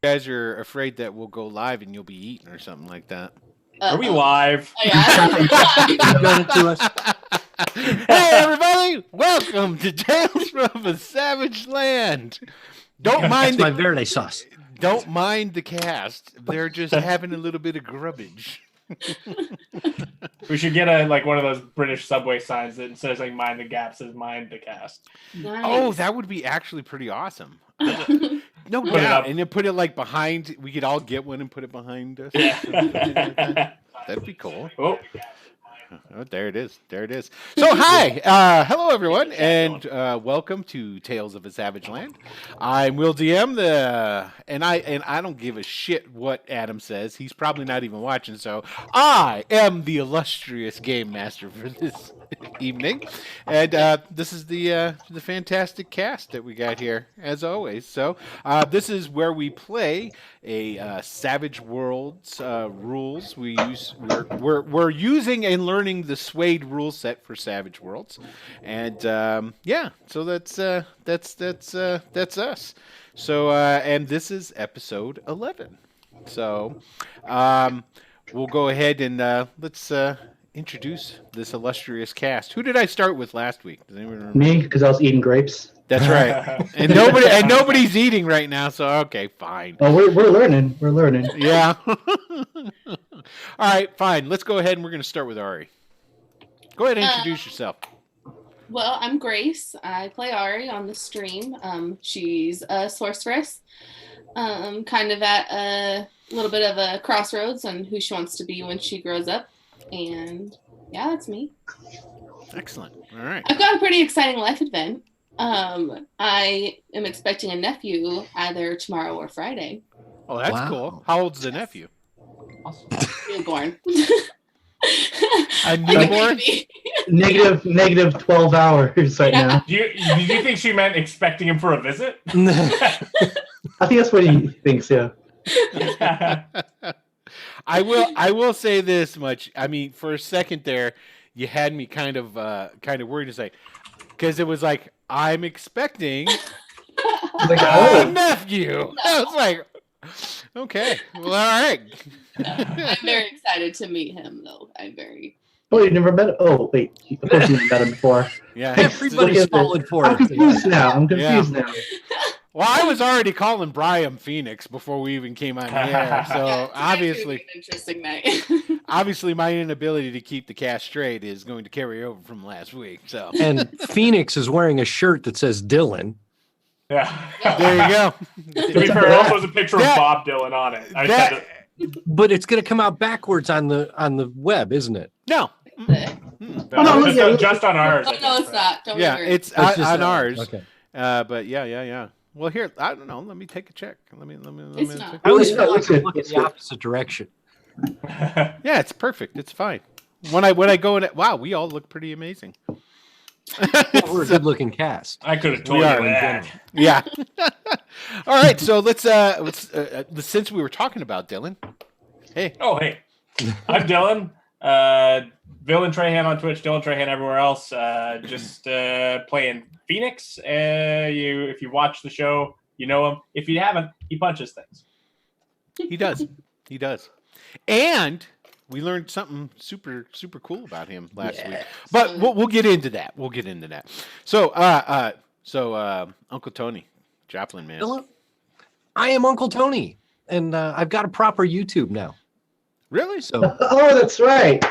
guys are afraid that we'll go live and you'll be eaten or something like that. Are we live? Oh, yeah. to us. Hey, everybody! Welcome to Tales from a Savage Land. Don't mind That's my verde sauce. Don't mind the cast. They're just having a little bit of grubbage. We should get one of those British subway signs that instead of saying "mind the gap" says "mind the cast." Nice. Oh, that would be actually pretty awesome. No Put it doubt. up. And then put it like behind. We could all get one and put it behind us. Yeah. That'd be cool. Oh, Oh, there it is. There it is. So, hi. Hello, everyone, and welcome to Tales of a Savage Land. I'm Will DM, and I don't give a shit what Adam says. He's probably not even watching, so I am the illustrious game master for this evening. And this is the fantastic cast that we got here, as always. So, this is where we play a Savage Worlds rules. We're using and learning the Suede rule set for Savage Worlds, and yeah, so that's us. So and this is episode 11. So we'll go ahead and let's introduce this illustrious cast. Who did I start with last week? Does anyone remember? Me, because I was eating grapes. That's right. And nobody's eating right now, so okay, fine. Oh, we're learning. We're learning. Yeah. All right, fine. Let's go ahead and we're going to start with Ari. Go ahead and introduce yourself. Well, I'm Grace. I play Ari on the stream. She's a sorceress, kind of at a little bit of a crossroads on who she wants to be when she grows up. And yeah, that's me. Excellent. All right. I've got a pretty exciting life event. I am expecting a nephew either tomorrow or Friday. Oh, that's Wow. cool. How old's the nephew? Newborn. A newborn? Negative 12 hours right now. do you think she meant expecting him for a visit? I think that's what he thinks. Yeah. I will say this much. I mean, for a second there, you had me kind of worried to say, because it was like I'm expecting Like, a oh, nephew. I was like, okay, well, all right. I'm very excited to meet him, though. you never met him? Oh, wait. Of course you met him before. Yeah. Everybody's falling for I'm it. confused now. now. Well, I was already calling Brian Phoenix before we even came on here, so Yeah, obviously, an interesting night. obviously, my inability to keep the cast straight is going to carry over from last week. So And Phoenix is wearing a shirt that says Dylan. Yeah. there you go. To be fair, it also has a picture That- of Bob Dylan on it. I that- said it. But it's going to come out backwards on the web, isn't it? No. Oh, no, Just on ours. Oh, no, it's not. Don't Yeah, worry. it's It's just on ours. Okay. But yeah. Well, here, I don't know. Let me take a check. Let me. It's not. check. I always Yeah, feel like it's I'm good. looking It's the good. opposite direction. Yeah, it's perfect. It's fine. When I go in, wow, we all look pretty amazing. We're a good-looking cast. I could have told We you are in that. Yeah. All right. So let's since we were talking about Dylan. Hey. Oh, hey. I'm Dylan. Villain Trahan on Twitch, Dylan Trahan everywhere else. Just playing Phoenix. If you watch the show, you know him. If you haven't, he punches things. He does. He does. And we learned something super cool about him last week. But we'll get into that. So, Uncle Tony Joplin, man. Dylan, I am Uncle Tony, and I've got a proper YouTube now. Really? So Oh, that's right.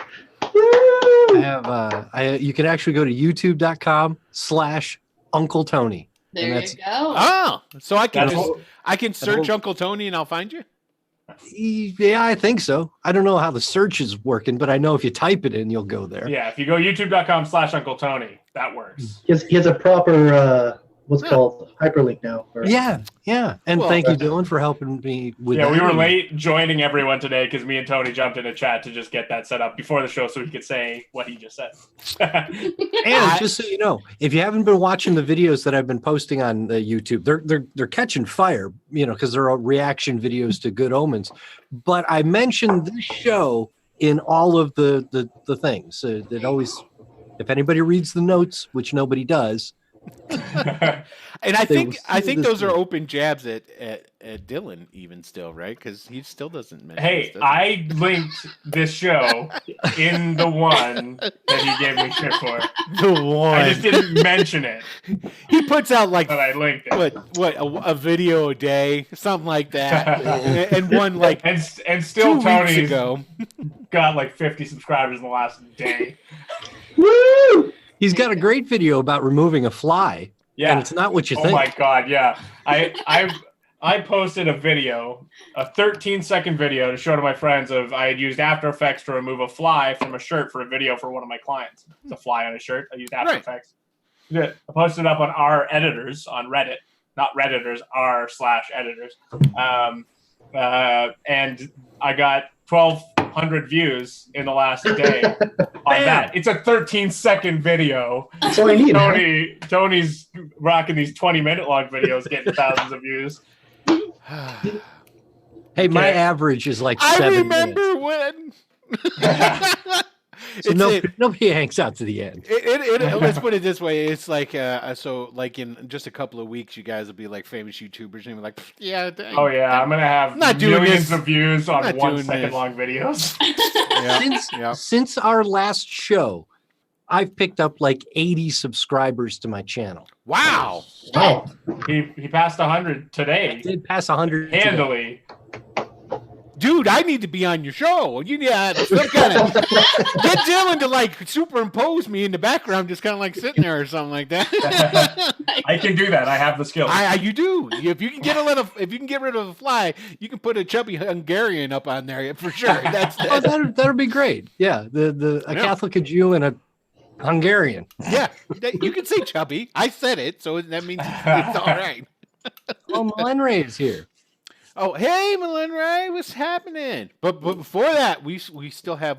I have you can actually go to youtube.com/Uncle Tony. There and you that's- go. Oh, so I can That's- I can search Uncle Tony and I'll find you. Yeah, I think so. I don't know how the search is working, but I know if you type it in, you'll go there. Yeah, if you go youtube.com/Uncle Tony, that works. He has a proper, what's Yeah. called hyperlink now. Or- Yeah. And Well, thank you, Dylan, for helping me with Yeah, that. we were late joining everyone today because me and Tony jumped in a chat to just get that set up before the show so he could say what he just said. And just so you know, if you haven't been watching the videos that I've been posting on YouTube, they're catching fire, because they're all reaction videos to Good Omens. But I mentioned this show in all of the things. That always, if anybody reads the notes, which nobody does, And I They think will see this those are thing. open jabs at Dylan even still, right? Because he still doesn't mention. Hey, this, does he? I linked this show in the one that he gave me shit for. The one I just didn't mention it, he puts out like but I linked it. what a video a day, something like that, and one like And 2 still weeks Tony's ago. got like 50 subscribers in the last day. Woo! He's got a great video about removing a fly, Yeah. and it's not what you Oh think. my god, yeah. I posted a video, a 13-second video to show to my friends of I had used After Effects to remove a fly from a shirt for a video for one of my clients. It's a fly on a shirt. I used After Right. Effects. Yeah, I posted it up on our editors on Reddit, not Redditors, r/editors. And I got 1,200 views in the last day on that. It's a 13-second video. That's all I need. huh? Tony's rocking these 20-minute long videos, getting thousands of views. Hey, my Okay. average is like I 7 remember minutes. when. So nobody hangs out to the end. Let's put it this way: it's like so, like in just a couple of weeks, you guys will be like famous YouTubers, and be like, yeah, dang. Oh yeah, I'm gonna have Not doing millions this. of views on Not 1 doing second this. long videos. Yeah, Since, yeah. since our last show, I've picked up like 80 subscribers to my channel. Wow. Wow. He passed 100 I today, did pass 100 today. handily. Dude, I need to be on your show. You need some kind of get Dylan to like superimpose me in the background, just kind of like sitting there or something like that. I can do that. I have the skills. You do. If you can if you can get rid of a fly, you can put a chubby Hungarian up on there for sure. Oh, that'd be great. Yeah, a Yeah. Catholic, a Jew, and a Hungarian. yeah. You can say chubby. I said it, so that means it's all right. Oh, Melenray is here. Oh, hey, Melinray, what's happening? But before that, we still have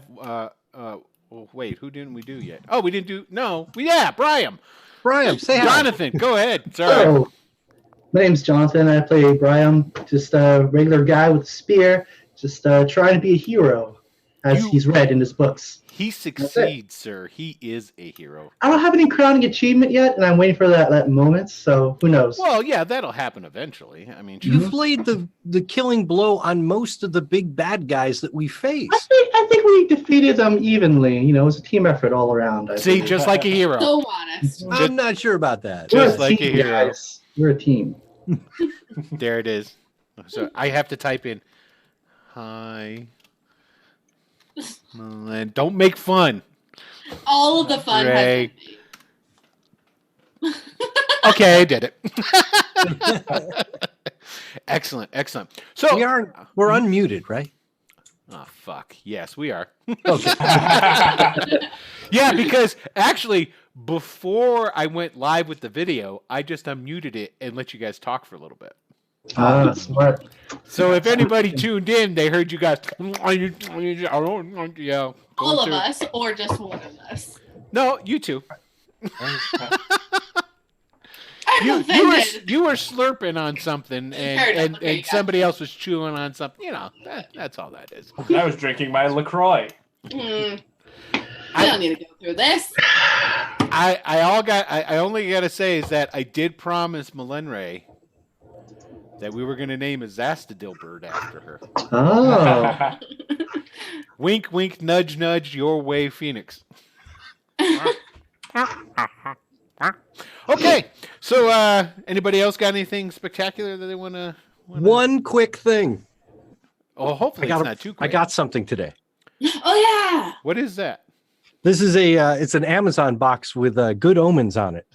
wait, who didn't we do yet? Oh, we didn't do Brian. Brian, say hi. Jonathan, go ahead. Sorry. Hello. My name's Jonathan. I play Brian, just a regular guy with a spear, just trying to be a hero, as he's read in his books. He succeeds, sir. He is a hero. I don't have any crowning achievement yet, and I'm waiting for that moment, so who knows? Well, yeah, that'll happen eventually. I mean, You've laid the killing blow on most of the big bad guys that we face. I think we defeated them evenly. You know, it was a team effort all around. I see, believe. just like a hero. So honest. I'm not sure about that. Just We're a like a team, hero. guys. We're a team. There it is. So I have to type in, hi. And don't make fun. All of the fun has Ray. been made. Okay, I did it. Excellent. So We're unmuted, right? oh fuck. Yes, we are. Okay. Yeah, because actually before I went live with the video, I just unmuted it and let you guys talk for a little bit. Smart. So if anybody tuned in, they heard you guys. Yeah, All going of through- us, or just one of us. No, you two. I'm offended. You were slurping on something, Fair enough. and Okay, somebody else was chewing on something. You know, that's all that is. I was drinking my LaCroix. We don't need to go through this. I only gotta say is that I did promise Melenray that we were gonna name a Zastadil bird after her. Oh. Wink, wink, nudge, nudge. Your way, Phoenix. Okay, so anybody else got anything spectacular that they wanna? One quick thing. Oh, hopefully it's not too I quick. got something today. Oh yeah. What is that? This is it's an Amazon box with Good Omens on it.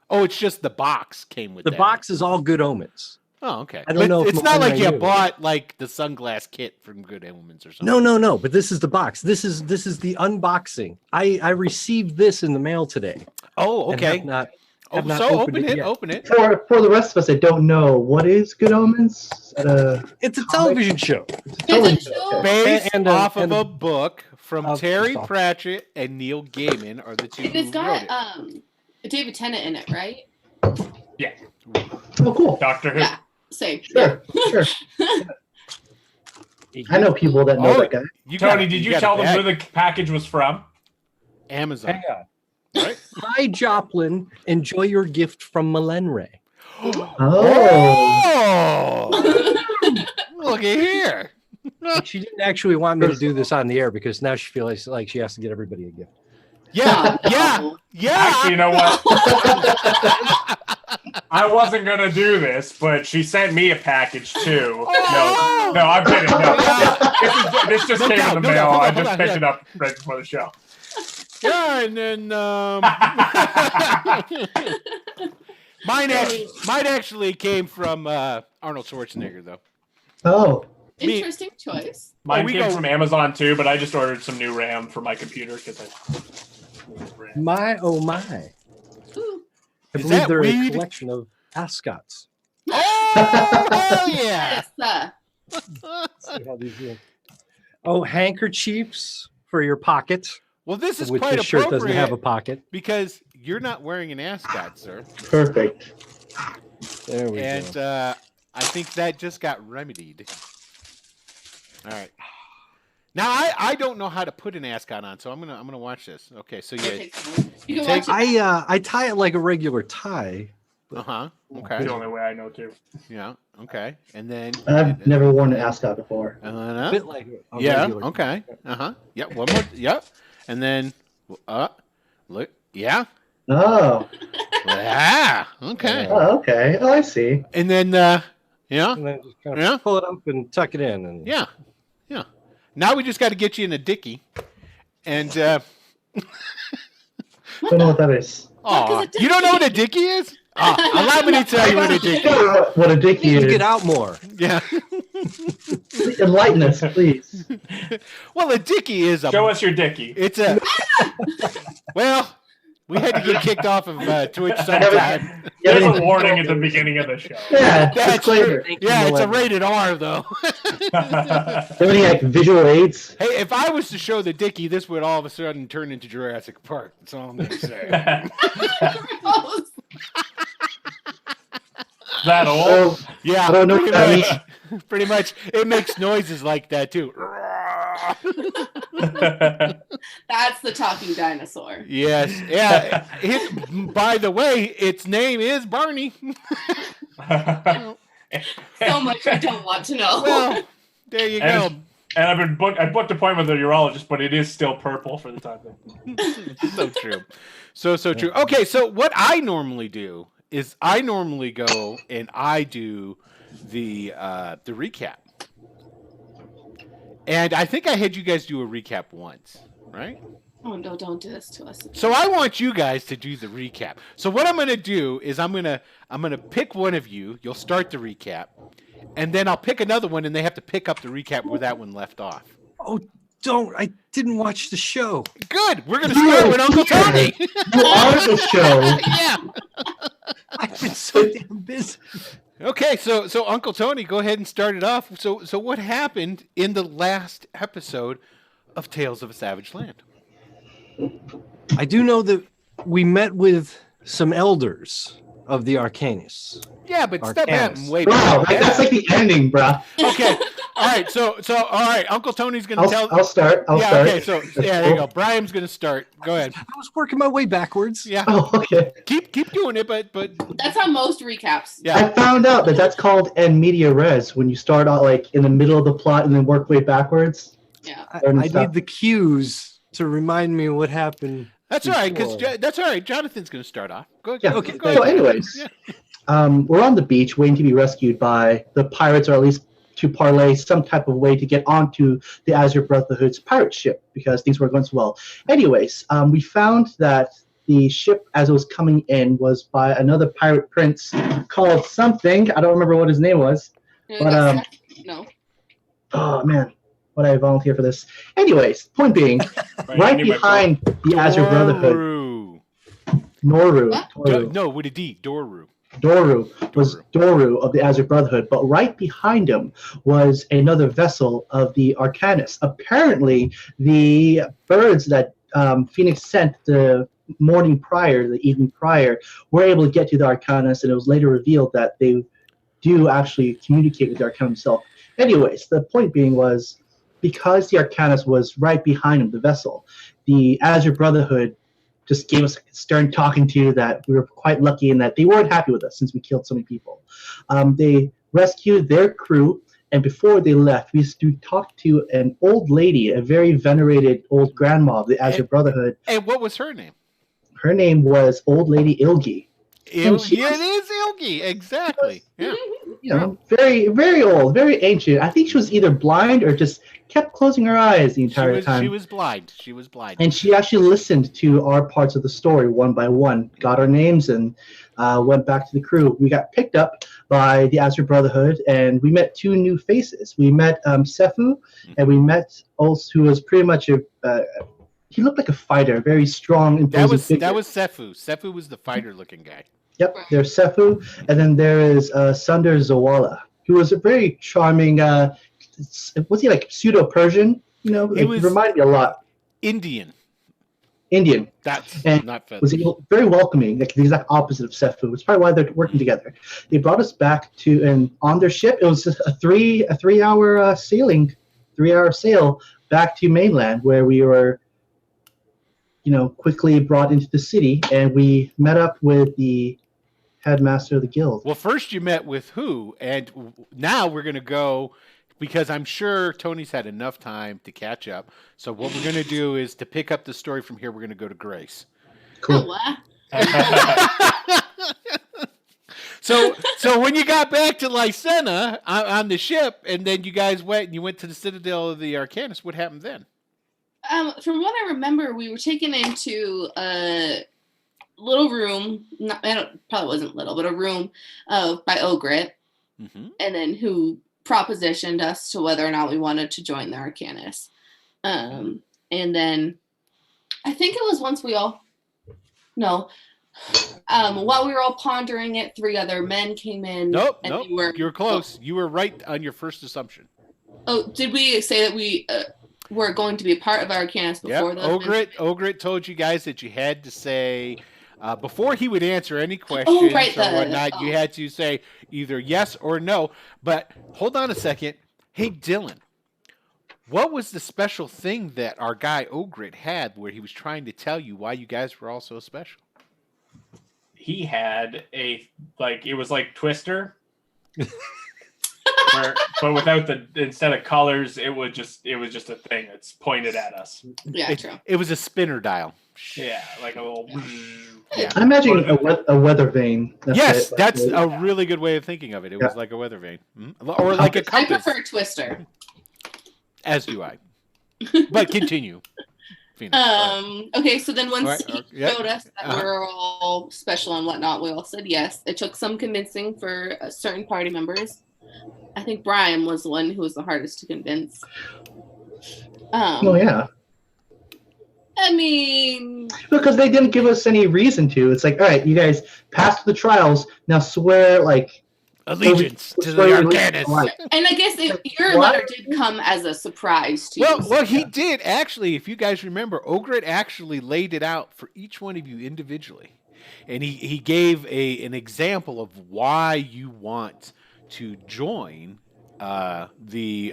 Oh, it's just the box came with The that. box is all Good Omens. Oh, okay. I don't know if It's not like Melenray you knew. bought like the sunglass kit from Good Omens or something. No. But this is the box. This is the unboxing. I received this in the mail today. Oh, and okay. have not Oh, not so opened open it it. yet. Open it. For the rest of us that don't know, what is Good Omens? It's a television show. It's a show. Based And, off and of a book from of- Terry stop. Pratchett and Neil Gaiman are the two And who it's wrote got it. David Tennant in it, right? Oh, cool. Doctor Who. Yeah. Same. Sure. I know people that know Oh, that guy. You Tony, got- did you got a tell them bag. where the package was from? Amazon? Hang on. Right? Hi, Joplin. Enjoy your gift from Melenre. Oh. Look at here. She didn't actually want me to do this on the air because now she feels like she has to get everybody a gift. Yeah, Oh, yeah, no. yeah. Actually, you know what? I wasn't gonna do this, but she sent me a package too. Oh! No, I'm kidding. No, this just No came doubt, in the no mail. doubt. Hold I on, just hold on, picked yeah. it up right before the show. Yeah, and then mine actually came from Arnold Schwarzenegger, though. Oh. Me- Interesting choice. Mine we came go- from Amazon too, but I just ordered some new RAM for my computer because I. My, oh my. Ooh. I Is believe that they're weed? a collection of ascots. Oh, hell yeah! Yes, See how these look. Oh, handkerchiefs for your pocket, Well, this is which quite this shirt doesn't have a appropriate pocket. because you're not wearing an ascot, sir. Perfect. There we And go. I think that just got remedied. All right. Now I don't know how to put an ascot on, so I'm gonna watch this. Okay, so It yeah. takes time. You can Take- watch it. I tie it like a regular tie. Uh-huh. It's Okay. the only way I know too. Yeah. Okay. And then I've never worn an ascot before. A bit like a Yeah. regular Okay. Uh-huh. Yep. One more. Yep. And then look. Yeah. Oh. Yeah. Okay. Oh, okay. Oh, I see. And then yeah. And then just kind of Yeah. pull it up and tuck it in. And Yeah. Yeah. Now we just got to get you in a dickie. And Don't know what that is. oh, a you don't know what a dickie is? Allow me to tell you what a dickie I is. don't know what a dickie you need to is. get out more. Yeah. Enlighten us, please. Well, a dickie is a Show us your dicky. It's a well, we had to get kicked off of Twitch sometime. There's Yeah, a warning at the beginning of the show. Yeah, That's disclaimer. true. Yeah, it's a rated R though. Do you have any like visual aids? Hey, if I was to show the dickie, this would all of a sudden turn into Jurassic Park. That's all I'm gonna say. That old? Oh, Yeah, I don't know pretty what that much. Pretty much, it makes noises like that too. That's the talking dinosaur. Yes, yeah. By the way, its name is Barney. So much I don't want to know. Well, there you go. And I booked an appointment with a urologist, but it is still purple for the time being. So true. So true. Okay, so what I normally do is I normally go and I do the recap. And I think I had you guys do a recap once, right? Oh no, don't do this to us. So I want you guys to do the recap. So what I'm going to do is I'm going to pick one of you. You'll start the recap. And then I'll pick another one and they have to pick up the recap where that one left off. Oh, don't! I didn't watch the show. Good. We're going to start with Uncle Tony. you are the show. Yeah. I've been so damn busy. Okay, so Uncle Tony, go ahead and start it off. So what happened in the last episode of Tales of a Savage Land? I do know that we met with some elders of the Arcanus. Yeah, but step Arcanus. back way Wow, back. that's like the ending, bruh. Okay. All right. So all right, Uncle Tony's going to tell. I'll start. I'll yeah. start. Okay. So yeah, there you go. Brian's going to start. Go ahead. I was working my way backwards. Yeah. Oh, okay. Keep doing it, but That's how most recaps. yeah. I found out that that's called en media res when you start out like in the middle of the plot and then work way backwards. Yeah. I Learn stuff. need the cues to remind me what happened. That's all right, because Before. that's all right. Jonathan's going to start off. Go. Yeah. Okay, Go So, ahead. anyways, Yeah. we're on the beach waiting to be rescued by the pirates, or at least to parlay some type of way to get onto the Azure Brotherhood's pirate ship because things weren't going so well. Anyways, we found that the ship, as it was coming in, was by another pirate prince called something. I don't remember what his name was. No, But, no. Oh man, would I volunteer for this? Anyways, point being, right anyway, behind the Azure Brotherhood, Doru. Noru. What? Toru. No, with a D. Doru. Doru was Doru of the Azure Brotherhood, but right behind him was another vessel of the Arcanus. Apparently, the birds that Phoenix sent the morning prior, the evening prior, were able to get to the Arcanus, and it was later revealed that they do actually communicate with the Arcanus himself. Anyways, the point being was, because the Arcanus was right behind him, the vessel, the Azure Brotherhood just gave us a stern talking to that we were quite lucky in that they weren't happy with us since we killed so many people. They rescued their crew, and before they left, we used to talk to an old lady, a very venerated old grandma of the Azure Brotherhood. And what was her name? Her name was Old Lady Ilgi. Yeah, it is Ilgi. Exactly. Yeah. You know, very, very old, very ancient. I think she was either blind or just kept closing her eyes the entire time. She was blind. She was blind. And she actually listened to our parts of the story one by one, got our names, and went back to the crew. We got picked up by the Azure Brotherhood, and we met two new faces. We met Sefu, and we met Ulz, who was pretty much he looked like a fighter, very strong, imposing figure. That was Sefu. Sefu was the fighter-looking guy. Yep, there's Sefu, and then there is Sundar Zawala, who was a very charming. Was he like pseudo-Persian? You know, he reminded me a lot. Indian. That's not feathers. Was very welcoming, like the exact opposite of Sefu. It's probably why they're working together. They brought us back and on their ship. It was just a 3-hour sail back to mainland, where we were, quickly brought into the city, and we met up with the headmaster of the guild. Well, first you met with who, and now we're going to go, because I'm sure Tony's had enough time to catch up. So what we're going to do is, to pick up the story from here, we're going to go to Grace. Cool. So when you got back to Lysena on the ship, and then you guys went to the Citadel of the Arcanus, what happened then? From what I remember, we were taken into a little room. Probably wasn't little, but a room by Ogret, and then who propositioned us to whether or not we wanted to join the Arcanus. And then I think it was once while we were all pondering it, 3 other men came in. Nope. You were close. You were right on your first assumption. Oh, did we say that we were going to be a part of Arcanus before that? Ogret told you guys that you had to say, before he would answer any questions or whatnot, you had to say either yes or no. But hold on a second. Hey, Dylan, what was the special thing that our guy Ogret had where he was trying to tell you why you guys were all so special? He had it was like Twister. But without instead of colors, it was just a thing that's pointed at us. Yeah, true. It was a spinner dial. Yeah, like a little. Yeah. I imagine a weather vane. That's a really good way of thinking of it. It was like a weather vane, or like a compass. I prefer Twister. As do I. But continue. Phoenix. Okay, so then once he showed us that we were all special and whatnot, we all said yes. It took some convincing for certain party members. I think Brian was the one who was the hardest to convince. Yeah. I mean, because they didn't give us any reason to. It's like, all right, you guys passed the trials. Now swear allegiance to the Arcanus. And I guess your letter did come as a surprise to you. Well, he did actually. If you guys remember, Ogret actually laid it out for each one of you individually, and he gave an example of why you want to join the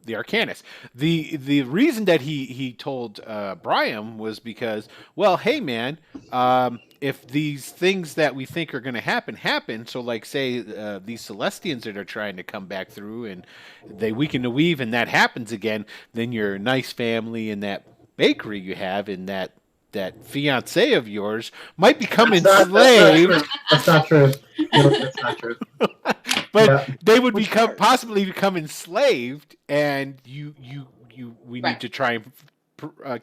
Arcanus. The reason that he told Brian was because, well, hey man, if these things that we think are going to happen, so like say these Celestians that are trying to come back through and they weaken the weave and that happens again, then your nice family and that bakery you have and that fiance of yours might become enslaved. That's not true. No, that's not true. But they would possibly become enslaved, and we need to try and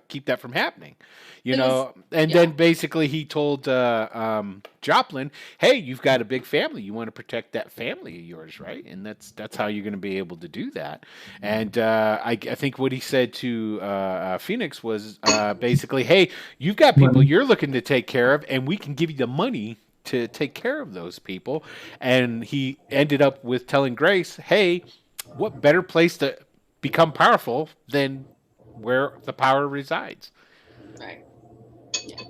keep that from happening, Then basically he told Joplin, "Hey, you've got a big family. You want to protect that family of yours, right? And that's how you're going to be able to do that." And I think what he said to Phoenix was basically, "Hey, you've got people you're looking to take care of, and we can give you the money to take care of those people." And he ended up with telling Grace, "Hey, what better place to become powerful than where the power resides?" Right.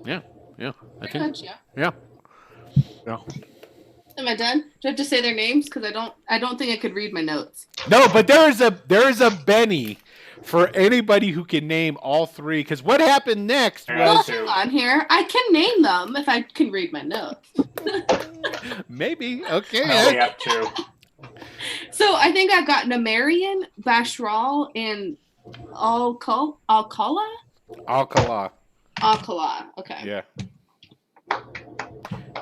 Yeah. I Pretty think. much, yeah. Yeah. Am I done? Do I have to say their names? Because I don't think I could read my notes. No, but there is a Benny for anybody who can name all three, because what happened next Well, was hang on here. I can name them if I can read my notes. maybe I only okay. have two. So I think I've got Nemerian, Bashral, and Alcala. Alcala. Alcala. Okay. Yeah.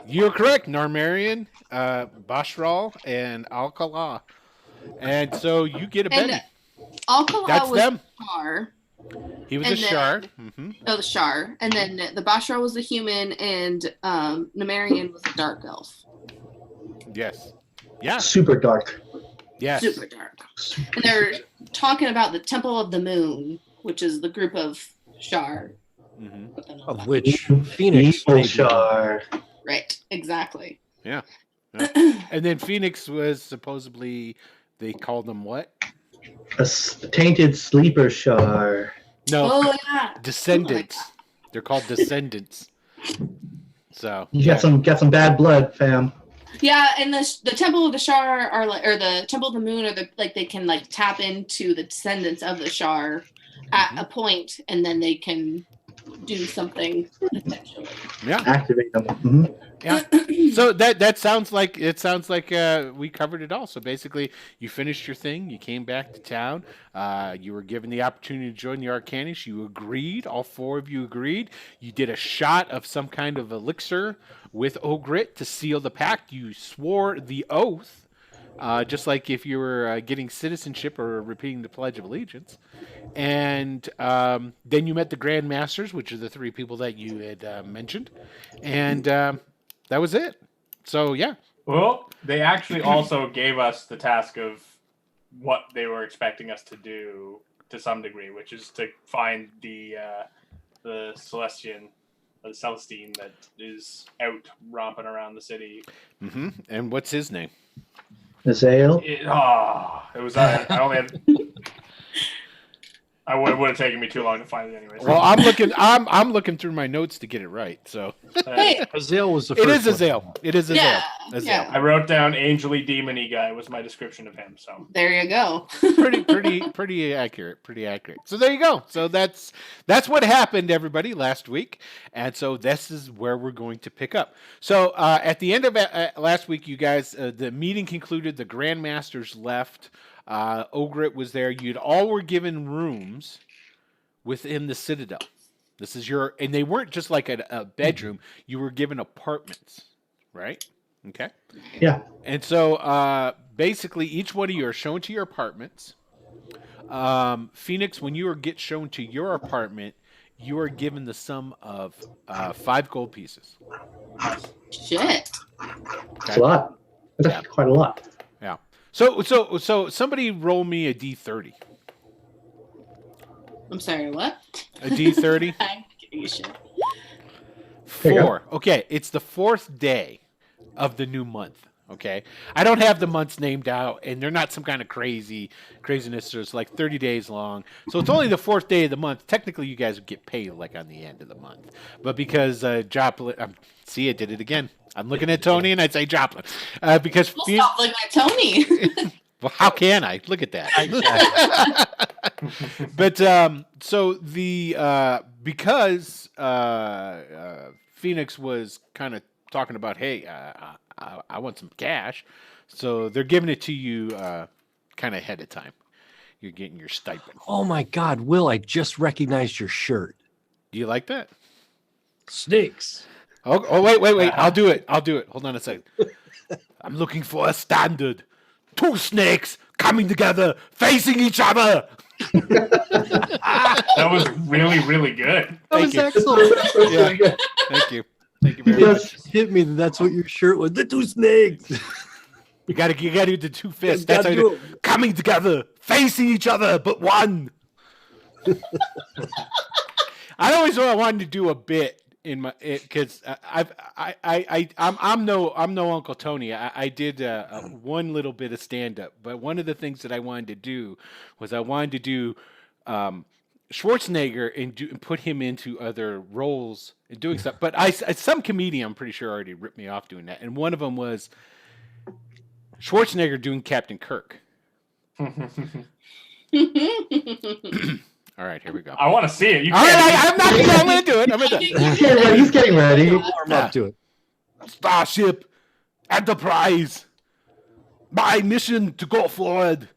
You're correct, Narmarian, Bashral, and Alcala. And so you get a And Benny. Alcala That's was them. the Shar. He was a and then- shard. Oh, the Shar. And then the Bashral was the human, and Nemerian was the dark elf. Yes. Yeah. Super dark. Yes. Super dark. And they're talking about the Temple of the Moon, which is the group of Shar. hmm Of which Phoenix Evil may be Shar. Right. Exactly. Yeah. And then Phoenix was supposedly, they called him what? Tainted sleeper Shar. No, Oh yeah. descendants. They're called descendants. So You got some bad blood, fam. Yeah, and the Temple of the Shar are like, or the Temple of the Moon, are the like they can like tap into the descendants of the Shar at a point, and then they can do something potentially. yeah. Activate them. Mhm. So that sounds like we covered it all. So basically, you finished your thing. You came back to town. You were given the opportunity to join the Arcanists. You agreed. All four of you agreed. You did a shot of some kind of elixir with Ogrit to seal the pact. You swore the oath, just like if you were getting citizenship or repeating the Pledge of Allegiance. And then you met the Grand Masters, which are the three people that you had mentioned, and that was it. So yeah. Well, they actually also gave us the task of what they were expecting us to do to some degree, which is to find the Celestine that is out romping around the city. Mm-hmm. And what's his name? Azael. It was I only had. It would have taken me too long to find it anyways. Well, I'm looking through my notes to get it right. So Hey, Azael was the it first is Azael. one. It is Azael. yeah, Azael. yeah. I wrote down angely demony guy was my description of him. So There you go. Pretty accurate. Pretty accurate. So there you go. So that's what happened, everybody, last week, and so this is where we're going to pick up. So at the end of last week, you guys, the meeting concluded. The Grandmasters left. Ogrit was there. You'd all were given rooms within the Citadel. This is and they weren't just like a bedroom. You were given apartments, right? Okay. Yeah. And so basically, each one of you are shown to your apartments. Phoenix, when you get shown to your apartment, you are given the sum of 5 gold pieces. Shit. That's a lot. That's Yeah. quite a lot. Yeah. So somebody roll me a D30. I'm sorry, what? A D30? I'm giving you shit. There you go. 4. Okay, it's the 4th day of the new month. Okay, I don't have the months named out, and they're not some kind of craziness. So it's like 30 days long. So it's only the 4th day of the month. Technically, you guys would get paid like on the end of the month, but because Joplin, see, I did it again. I'm looking at Tony, and I'd say Joplin, because Well, stop looking at Tony. well, how can I look at that? But so the because Phoenix was kind of talking about, hey, I want some cash, so they're giving it to you kind of ahead of time. You're getting your stipend. Oh my God, Will! I just recognized your shirt. Do you like that? Snakes. Oh wait! I'll do it. Hold on a second. I'm looking for a standard. 2 snakes coming together, facing each other. that was really, really good. That Thank was you. excellent. Yeah. Thank you. Thank you very It much. just hit me that that's what your shirt was. The 2 snakes. You gotta do the 2 fists. Gotta That's how do you it. coming together, facing each other, but one. I always thought I wanted to do a bit in my because I'm no Uncle Tony. I did one little bit of stand up, but one of the things that I wanted to do was I wanted to do Schwarzenegger and put him into other roles and doing stuff. But some comedian, I'm pretty sure, already ripped me off doing that, and one of them was Schwarzenegger doing Captain Kirk. All right, here we go. I want to see it. You All can't. right, I'm going to do it. I'm going to do it. He's getting ready. Warm up to it. Starship Enterprise. My mission to go forward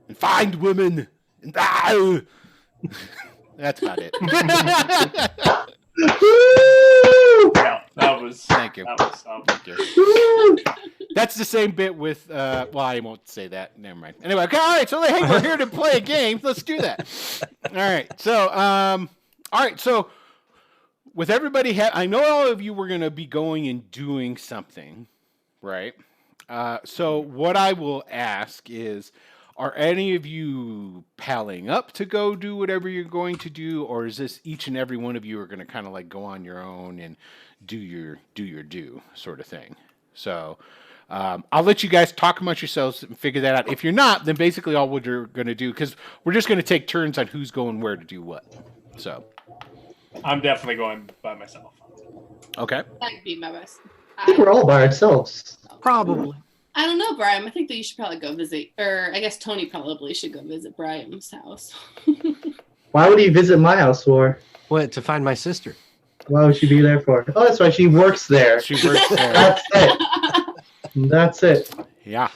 and find women. And That's about it. Yeah, that was. Thank you. That was. Thank you. That's the same bit with. Well, I won't say that. Never mind. Anyway, okay, all right. So hey, we're here to play a game. Let's do that. All right. So all right. So with everybody, I know all of you were going to be going and doing something, right? So what I will ask is, are any of you palling up to go do whatever you're going to do, or is this each and every one of you are going to kind of like go on your own and do your sort of thing? So I'll let you guys talk amongst yourselves and figure that out. If you're not, then basically all we're going to do, because we're just going to take turns on who's going where to do what. So I'm definitely going by myself. okay. That'd be my best. I think we're all by ourselves. Probably. I don't know, Brian. I think that you should probably go visit, or I guess Tony probably should go visit Brian's house. Why would he visit my house for? What, to find my sister? Why would she be there for? Oh, that's right. She works there. She works there. That's it. That's it. Yeah.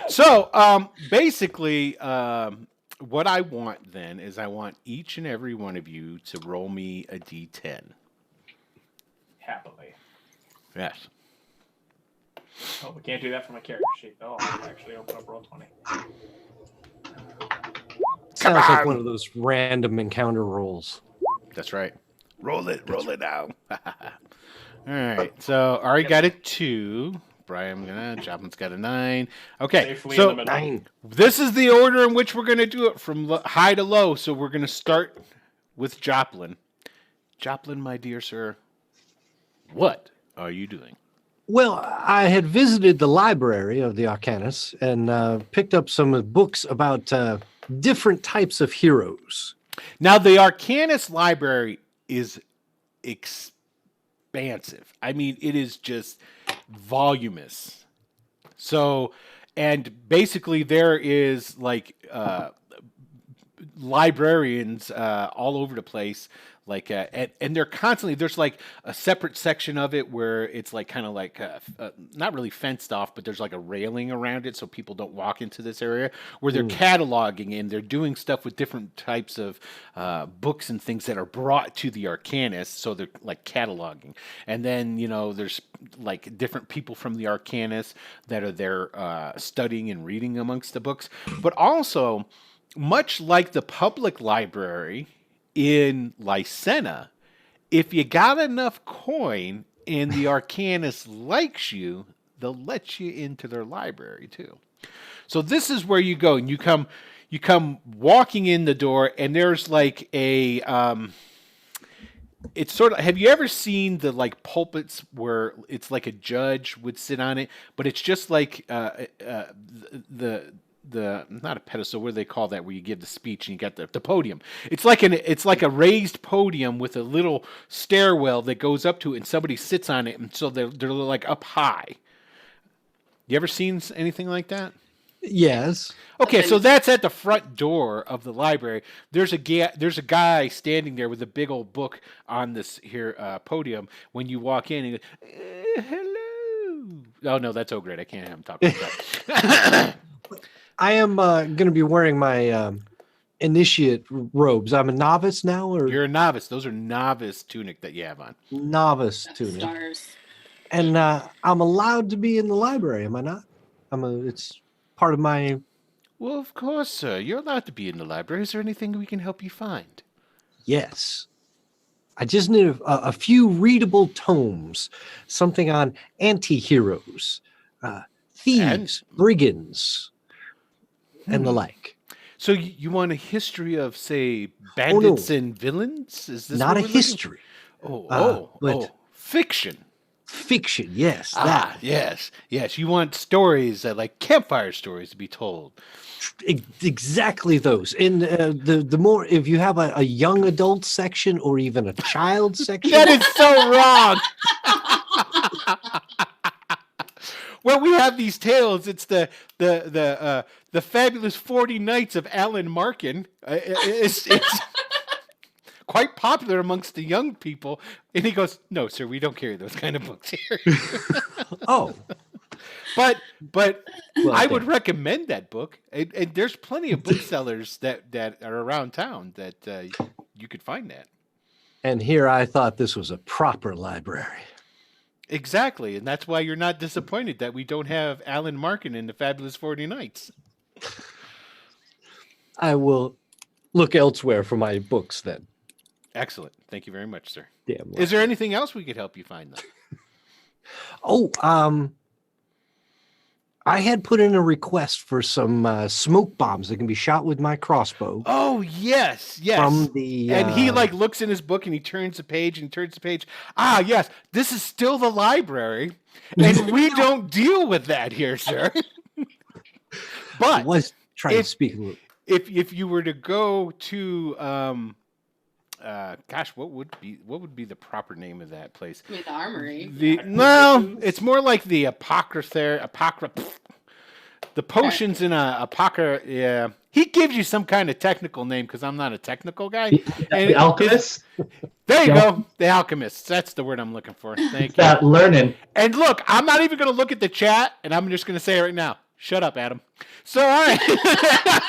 So basically, what I want then is I want each and every one of you to roll me a d10. Happily. Yes. Oh, we can't do that for my character sheet. Oh, I'll actually open up Roll20. Sounds like on. one of those random encounter rolls. That's right. Roll it now. All right. So Ari got a 2. Brian, Joplin's got a 9. Okay. Safely So in the middle. 9. this is the order in which we're going to do it from high to low. So we're going to start with Joplin. Joplin, my dear sir, what are you doing? Well, I had visited the library of the Arcanus and picked up some books about different types of heroes. Now, the Arcanus library is expansive. I mean, it is just voluminous. So, and basically there is like librarians all over the place. Like, and they're constantly, there's like a separate section of it where it's like kind of like not really fenced off, but there's like a railing around it so people don't walk into this area where they're cataloging and they're doing stuff with different types of books and things that are brought to the Arcanus. So they're like cataloging. And then, you know, there's like different people from the Arcanus that are there studying and reading amongst the books. But also, much like the public library in Lycena, if you got enough coin and the Arcanus likes you, they'll let you into their library too. So this is where you go, and you come walking in the door, and there's like a it's sort of, have you ever seen the like pulpits where it's like a judge would sit on it, but it's just like the not a pedestal, what do they call that, where you give the speech and you got the podium. It's like a raised podium with a little stairwell that goes up to it, and somebody sits on it, and so they're like up high. You ever seen anything like that? Yes. Okay, so that's at the front door of the library. There's a guy standing there with a big old book on this here podium. When you walk in, and hello. Oh no, that's Ogret. I can't have him talk like that. I am going to be wearing my initiate robes. I'm a novice now, or You're a novice. Those are novice tunic that you have on. novice That's tunic. stars. And I'm allowed to be in the library, am I not? It's part of my. Well, of course, sir. You're allowed to be in the library. Is there anything we can help you find? Yes. I just need a few readable tomes, something on anti-heroes, thieves, brigands, and the like. So you want a history of, say, bandits and villains? Is this Not what a we're looking- history. Oh, fiction. Fiction, yes. That. Ah, yes. You want stories that, like campfire stories, to be told. Exactly those. And the more, if you have a young adult section or even a child section. That is so wrong. Well, we have these tales. It's the The Fabulous 40 Nights of Alan Markin. It's quite popular amongst the young people. And he goes, no, sir, we don't carry those kind of books here. Oh, But well, I would damn. recommend that book. And there's plenty of booksellers that are around town that you could find that. And here I thought this was a proper library. Exactly. And that's why you're not disappointed that we don't have Alan Markin in the Fabulous 40 Nights. I will look elsewhere for my books then. Excellent. Thank you very much, sir. Damn. Is there anything else we could help you find, though? Oh, I had put in a request for some smoke bombs that can be shot with my crossbow. Oh, yes. From the And he like looks in his book and he turns the page and turns the page. Ah, yes, this is still the library. And we don't deal with that here, sir. I But was trying to if- speak a little. if you were to go to gosh, what would be the proper name of that place? I mean, the armory. No, it's more like the the potions in a apocrypha. Yeah, he gives you some kind of technical name because I'm not a technical guy. And The alchemist, There you Yeah. go, the alchemists. That's the word I'm looking for. Thank you. that learning. And look, I'm not even going to look at the chat, and I'm just going to say it right now. Shut up, Adam. So, all right.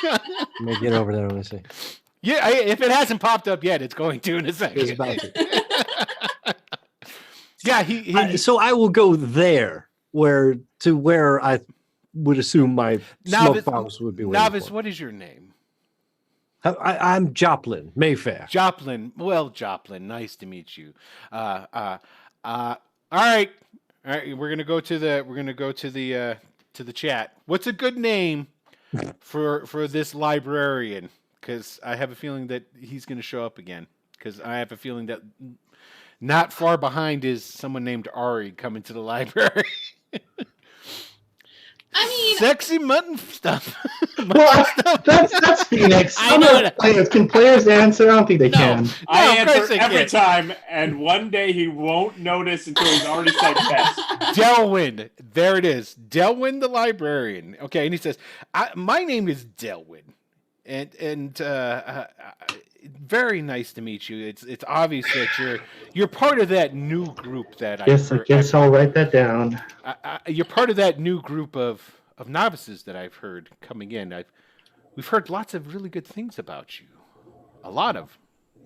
Let me get over there. Let me see. Yeah, if it hasn't popped up yet, it's going to in a It's second. about to. Yeah, he So I will go there where I would assume my Novice- smoke bombs would be waiting Novice, for. what is your name? I'm Joplin Mayfair. Joplin. Well, Joplin, nice to meet you. All right. We're gonna go to the chat. What's a good name for this librarian? Because I have a feeling that he's gonna show up again. Because I have a feeling that not far behind is someone named Ari coming to the library. I mean, Sexy mutton stuff. Well, that's Phoenix. I know that. Players. Can players answer? I don't think they can. I of course answer they every can. time, and one day he won't notice until he's already said yes. Delwyn. There it is. Delwyn the librarian. Okay, and he says, my name is Delwyn. And very nice to meet you. It's obvious that you're part of that new group that Yes, I guess I'll write that down. you're part of that new group of novices that I've heard coming in. We've heard lots of really good things about you. A lot of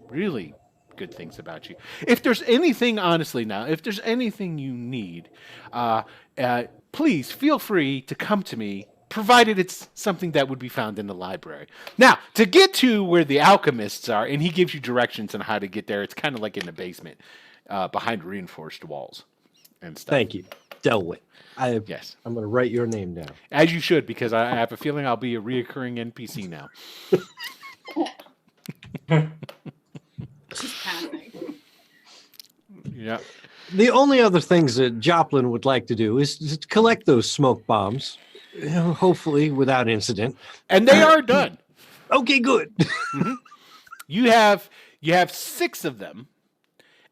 really good things about you. If there's anything, honestly now, if there's anything you need, please feel free to come to me, provided it's something that would be found in the library. Now, to get to where the alchemists are, and he gives you directions on how to get there, it's kind of like in the basement, behind reinforced walls and stuff. Thank you, Delwyn. Yes, I'm going to write your name down. as you should, because I have a feeling I'll be a reoccurring NPC now. just passing. Yeah. The only other things that Joplin would like to do is to collect those smoke bombs, hopefully without incident. And they are done. Okay, good. You have 6 of them,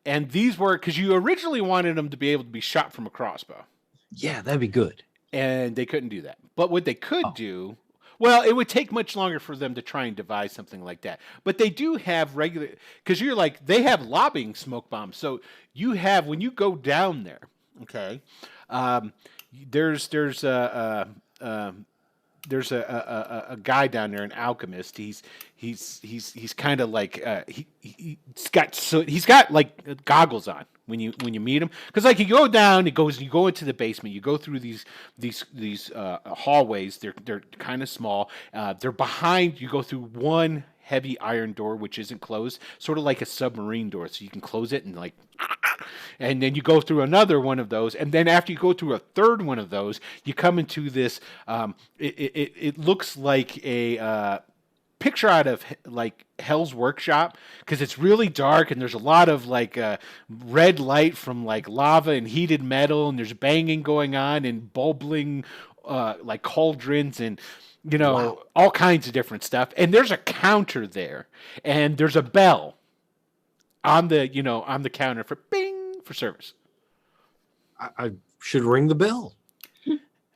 and these were because you originally wanted them to be able to be shot from a crossbow, Yeah, that'd be good. and they couldn't do that. But what they could do, well, it would take much longer for them to try and devise something like that. But they do have regular, because you're like, they have lobbing smoke bombs. So you have, when you go down there, okay, there's a guy down there, an alchemist. He's kind of like he's got like goggles on when you meet him, because like you go down, you go into the basement, you go through these hallways. They're kind of small. They're behind. You go through one heavy iron door which isn't closed, sort of like a submarine door, so you can close it and like. And then you go through another one of those, and then after you go through a third one of those, you come into this. It looks like a picture out of like Hell's Workshop, because it's really dark and there's a lot of like red light from like lava and heated metal, and there's banging going on and bubbling like cauldrons and all kinds of different stuff. And there's a counter there, and there's a bell on the counter for bing for service. I should ring the bell.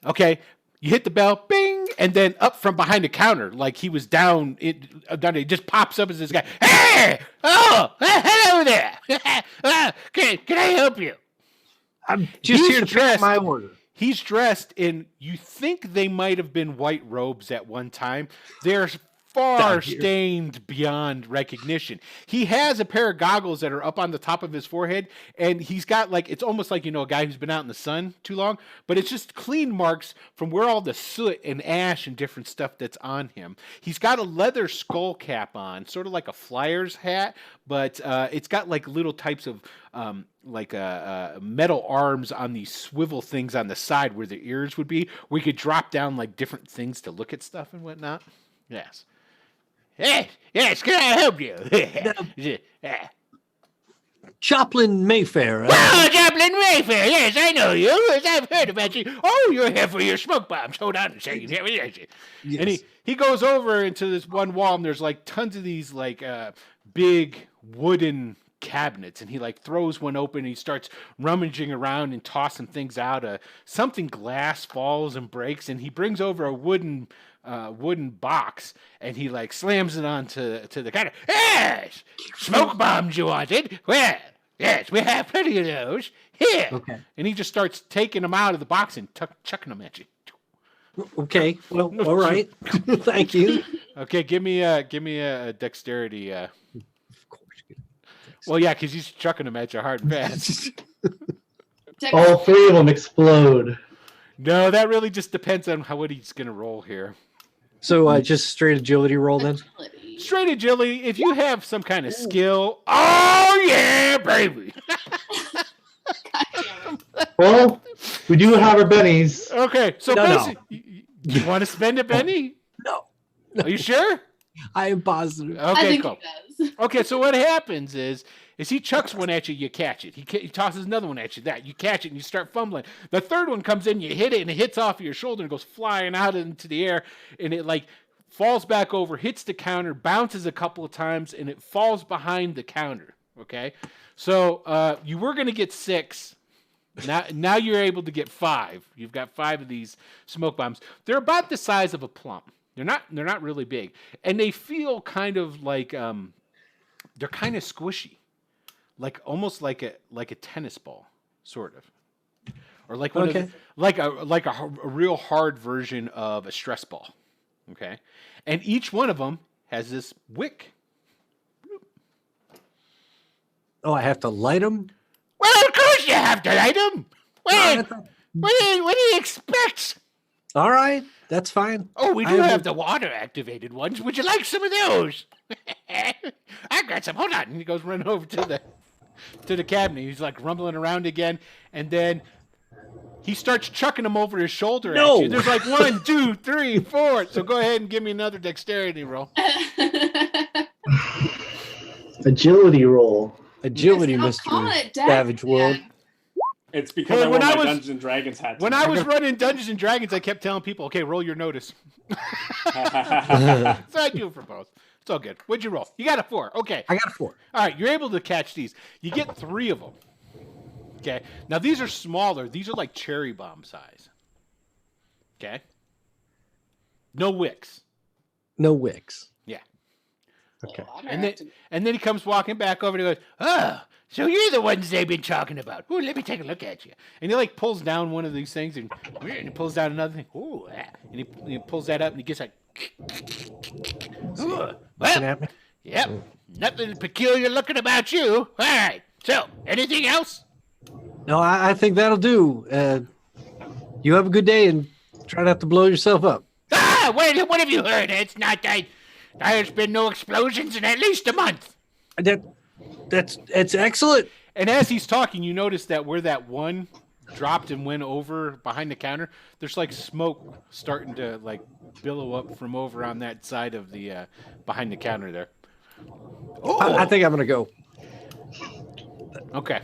Okay, you hit the bell, bing, and then up from behind the counter, like he was down. It just pops up as this guy. Hey, hello there. Can I help you? I'm just here to pick my order. He's dressed in. You think they might have been white robes at one time. They're far stained beyond recognition. He has a pair of goggles that are up on the top of his forehead, and he's got like, it's almost like, a guy who's been out in the sun too long, but it's just clean marks from where all the soot and ash and different stuff that's on him. He's got a leather skull cap on, sort of like a Flyers hat, but it's got like little types of metal arms on these swivel things on the side where the ears would be, where you could drop down like different things to look at stuff and whatnot. Yes. Yes, can I help you? Joplin Mayfair. Oh, Joplin Mayfair. Yes, I know you. I've heard about you. Oh, you're here for your smoke bombs. Hold on a second. Yes. And he goes over into this one wall, and there's like tons of these like big wooden cabinets, and he like throws one open, and he starts rummaging around and tossing things out. Something glass falls and breaks, and he brings over a wooden box, and he like slams it onto the counter. Yes, smoke bombs you wanted? Well, yes, we have plenty of those here. Okay. And he just starts taking them out of the box and chucking them at you. Okay. Well, all right. Thank you. Okay, give me a dexterity. Of course. Well, yeah, because he's chucking them at you hard and fast. All three of them explode. No, that really just depends on what he's going to roll here. So just straight agility roll then? Straight agility. If you have some kind of skill, oh yeah, baby. Well, we do have our bennies. Okay, so you want to spend a benny? No. Are you sure? I am positive. Okay, I think cool. he does. Okay, so what happens is he chucks one at you, you catch it. He tosses another one at you, you catch it, and you start fumbling. The third one comes in, you hit it, and it hits off of your shoulder and goes flying out into the air, and it like falls back over, hits the counter, bounces a couple of times, and it falls behind the counter. Okay, so you were going to get 6. Now you're able to get 5. You've got 5 of these smoke bombs. They're about the size of a plum. They're not really big, and they feel kind of like they're kind of squishy. Like almost like a tennis ball, sort of, or like a real hard version of a stress ball. Okay, and each one of them has this wick. Oh, I have to light them? Well, of course you have to light them. What do you expect? All right, that's fine. Oh, we do have the water activated ones. Would you like some of those? I got some. Hold on. And he goes running over to the cabinet. He's like rumbling around again, and then he starts chucking them over his shoulder at you. There's like 1, 2, 3, 4. So go ahead and give me another dexterity roll. Agility roll. Agility, Mr. Savage World. It's because I wore my Dungeons and Dragons hat. When I was running Dungeons and Dragons, I kept telling people, "Okay, roll your notice." So I do it for both. It's all good. What'd you roll? You got a 4. Okay. I got a 4. All right, you're able to catch these. You get 3 of them. Okay. Now these are smaller. These are like cherry bomb size. Okay. No wicks. No wicks. Yeah. Okay. And then he comes walking back over and he goes, "Oh, so you're the ones they've been talking about. Ooh, let me take a look at you." And he like pulls down one of these things and he pulls down another thing. Ooh, and he pulls that up and he gets like, "Ooh, well, yep, nothing peculiar looking about you. All right. So, anything else?" No, I think that'll do. You have a good day and try not to blow yourself up. What have you heard? It's not that. There's been no explosions in at least a month. That's excellent. And as he's talking, you notice that where that one dropped and went over behind the counter, there's like smoke starting to like billow up from over on that side of the behind the counter there. Oh, I think I'm gonna go. Okay.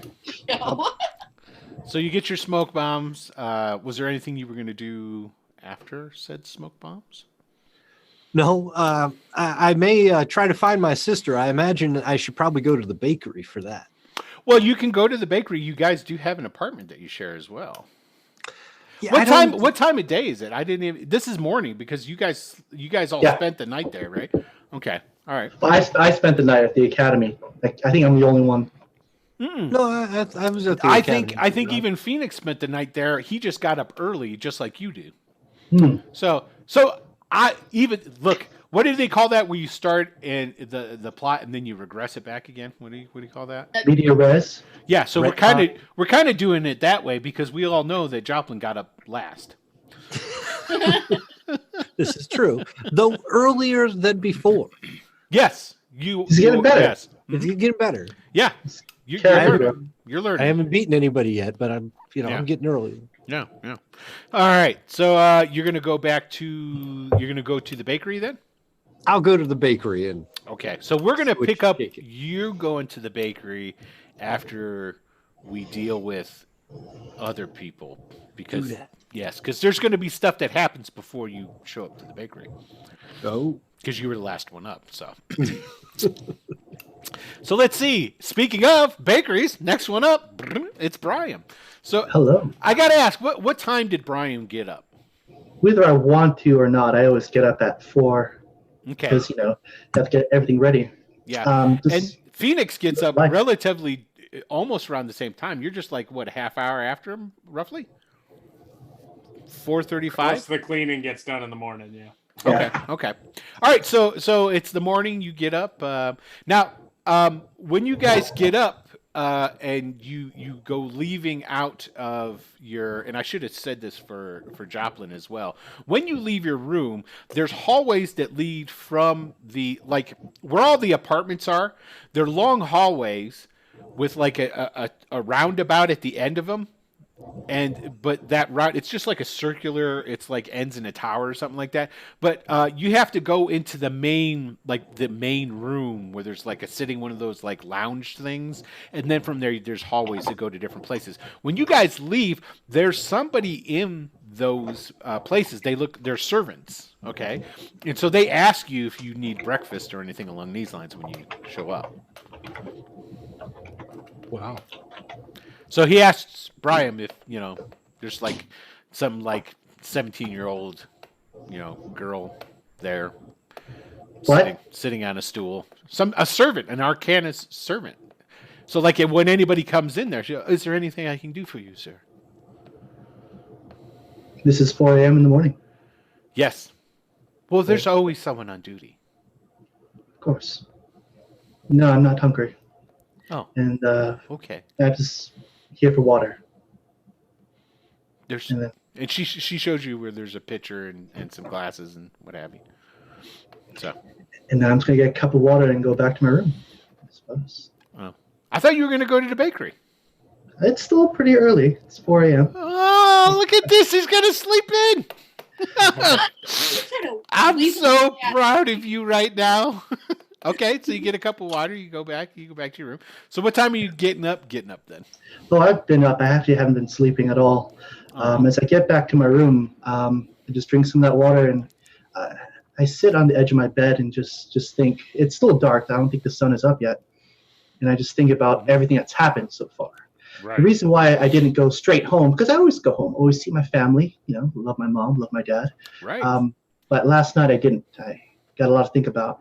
So you get your smoke bombs. Was there anything you were going to do after said smoke bombs? No, I may try to find my sister. I imagine I should probably go to the bakery for that. Well, you can go to the bakery. You guys do have an apartment that you share as well. Yeah, What I time? don't- What time of day is it? I didn't even. This is morning because you guys all Yeah. spent the night there, right? Okay, all right. Well, I spent the night at the academy. I think I'm the only one. Mm. No, I was at the I academy. think even Phoenix spent the night there. He just got up early, just like you do. Hmm. So I even look. What do they call that? Where you start in the plot and then you regress it back again? What do you call that? Media res. Yeah. So Retcon. we're kind of doing it that way because we all know that Joplin got up last. This is true, though earlier than before. Yes, He's getting better. Yes. It's getting better. Yeah. You're Character learning. You're learning. I haven't beaten anybody yet, but I'm Yeah. I'm getting early. Yeah. All right. So you're gonna go to the bakery then? I'll go to the bakery and Okay. So we're gonna Switch pick up chicken. you going to the bakery after we deal with other people because Do that. yes, because there's gonna be stuff that happens before you show up to the bakery go. because you were the last one up. So. So let's see. Speaking of bakeries, next one up, it's Brian. So Hello. I gotta ask, what time did Brian get up? Whether I want to or not, I always get up at 4 Okay, because have to get everything ready. yeah. This- And Phoenix gets up Life. relatively almost around the same time. You're just like what, a half hour after him, roughly? 4:35. Most of the cleaning gets done in the morning. Yeah. Okay. All right. So it's the morning. You get up. Now, when you guys get up and you go leaving out of your, and I should have said this for Joplin as well. When you leave your room, there's hallways that lead from like where all the apartments are. They're long hallways with like a roundabout at the end of them. But that route, it's just like a circular, it's like ends in a tower or something like that. But you have to go into the main room where there's like one of those like lounge things. And then from there, there's hallways that go to different places. When you guys leave, there's somebody in those places. They're servants. Okay. And so they ask you if you need breakfast or anything along these lines when you show up. Wow. So he asks Brian if, there's like some like 17-year-old, girl there What? sitting on a stool. A servant, an Arcanus servant. So like when anybody comes in there, is there anything I can do for you, sir? This is 4 a.m. in the morning. Yes. Well, there's always someone on duty. Of course. No, I'm not hungry. Oh, And okay. I'm just here for water. There's And then, and she shows you where there's a pitcher and some glasses and what have you. So and then I'm just going to get a cup of water and go back to my room, I suppose. I thought you were going to go to the bakery. It's still pretty early. It's 4 a.m. Oh, look at this! He's gonna sleep in. I'm so proud of you right now. Okay, so you get a cup of water, you go back to your room. So what time are you getting up then? Well, I've been up. I actually haven't been sleeping at all. As I get back to my room, I just drink some of that water and I sit on the edge of my bed and just think. It's still dark. I don't think the sun is up yet. And I just think about everything that's happened so far. Right. The reason why I didn't go straight home, because I always go home, always see my family, love my mom, love my dad. Right. But last night I didn't. I got a lot to think about.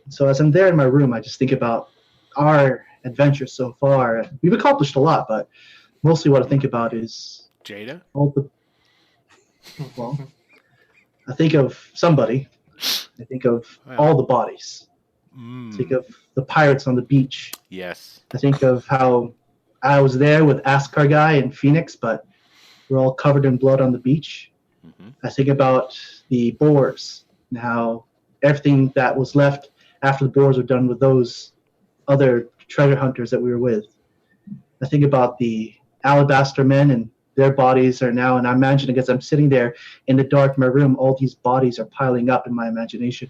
So as I'm there in my room, I just think about our adventure so far. We've accomplished a lot, but mostly what I think about is Jada? I think of somebody. I think of all the bodies. I think of the pirates on the beach. Yes. I think of how I was there with Askar guy and Phoenix, but we're all covered in blood on the beach. Mm-hmm. I think about the boars and how everything that was left after the boars were done with those other treasure hunters that we were with. I think about the alabaster men and their bodies are now, and I imagine as I'm sitting there in the dark in my room, all these bodies are piling up in my imagination.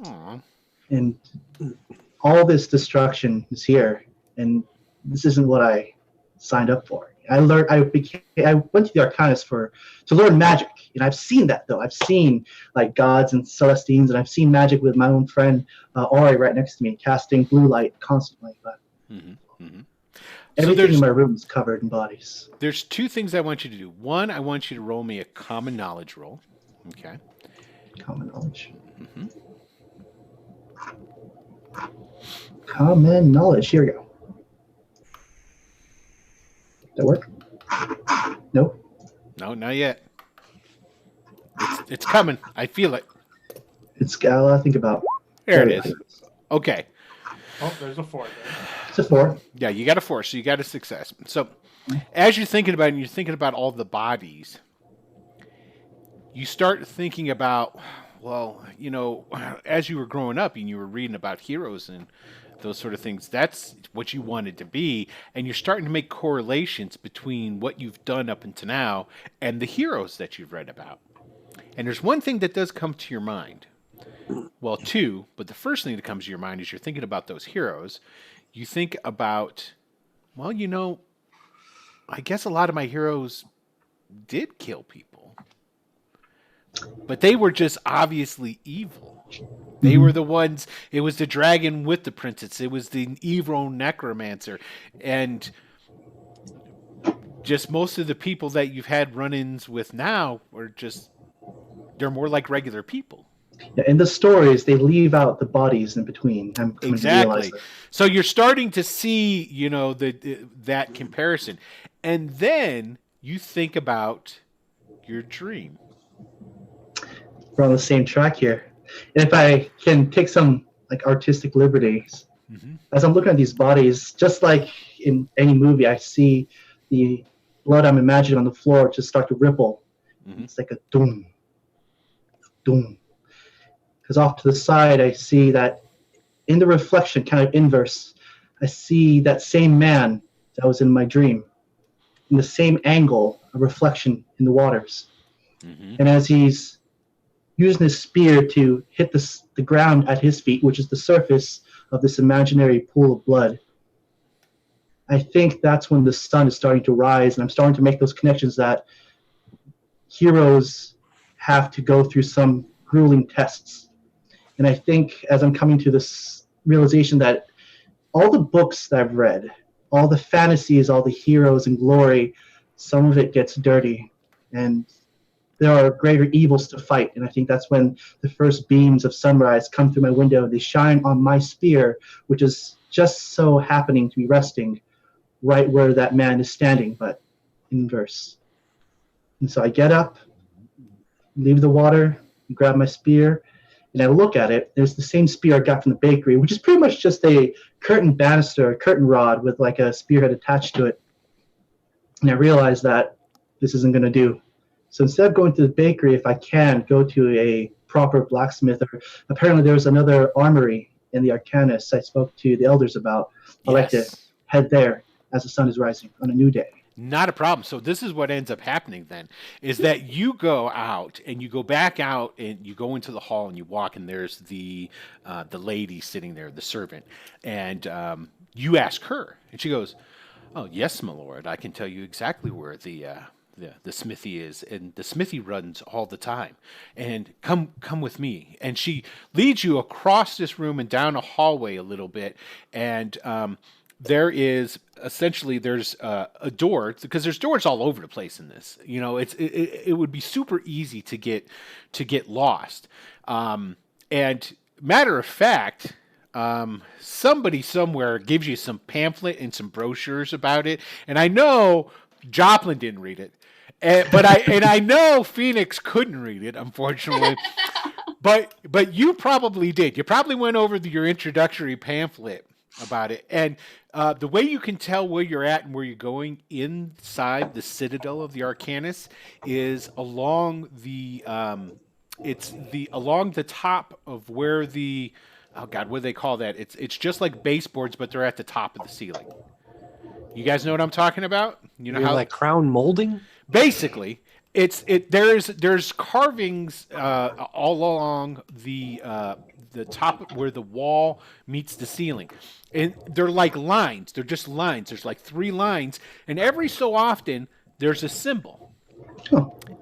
Aw. And all this destruction is here, and this isn't what I signed up for. I went to the Arcanus to learn magic, and I've seen that though. I've seen like gods and Celestines, and I've seen magic with my own friend Ori right next to me, casting blue light constantly. But Mm-hmm. Mm-hmm. Everything in my room is covered in bodies. There's two things I want you to do. One, I want you to roll me a common knowledge roll. Okay. Common knowledge. Mm-hmm. Common knowledge. Here we go. That work? Nope. No, not yet. It's coming. I feel it. It's got a lot to think about. There it is. Okay. Oh, there's a 4 there. It's a 4. Yeah, you got a 4, so you got a success. So as you're thinking about it, and you're thinking about all the bodies, you start thinking about, well, you know, as you were growing up and you were reading about heroes and those sort of things, that's what you wanted to be. And you're starting to make correlations between what you've done up until now and the heroes that you've read about. And there's one thing that does come to your mind. Well, two, but the first thing that comes to your mind is you're thinking about those heroes. You think about, well, you know, I guess a lot of my heroes did kill people, but they were just obviously evil. They were the ones, it was the dragon with the princess. It was the evil necromancer. And just most of the people that you've had run-ins with now are just, they're more like regular people. Yeah, in the stories, they leave out the bodies in between. I'm coming to realize Exactly. that. So you're starting to see, you know, that comparison. And then you think about your dream. We're on the same track here. And if I can take some like artistic liberties, as I'm looking at these bodies, just like in any movie, I see the blood I'm imagining on the floor just start to ripple. It's like a doom, doom. Because off to the side, I see that in the reflection, kind of inverse, I see that same man that was in my dream, in the same angle, a reflection in the waters. And as he's using his spear to hit the ground at his feet, which is the surface of this imaginary pool of blood, I think that's when the sun is starting to rise, and I'm starting to make those connections that heroes have to go through some grueling tests. And I think as I'm coming to this realization that all the books that I've read, all the fantasies, all the heroes and glory, some of it gets dirty. And there are greater evils to fight. And I think that's when the first beams of sunrise come through my window. They shine on my spear, which is just so happening to be resting right where that man is standing, but inverse. And so I get up, leave the water, grab my spear, and I look at it. There's the same spear I got from the bakery, which is pretty much just a curtain banister, a curtain rod with like a spearhead attached to it. And I realize that this isn't going to do. So instead of going to the bakery, if I can, go to a proper blacksmith, or apparently there's another armory in the Arcanus I spoke to the elders about. I'd like to head there as the sun is rising on a new day. Not a problem. So this is what ends up happening then, is that you go out and you go back out and you go into the hall and you walk, and there's the lady sitting there, the servant, and you ask her, and she goes, "Oh yes, my lord, I can tell you exactly where the smithy is, and the smithy runs all the time. And come with me." And she leads you across this room and down a hallway a little bit, and there is essentially there's a door, because there's doors all over the place in this. You know, it would be super easy to get lost. And matter of fact, somebody somewhere gives you some pamphlet and some brochures about it, and I know Joplin didn't read it, but I know Phoenix couldn't read it, unfortunately. But you probably did. You probably went over your introductory pamphlet about it, and the way you can tell where you're at and where you're going inside the citadel of the Arcanus is along the along the top of where the, oh god, what do they call that? It's just like baseboards, but they're at the top of the ceiling. You guys know what I'm talking about? You know, how like crown molding? Basically, there's carvings all along the top where the wall meets the ceiling, and they're like lines. They're just lines. There's like 3 lines, and every so often there's a symbol.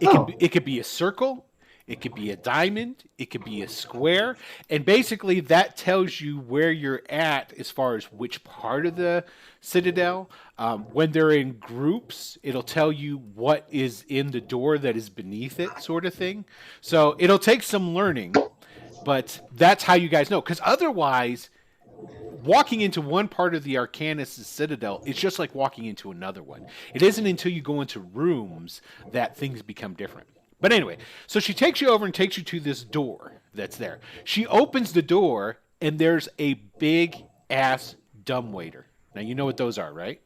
It could be a circle. it could be a diamond, it could be a square, and basically that tells you where you're at as far as which part of the citadel. When they're in groups, it'll tell you what is in the door that is beneath it, sort of thing. So it'll take some learning, but that's how you guys know. Because otherwise, walking into one part of the Arcanus' citadel is just like walking into another one. It isn't until you go into rooms that things become different. But anyway, so she takes you over and takes you to this door that's there. She opens the door, and there's a big-ass dumbwaiter. Now, you know what those are, right?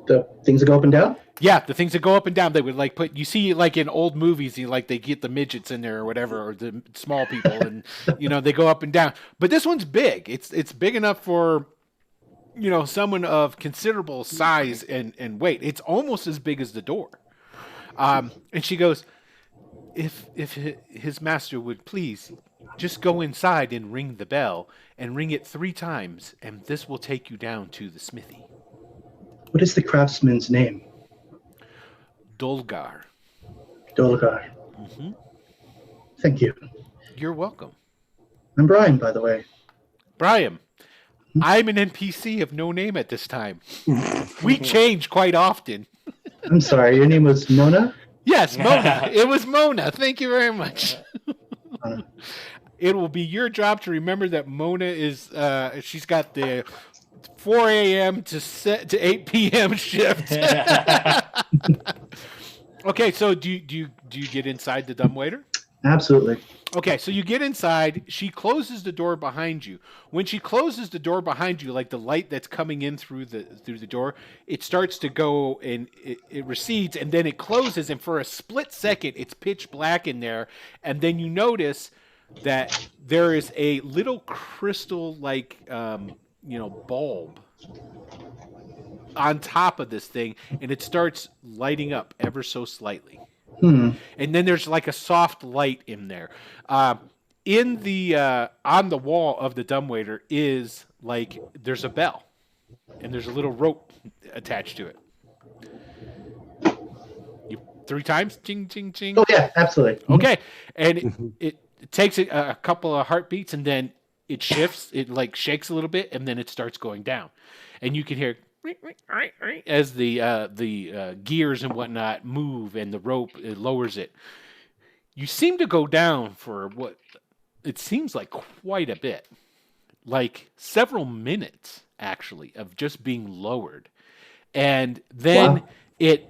The things that go up and down? Yeah, the things that go up and down. They would like put. You see, like in old movies, they get the midgets in there or whatever, or the small people, and they go up and down. But this one's big. It's big enough for someone of considerable size and weight. It's almost as big as the door. And she goes, if his master would please just go inside and ring the bell and ring it 3 times, and this will take you down to the smithy. What is the craftsman's name? Dolgar. Dolgar. Mm-hmm. Thank you. You're welcome. I'm Brian, by the way. Brian, I'm an NPC of no name at this time. We change quite often. I'm sorry, your name was Mona? Yes, Mona. It was Mona. Thank you very much. It will be your job to remember that Mona is, she's got the 4 a.m. to 8 p.m. shift. Okay, so do you get inside the dumbwaiter? Absolutely. Okay, so you get inside. She closes the door behind you. When she closes the door behind you, like the light that's coming in through the door, it starts to go and it recedes, and then it closes. And for a split second, it's pitch black in there. And then you notice that there is a little crystal-like, bulb on top of this thing, and it starts lighting up ever so slightly. And then there's like a soft light in there. In the on the wall of the dumbwaiter is like there's a bell, and there's a little rope attached to it. You 3 times, ching ching ching. Oh yeah, absolutely. Okay, and it takes a couple of heartbeats, and then it shifts. It like shakes a little bit, and then it starts going down, and you can hear as the gears and whatnot move, and the rope lowers it. You seem to go down for what it seems like quite a bit, like several minutes actually, of just being lowered, and then it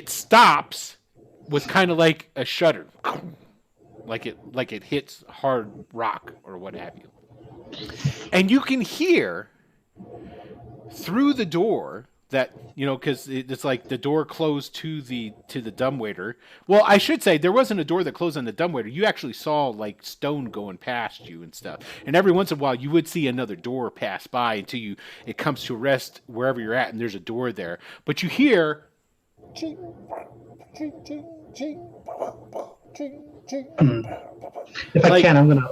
stops with kind of like a shudder, like it hits hard rock or what have you, and you can hear through the door that because it's like the door closed to the dumbwaiter. Well, I should say there wasn't a door that closed on the dumbwaiter. You actually saw like stone going past you and stuff, and every once in a while you would see another door pass by until it comes to a rest wherever you're at, and there's a door there. But you hear If I can, I'm gonna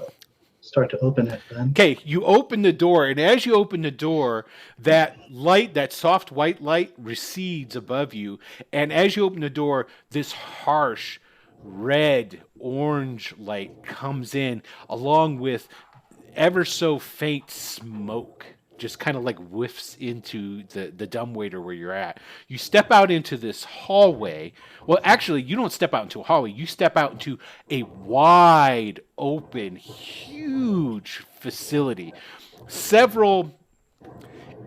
start to open it then. Okay, you open the door, and as you open the door, that light, that soft white light, recedes above you. And as you open the door, this harsh red orange light comes in, along with ever so faint smoke, just kind of like whiffs into the dumbwaiter where you're at. You step out into this hallway. Well, actually, you don't step out into a hallway. You step out into a wide open, huge facility.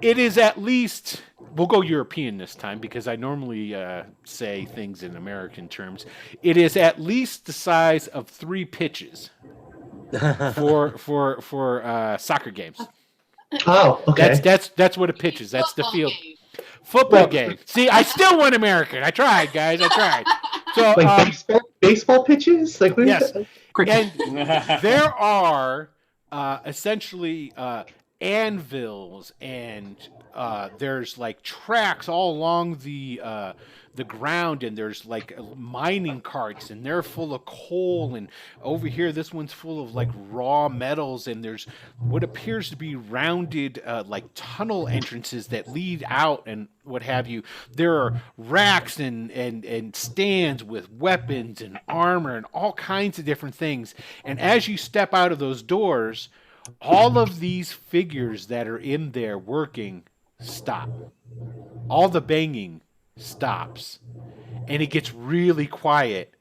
It is at least, we'll go European this time because I normally say things in American terms. It is at least the size of 3 pitches for soccer games. Oh, okay. That's what a pitch is. That's the field. Football game. See, I still went American. I tried, guys. I tried. So, like baseball pitches? Like, what is yes. that? And there are essentially anvils, and there's like tracks all along the ground, and there's like mining carts, and they're full of coal, and over here this one's full of like raw metals, and there's what appears to be rounded like tunnel entrances that lead out and what have you. There are racks and stands with weapons and armor and all kinds of different things, and as you step out of those doors, all of these figures that are in there working stop. All the banging stops, and it gets really quiet,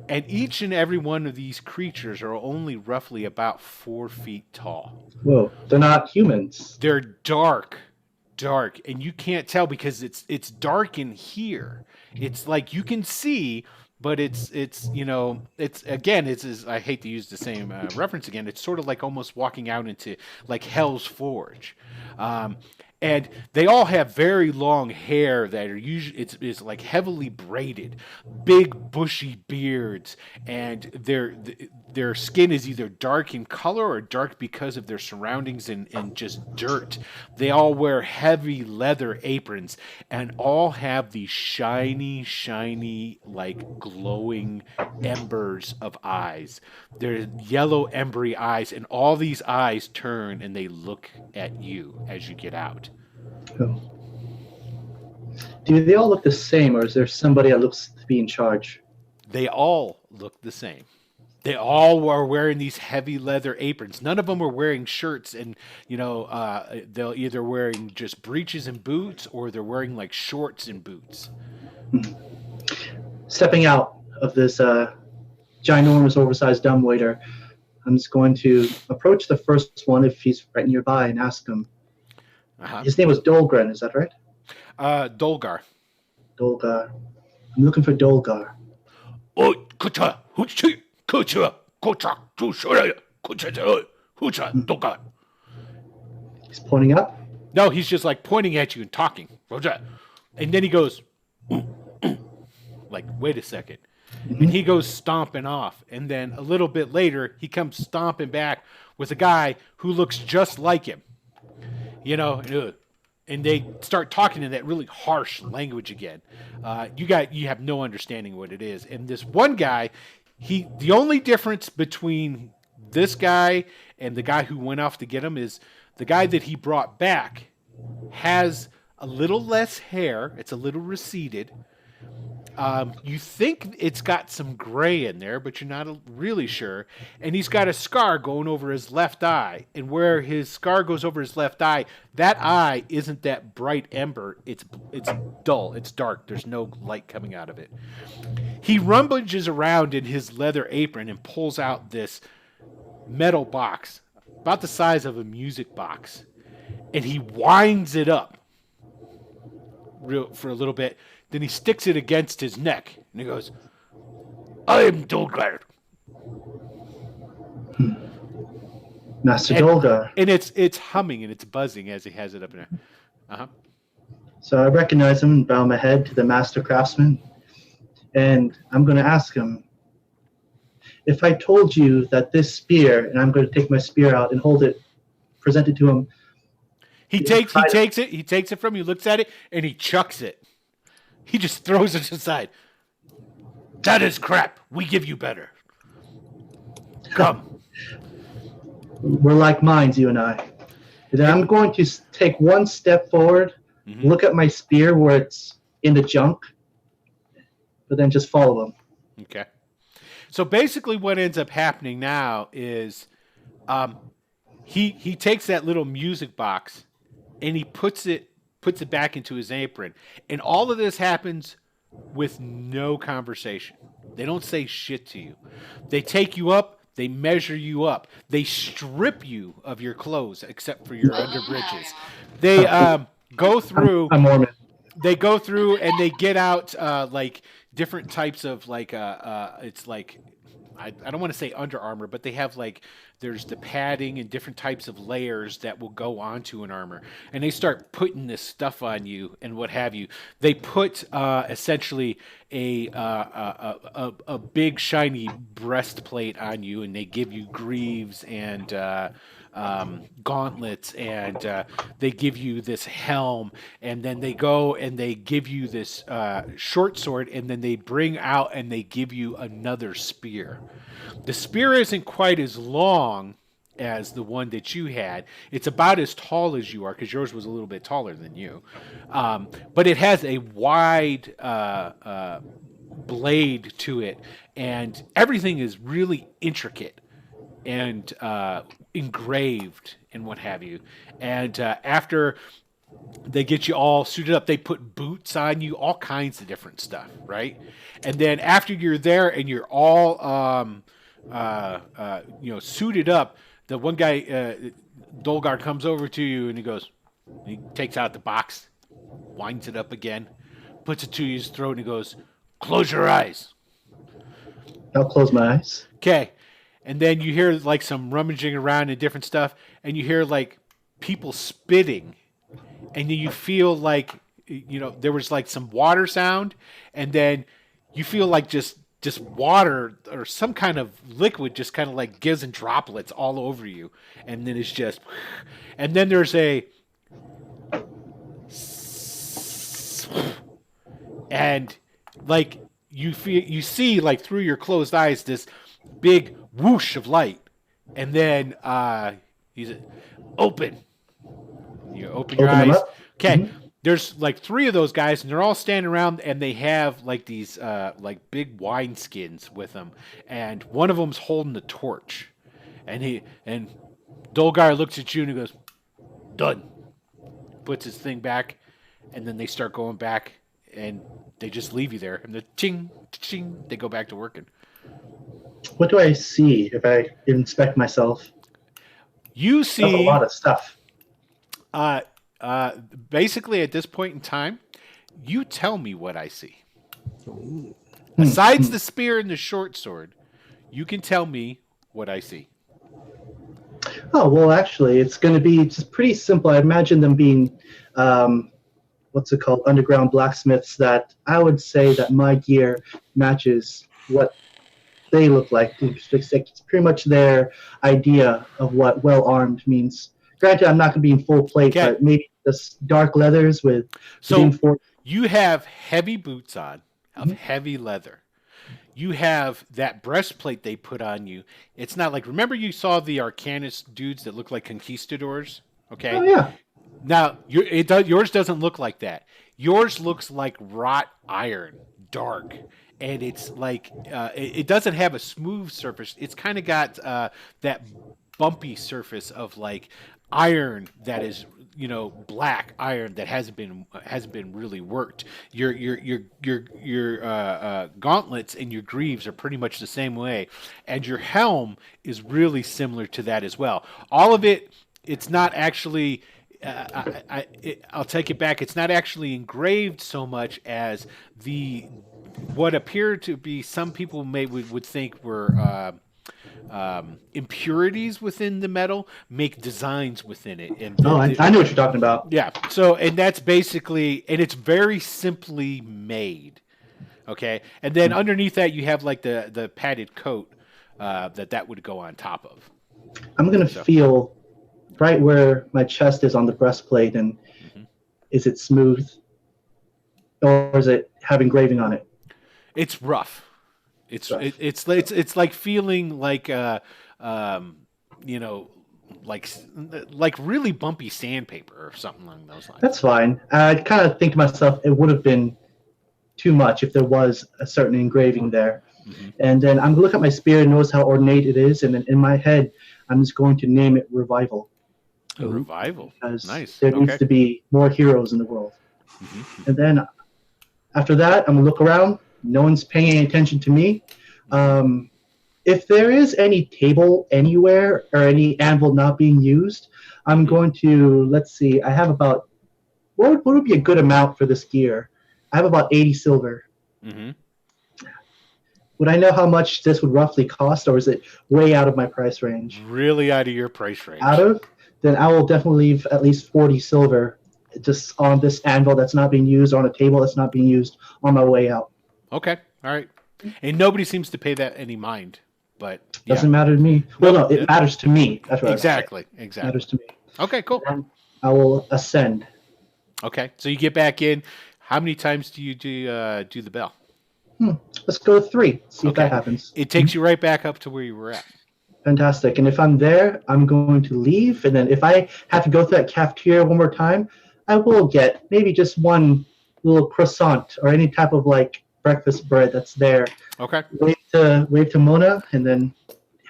and each and every one of these creatures are only roughly about 4 feet tall. Whoa, they're not humans. They're dark, and you can't tell because it's dark in here. It's like you can see, but it's I hate to use the same reference again. It's sort of like almost walking out into like Hell's Forge. And they all have very long hair that are usually it's like heavily braided, big bushy beards, and their skin is either dark in color or dark because of their surroundings and just dirt. They all wear heavy leather aprons and all have these shiny, like glowing embers of eyes. They're yellow embery eyes, and all these eyes turn and they look at you as you get out. Oh. Do they all look the same, or is there somebody that looks to be in charge? They all look the same. They all are wearing these heavy leather aprons. None of them are wearing shirts, and they're either wearing just breeches and boots, or they're wearing like shorts and boots. Stepping out of this ginormous, oversized dumbwaiter, I'm just going to approach the first one if he's right nearby and ask him. His name was Dolgren, is that right? Dolgar. Dolgar. I'm looking for Dolgar. He's pointing up? No, he's just like pointing at you and talking. And then he goes, like, wait a second. And he goes stomping off. And then a little bit later, he comes stomping back with a guy who looks just like him. And they start talking in that really harsh language again. You have no understanding what it is. And this one guy, the only difference between this guy and the guy who went off to get him is the guy that he brought back has a little less hair. It's a little receded. You think it's got some gray in there, but you're not really sure. And he's got a scar going over his left eye. And where his scar goes over his left eye, that eye isn't that bright ember. It's dull. It's dark. There's no light coming out of it. He rummages around in his leather apron and pulls out this metal box, about the size of a music box. And he winds it up for a little bit. Then he sticks it against his neck, and he goes, "I am Dolgar." Master Dolgar. And it's humming and it's buzzing as he has it up in there. So I recognize him and bow my head to the master craftsman, and I'm going to ask him, if I told you that this spear, and I'm going to take my spear out and hold it, present it to him. He takes it from you, looks at it, and he chucks it. He just throws it aside. That is crap. We give you better. Come. We're like minds, you and I. Then I'm going to take one step forward, look at my spear where it's in the junk, but then just follow him. Okay. So basically what ends up happening now is he takes that little music box and he puts it back into his apron. And all of this happens with no conversation. They don't say shit to you. They take you up. They measure you up. They strip you of your clothes except for your underbridges. They go through. I'm Mormon. They go through and they get out like different types of like it's like I don't want to say Under Armour, but they have like there's the padding and different types of layers that will go onto an armor, and they start putting this stuff on you and what have you. They put essentially a big shiny breastplate on you, and they give you greaves and gauntlets, and they give you this helm, and then they go and they give you this short sword, and then they bring out and they give you another spear. The spear isn't quite as long as the one that you had. It's about as tall as you are, because yours was a little bit taller than you. But it has a wide blade to it, and everything is really intricate and engraved and what have you. And after they get you all suited up, they put boots on you, all kinds of different stuff, right? And then after you're there and you're all suited up, the one guy, Dolgar, comes over to you and he takes out the box, winds it up again, puts it to his throat, and he goes, "Close your eyes." I'll close my eyes. Okay. And then you hear like some rummaging around and different stuff, and you hear like people spitting, and then you feel like, there was like some water sound, and then you feel like just water or some kind of liquid just kind of like gives in droplets all over you, and then it's just, and then there's and like you see like through your closed eyes this big whoosh of light, and then he's open. You open your eyes. Okay. Mm-hmm. There's like 3 of those guys, and they're all standing around, and they have like these like big wine skins with them, and one of them's holding the torch, and Dolgar looks at you and he goes, "Done." Puts his thing back, and then they start going back, and they just leave you there, and the ching ching, they go back to working. What do I see if I inspect myself? You see that's a lot of stuff. Basically, at this point in time, you tell me what I see. Besides the spear and the short sword, you can tell me what I see. Oh, well, actually, it's going to be just pretty simple. I imagine them being, what's it called, underground blacksmiths that I would say that my gear matches what they look like. It's pretty much their idea of what well-armed means. Granted, I'm not going to be in full plate, but maybe this dark leathers with... So you have heavy boots on of heavy leather. You have that breastplate they put on you. It's not like... Remember you saw the Arcanist dudes that look like conquistadors? Okay? Oh, yeah. Now, yours doesn't look like that. Yours looks like wrought iron, dark. And it's like... it doesn't have a smooth surface. It's kind of got that bumpy surface of like... iron that is, black iron that hasn't been really worked. Your gauntlets and your greaves are pretty much the same way, and your helm is really similar to that as well. All of it, it's not actually. I'll take it back. It's not actually engraved so much as what appear to be some people would think were. Impurities within the metal make designs within it. And I know what you're talking about. Yeah. So, and that's basically, and it's very simply made. Okay. And then underneath that, you have like the padded coat that would go on top of. I'm going to feel right where my chest is on the breastplate, and is it smooth or is it have engraving on it? It's rough. It's like feeling like like really bumpy sandpaper or something along those lines. That's fine. I kind of think to myself it would have been too much if there was a certain engraving there. And then I'm gonna look at my spear and notice how ornate it is, and then in my head I'm just going to name it Revival. Revival. Because nice. there needs to be more heroes in the world. And then after that, I'm gonna look around. No one's paying any attention to me. If there is any table anywhere or any anvil not being used, I'm going to, let's see, I have about, what would be a good amount for this gear? I have about 80 silver. Would I know how much this would roughly cost, or is it way out of my price range? Really out of your price range. Out of? Then I will definitely leave at least 40 silver just on this anvil that's not being used, or on a table that's not being used on my way out. Okay. All right. And nobody seems to pay that any mind. But yeah, Doesn't matter to me. Well, no, Yeah. it matters to me. That's what exactly. it matters to me. Okay, cool. And I will ascend. Okay, so you get back in. How many times do you do the bell? Let's go 3. See if Okay. that happens. It takes you right back up to where you were at. Fantastic. And if I'm there, I'm going to leave. And then if I have to go through that cafeteria one more time, I will get maybe just one little croissant or any type of like breakfast bread that's there. Okay. Wave to Mona and then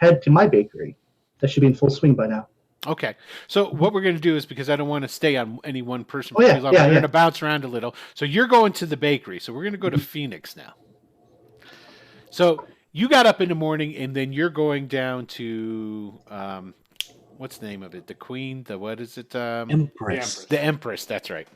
head to my bakery. That should be in full swing by now. Okay. So what we're going to do is, because I don't want to stay on any one person Oh, yeah, for too long, yeah, we're yeah. going to bounce around a little. So you're going to the bakery. So we're going to go to Phoenix now. So you got up in the morning, and then you're going down to what's the name of it? The Queen. Empress. Empress. The Empress. That's right.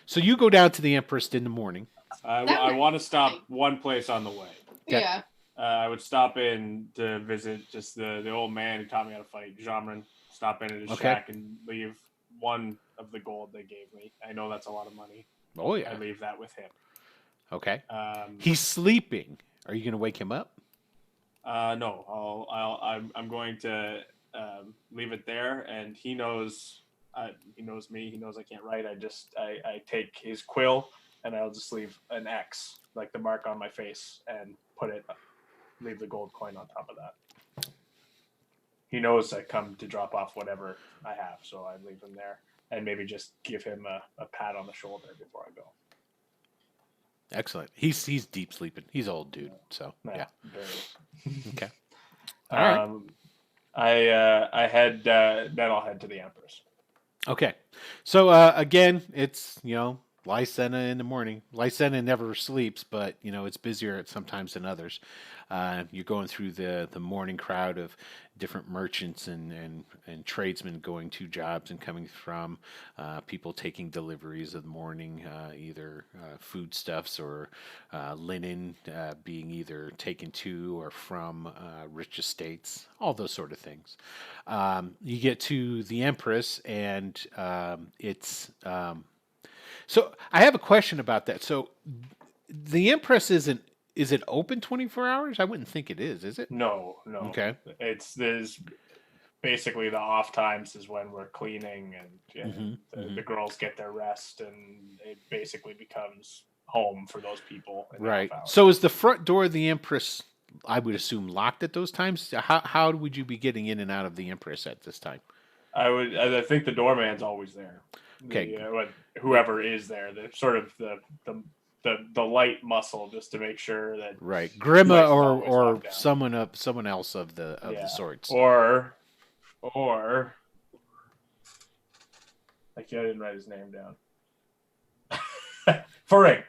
So you go down to the Empress in the morning. I want to stop one place on the way. Yeah. I would stop in to visit just the old man who taught me how to fight, Jamrin. Stop in at his Okay. shack and leave one of the gold they gave me. I know that's a lot of money. Oh I yeah. leave that with him. Okay. Um, He's sleeping. Are you going to wake him up? no, I'm going to leave it there, and he knows. He knows me. He knows I can't write. I take his quill and I'll just leave an X, like the mark on my face, and leave the gold coin on top of that. He knows I come to drop off whatever I have, so I leave him there and maybe just give him a pat on the shoulder before I go. Excellent. He's deep sleeping. He's old dude. So yeah. Very. Okay. All right. I head. Then I'll head to the Empress. Okay. So again, it's Lysenna in the morning. Lysenna never sleeps, but it's busier sometimes than others. You're going through the morning crowd of different merchants and tradesmen going to jobs and coming from, people taking deliveries of the morning, either foodstuffs or linen being either taken to or from rich estates, all those sort of things. You get to the Empress, and it's so I have a question about that. So the Empress is it open 24 hours? I wouldn't think it is it? No. Okay. There's basically the off times is when we're cleaning and the girls get their rest, and it basically becomes home for those people. In the Right. off hours. So is the front door of the Empress, I would assume, locked at those times? How would you be getting in and out of the Empress at this time? I think the doorman's always there. Okay. Whoever is there, the sort of the light muscle, just to make sure that Right. Grima Lights always or locked down. someone else of the sorts. or like I didn't write his name down. Faring.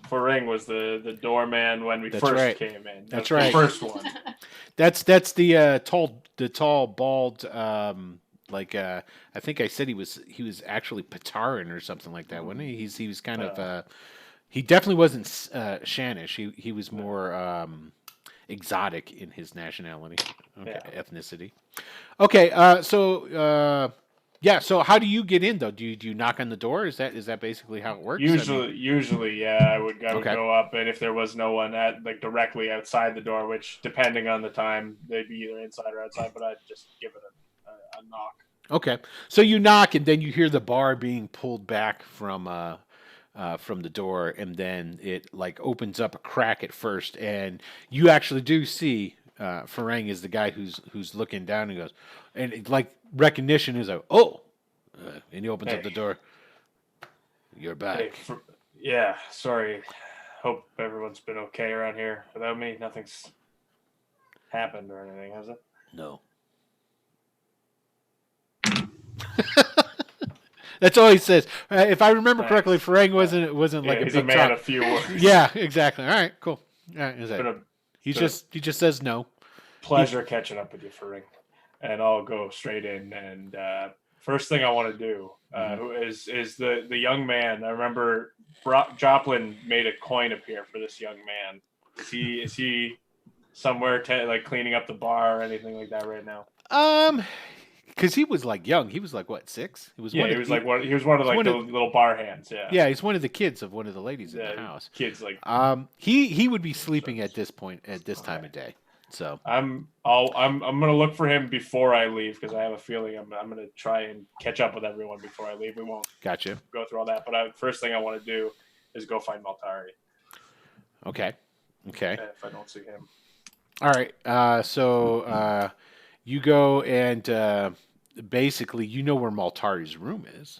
Faring was the doorman when we That's first right. came in. That's The right. first one. That's the tall bald I think I said he was actually Patarin or something like that, wasn't he? He was kind of he definitely wasn't Shanish. He was more exotic in his nationality, ethnicity. Okay, so so how do you get in though? Do you knock on the door? Is that basically how it works? Usually, yeah, I would Okay. go up, and if there was no one directly outside the door, which depending on the time, they'd be either inside or outside, but I'd just give it a knock. Okay, so you knock, and then you hear the bar being pulled back from the door, and then it opens up a crack at first, and you actually do see Farang is the guy who's looking down and goes, and recognition is and he opens up the door. You're back. Yeah, sorry. Hope everyone's been okay around here. Without me, nothing's happened or anything, has it? No. That's all he says. If I remember correctly, Farang wasn't like he's a a big man talk. of few words. Yeah, exactly. All right, cool. All right, It's been a he just says no. pleasure catching up with you, Faring. And I'll go straight in. And first thing I want to do is the young man. I remember Joplin made a coin appear for this young man. Is he somewhere cleaning up the bar or anything like that right now? because he was like young. He was like what, 6? He was Yeah, one he of was the, like one. He was one of like one the of- little bar hands. Yeah. yeah, he's one of the kids of one of the ladies in the Yeah, house. kids like He would be sleeping at this point at this time of day. So I'm gonna look for him before I leave because I have a feeling I'm gonna try and catch up with everyone before I leave. We won't gotcha. go through all that, but first thing I want to do is go find Maltari Okay. if I don't see him. All right. So you go and basically you know where Maltari's room is.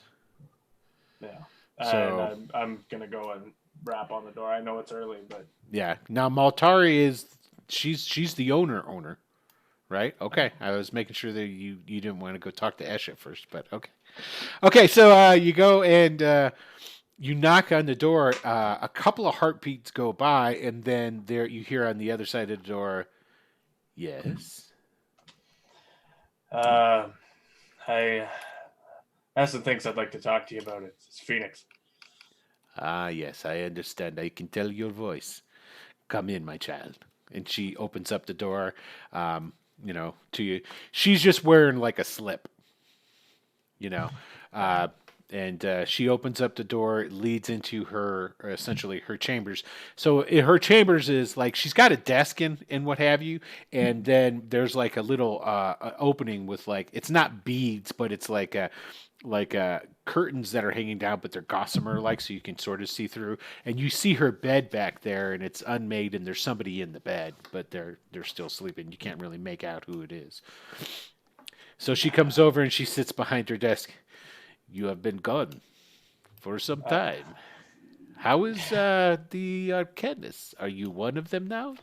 Yeah. So- and I'm gonna go and rap on the door. I know it's early, but Yeah. Now Maltari is she's the owner, right? Okay. I was making sure that you didn't want to go talk to Esha first, but okay. Okay. So you go and you knock on the door. A couple of heartbeats go by, and then there you hear on the other side of the door, yes. I have some things I'd like to talk to you about. It's Phoenix. Ah, yes, I understand. I can tell your voice. Come in, my child. And she opens up the door, to you. She's just wearing like a slip, you know. And she opens up the door, leads into her, essentially her chambers. So her chambers is like, she's got a desk and what have you. And then there's like a little opening with like, it's not beads, but it's like curtains that are hanging down, but they're gossamer like, so you can sort of see through. And you see her bed back there, and it's unmade, and there's somebody in the bed, but they're still sleeping. You can't really make out who it is. So she comes over and she sits behind her desk. You have been gone for some time. How is the Arcanus? Are you one of them now?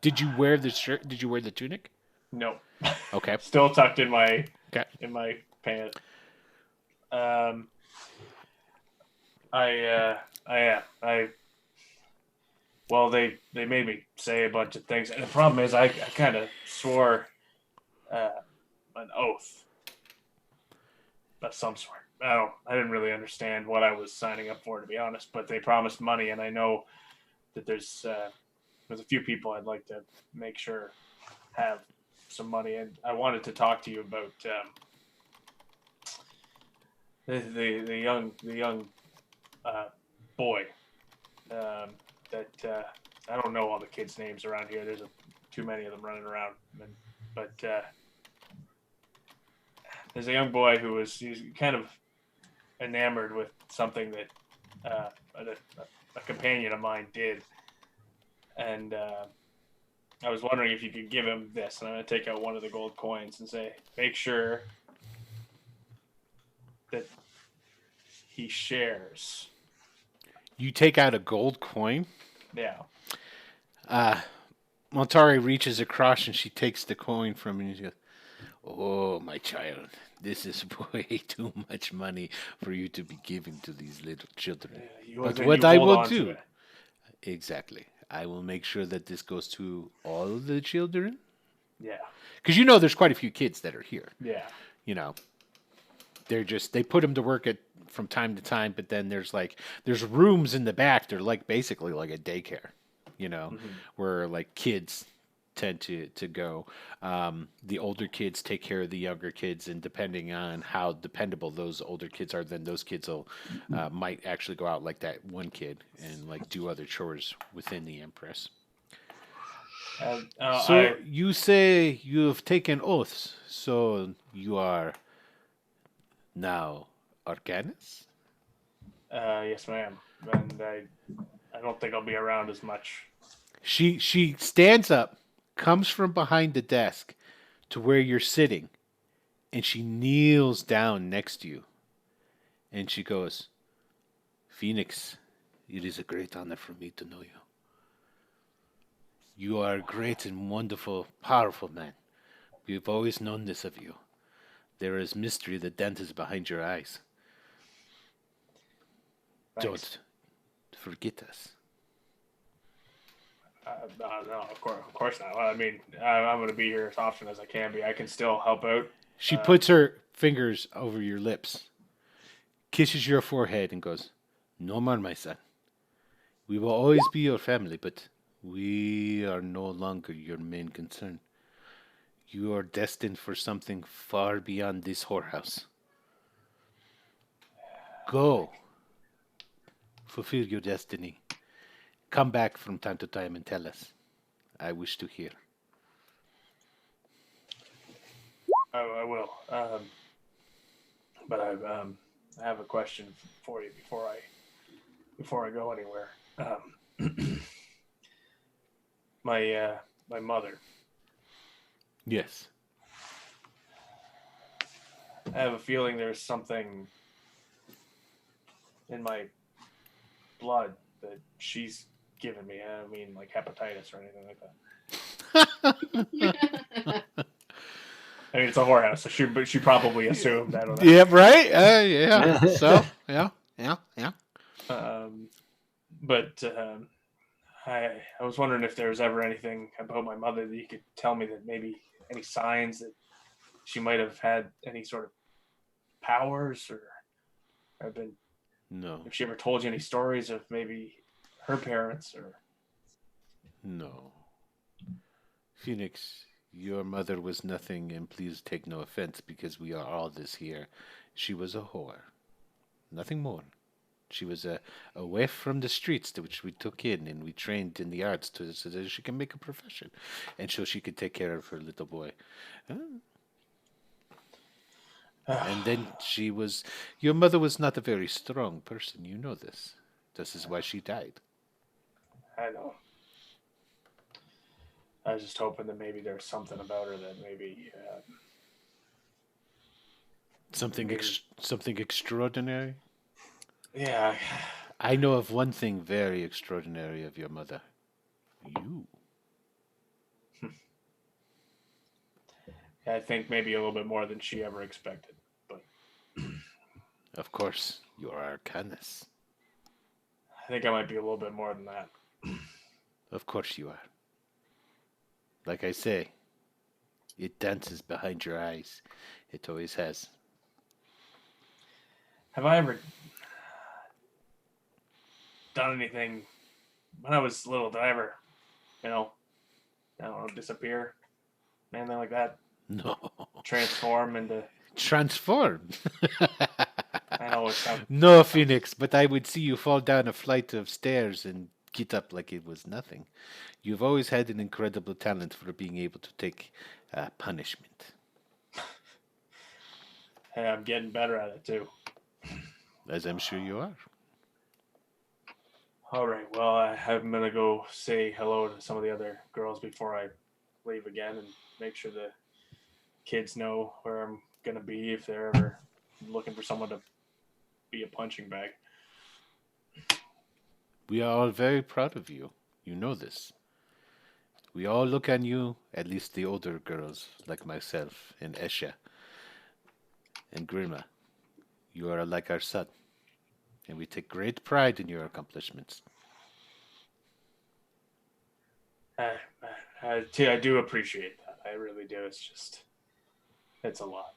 Did you wear the shirt? Did you wear the tunic? No. Okay. Still tucked in my Okay. pants. Well, they made me say a bunch of things, and the problem is I kind of swore an oath of some sort. I didn't really understand what I was signing up for, to be honest. But they promised money, and I know that there's a few people I'd like to make sure have some money, and I wanted to talk to you about the young boy that I don't know all the kids' names around here. There's too many of them running around, but there's a young boy he's kind of enamored with something that a companion of mine did, and I was wondering if you could give him this. And I'm going to take out one of the gold coins and say, make sure that he shares. You take out a gold coin. Yeah. Montari reaches across and she takes the coin from him and she goes, "Oh, my child, this is way too much money for you to be giving to these little children. But what I will do, exactly, I will make sure that this goes to all the children." Yeah. Because there's quite a few kids that are here. Yeah. They put them to work from time to time, but then there's rooms in the back. They're like basically like a daycare, where like kids tend to go. The older kids take care of the younger kids, and depending on how dependable those older kids are, then those kids might actually go out like that one kid and like do other chores within the Empress. So you say you have taken oaths, so you are now Arcanus? Yes, ma'am. And I don't think I'll be around as much. She stands up, comes from behind the desk to where you're sitting, and she kneels down next to you. And she goes, "Phoenix, it is a great honor for me to know you. You are a great and wonderful, powerful man. We've always known this of you. There is mystery that dances behind your eyes. Thanks. Don't forget us." No, of course not. Well, I mean, I'm going to be here as often as I can be. I can still help out. She puts her fingers over your lips, kisses your forehead, and goes, "No more, my son. We will always be your family, but we are no longer your main concern. You are destined for something far beyond this whorehouse. Go. Fulfill your destiny. Come back from time to time and tell us. I wish to hear. I will. But I have a question for you before I go anywhere. My mother. Yes. I have a feeling there's something in my blood that she's given me. I don't mean like hepatitis or anything like that. I mean, it's a whorehouse, so she probably assumed. I don't know. Yeah, right? Yeah. So, yeah. But I was wondering if there was ever anything about my mother that you could tell me, that maybe any signs that she might have had any sort of powers, or have been. No. If she ever told you any stories of maybe her parents, or. No. Phoenix, your mother was nothing, and please take no offense because we are all this here. She was a whore. Nothing more. She was a waif from the streets to which we took in and we trained in the arts so that she can make a profession and so she could take care of her little boy. And then your mother was not a very strong person. You know this. This is why she died. I know. I was just hoping that maybe there's something about her that maybe. Something extraordinary? Yeah. I know of one thing very extraordinary of your mother. You. I think maybe a little bit more than she ever expected. But of course, you are Arcanus. I think I might be a little bit more than that. Of course you are. Like I say, it dances behind your eyes. It always has. Have I ever done anything when I was little? Did I ever, I don't know, disappear? Anything like that? No. Transform into. Transform? I know it sounds. No, Phoenix, but I would see you fall down a flight of stairs and get up like it was nothing. You've always had an incredible talent for being able to take punishment. Hey, I'm getting better at it too. As I'm sure you are. All right. Well, I'm gonna go say hello to some of the other girls before I leave again, and make sure the kids know where I'm gonna be if they're ever looking for someone to be a punching bag. We are all very proud of you. You know this. We all look on you, at least the older girls like myself and Esha and Grima. You are like our son, and we take great pride in your accomplishments. I do appreciate that. I really do. It's a lot.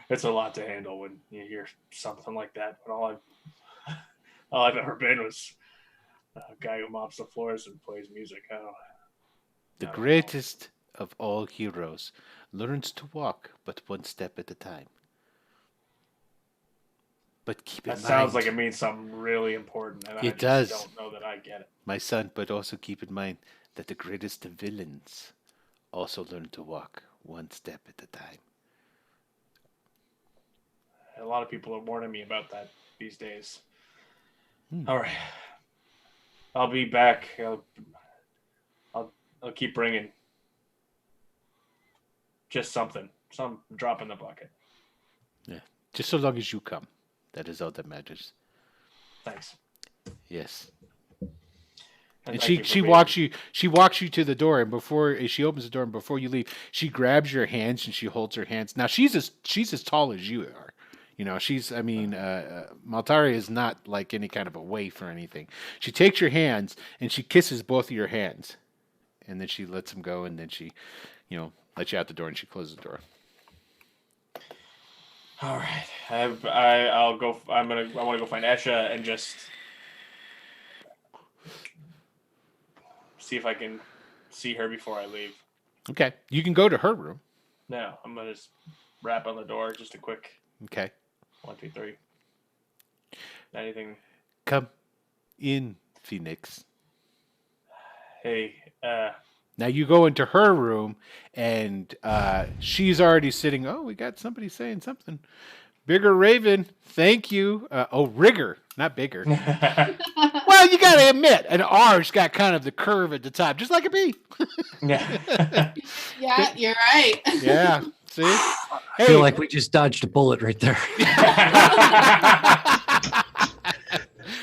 It's a lot to handle when you hear something like that. But all I've ever been was a guy who mops the floors and plays music. The greatest of all heroes learns to walk but one step at a time. But keep in mind. That sounds like it means something really important, and I does. don't know that I get it. My son, but also keep in mind that the greatest of villains also learn to walk one step at a time. A lot of people are warning me about that these days. All right. I'll be back. I'll keep bringing just some drop in the bucket. Yeah, just so long as you come. That is all that matters. Thanks. Yes. And she walks you to the door, and before she opens the door and before you leave, she grabs your hands and she holds her hands. Now she's as tall as you are. You know, Maltari is not like any kind of a waif or anything. She takes your hands and she kisses both of your hands, and then she lets them go, and then she, lets you out the door, and she closes the door. All right, I'll go. I want to go find Esha and just see if I can see her before I leave. Okay, you can go to her room. No, I'm gonna just rap on the door. Just a quick Okay, 1, 2, 3. Anything? come in, Phoenix. Hey, Now you go into her room, and she's already sitting. Oh, we got somebody saying something. Bigger Raven, thank you. Rigger, not bigger. Well, you got to admit, an R's got kind of the curve at the top, just like a B. yeah. Yeah, you're right. Yeah, see? I feel like we just dodged a bullet right there.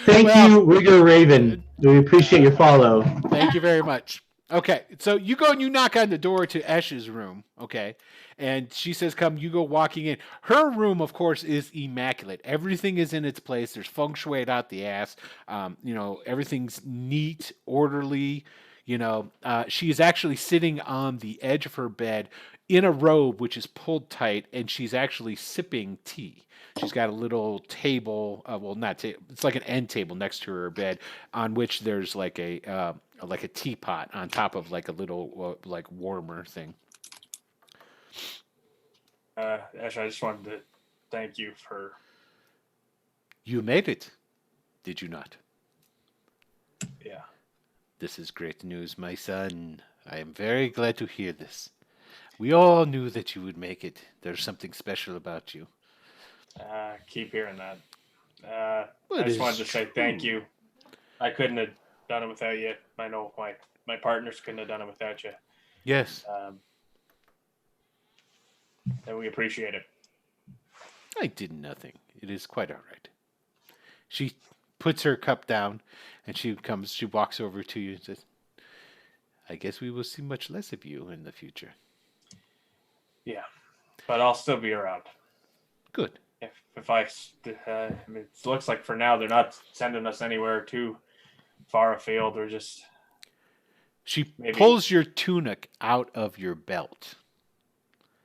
Thank you, Rigger Raven. We appreciate your follow. Thank you very much. Okay, so you go and you knock on the door to Esh's room, okay? And she says, come, you go walking in. Her room, of course, is immaculate. Everything is in its place. There's feng shui out the ass. Everything's neat, orderly. She is actually sitting on the edge of her bed in a robe, which is pulled tight, and she's actually sipping tea. She's got a little table, it's like an end table next to her bed, on which there's like a teapot on top of like a little like warmer thing. Ash, I just wanted to thank you for. You made it, did you not? Yeah. This is great news, my son. I am very glad to hear this. We all knew that you would make it. There's something special about you. Keep hearing that. Well, I it just is wanted to say thank true. you. I couldn't have done it without you. I know my partners couldn't have done it without you. Yes, And we appreciate it. I did nothing. It is quite all right. She puts her cup down, and she walks over to you and says, I guess we will see much less of you in the future. Yeah, but I'll still be around. Good. If I mean, it looks like for now they're not sending us anywhere too far afield. We're just. She Maybe. pulls your tunic out of your belt.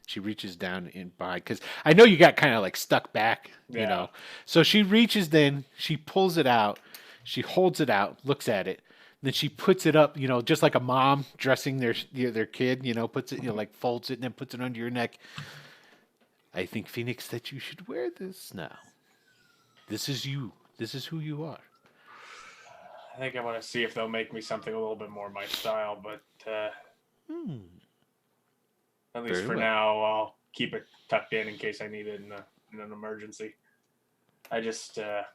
She reaches down in behind, because I know you got kind of like stuck back, Yeah. So she reaches in, she pulls it out, she holds it out, looks at it, then she puts it up, just like a mom dressing their kid, puts it, like folds it and then puts it under your neck. I think, Phoenix, that you should wear this now. This is you. This is who you are. I think I want to see if they'll make me something a little bit more my style, but at least Very for well. now, I'll keep it tucked in case I need it in an emergency. I just, I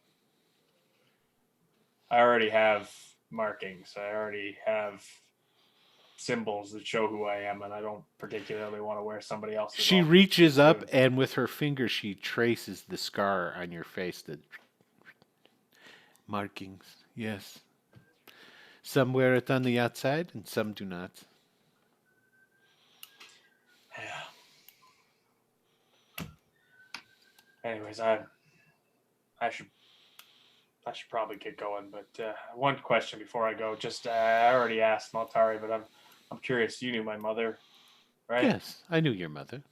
already have markings. I already have symbols that show who I am, and I don't particularly want to wear somebody else's. She off. reaches up Good. and with her finger she traces the scar on your face. The markings, yes. Some wear it on the outside and some do not. Yeah. Anyways, I should probably get going. But one question before I go. Just I already asked Maltari, but I'm curious. You knew my mother, right? Yes, I knew your mother.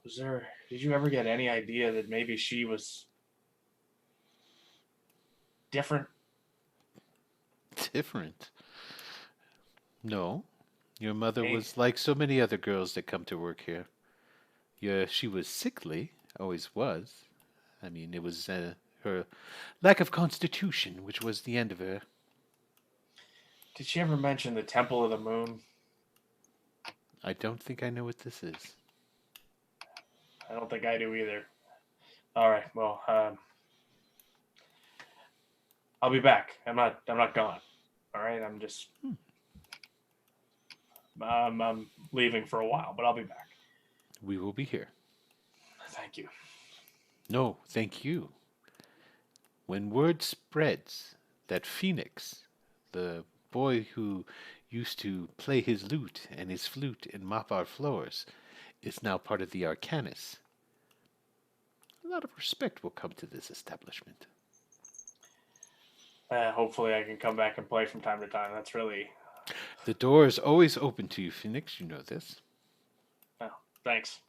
Did you ever get any idea that maybe she was different? Different. No, your mother Hey. was like so many other girls that come to work here. She was sickly, always was. I mean, it was her lack of constitution, which was the end of her. Did she ever mention the Temple of the Moon? I don't think I know what this is. I don't think I do either. All right. Well, I'll be back. I'm not gone. All right. I'm just. I'm leaving for a while, but I'll be back. We will be here. Thank you. No, thank you. When word spreads that Phoenix, the boy who used to play his lute and his flute and mop our floors, is now part of the Arcanus, a lot of respect will come to this establishment. Hopefully, I can come back and play from time to time. That's really. The door is always open to you, Phoenix. You know this. Oh, thanks.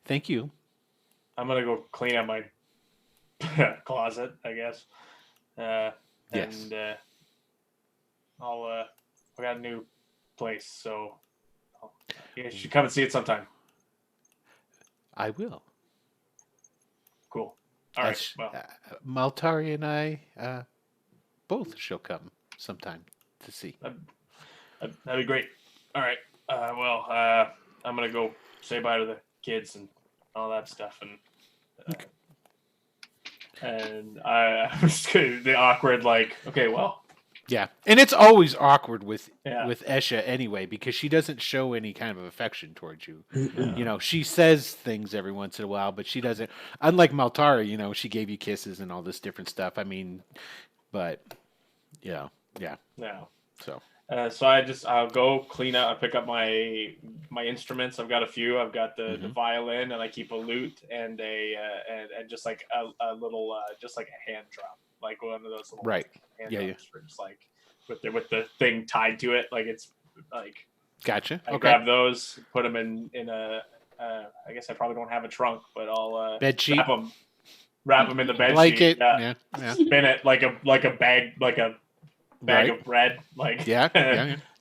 Thank you. I'm gonna go clean up my closet, I guess. Yes. And I got a new place. So you should come and see it sometime. I will. Cool. All right. Well, Maltari and I both shall come sometime to see. that'd be great. All right. I'm gonna go say bye to the kids and all that stuff, and I was the awkward like, okay, well, Yeah, and it's always awkward with Yeah. Esha anyway because she doesn't show any kind of affection towards you. Yeah. You know, she says things every once in a while, but she doesn't. Unlike Maltara, you know, she gave you kisses and all this different stuff. I mean, but yeah. So So I'll go clean up. I pick up my instruments. I've got a few. I've got the violin, and I keep a lute and and just like a little just like a hand drum, like one of those little Right. hand Yeah, drums for just like with the thing tied to it, like it's like. gotcha. I Okay. grab those, put them in a. I guess I probably don't have a trunk, but I'll Bed sheet. wrap them in the bed Like sheet. it. Yeah. Spin it like a bag Right. of bread, like Yeah.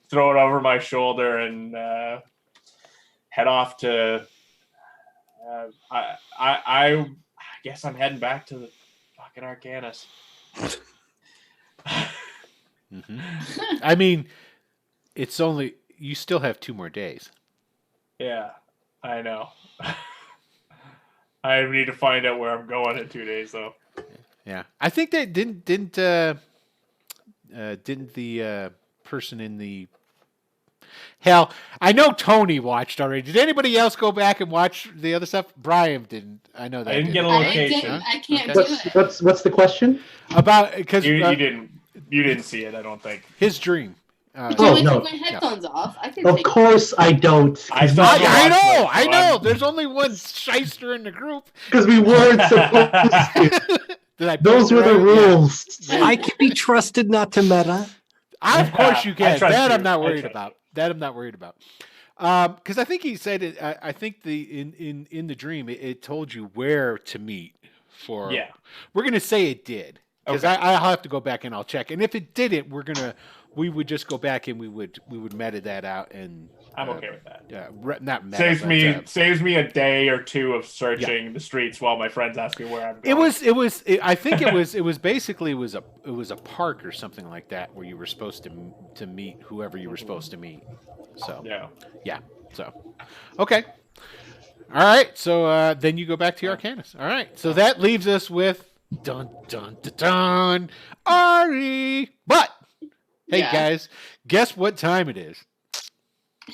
throw it over my shoulder and head off to. I guess I'm heading back to the fucking Arcanus. hmm I mean, it's only you still have 2 more days. Yeah, I know. I need to find out where I'm going in 2 days, though. Yeah, I think that didn't the person in the hell? I know Tony watched already. Did anybody else go back and watch the other stuff? Brian didn't. I know that. I didn't get a I location. didn't. I can't Okay. do it. What's the question? About because You didn't see it, I don't think. his dream. Can Oh, we no. take my headphones off? I can Of take course I don't. I still have to I watch know, it, I so know. I'm- There's only one shyster in the group. Because we weren't supposed to. Did I Those were the rules. I can be trusted not to meta. Of course you I can. trust That you. I'm not I worried trust about. That I'm not worried about. Because I think he said it. I think in the dream it told you where to meet for. Yeah. We're gonna say it did because Okay. I'll have to go back and I'll check. And if it didn't, we would just go back and we would meta that out and. I'm okay with that. Yeah, not meta. Saves but, saves me a day or two of searching the streets while my friends ask me where I'm going. I think it was basically it was a park or something like that where you were supposed to meet whoever you were supposed to meet. So Yeah. so okay, all right. So then you go back to your Arcanus. All right. So that leaves us with dun dun dun dun Ari. But hey Yeah. guys, guess what time it is?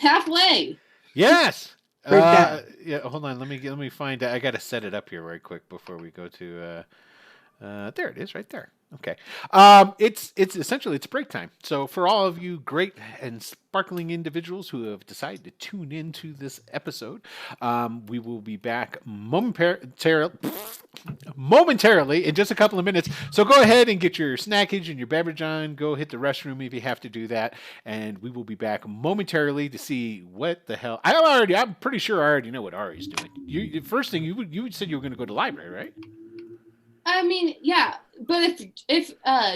halfway. Yes. Break down. Yeah, hold on. Let me find. I got to set it up here right quick before we go to. There it is, right there. Okay. It's essentially it's break time. So for all of you great and sparkling individuals who have decided to tune into this episode, we will be back momentarily in just a couple of minutes. So go ahead and get your snackage and your beverage on. Go hit the restroom if you have to do that, and we will be back momentarily to see what the hell. I'm pretty sure I already know what Ari's doing. The first thing you said you were going to go to the library, right? I mean, yeah, but if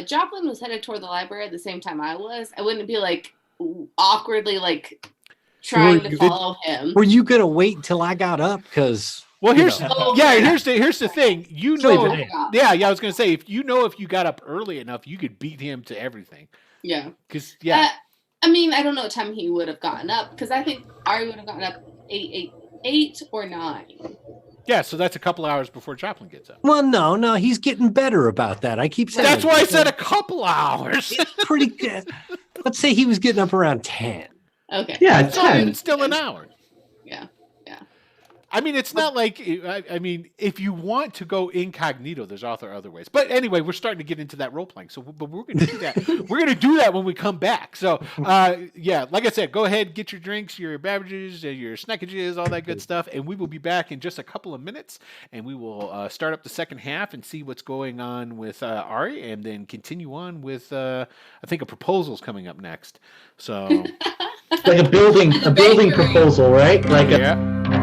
Joplin was headed toward the library at the same time I was, I wouldn't be like awkwardly like trying to follow him. Were you gonna wait until I got up? Because Well, here's Oh, yeah, yeah. here's the thing. You Sleep know, it in. yeah. I was gonna say if you got up early enough, you could beat him to everything. Yeah. Because yeah, I mean, I don't know what time he would have gotten up because I think Ari would have gotten up eight or 9. yeah. So that's a couple hours before Joplin gets up. well, no, he's getting better about that. I keep saying That's why I said a couple hours. it's pretty good. Let's say he was getting up around 10. Okay. Yeah, So I mean, 10. it's still an hour. Yeah. I mean, it's not like I mean, if you want to go incognito, there's other ways. But anyway, we're starting to get into that role playing, so but we're going to do that. We're going to do that when we come back. So yeah, like I said, go ahead, get your drinks, your beverages, your snackages, all that good stuff, and we will be back in just a couple of minutes, and we will start up the second half and see what's going on with Ari, and then continue on with I think a proposal's coming up next. So Like a building bakery. proposal, right? Like a, yeah.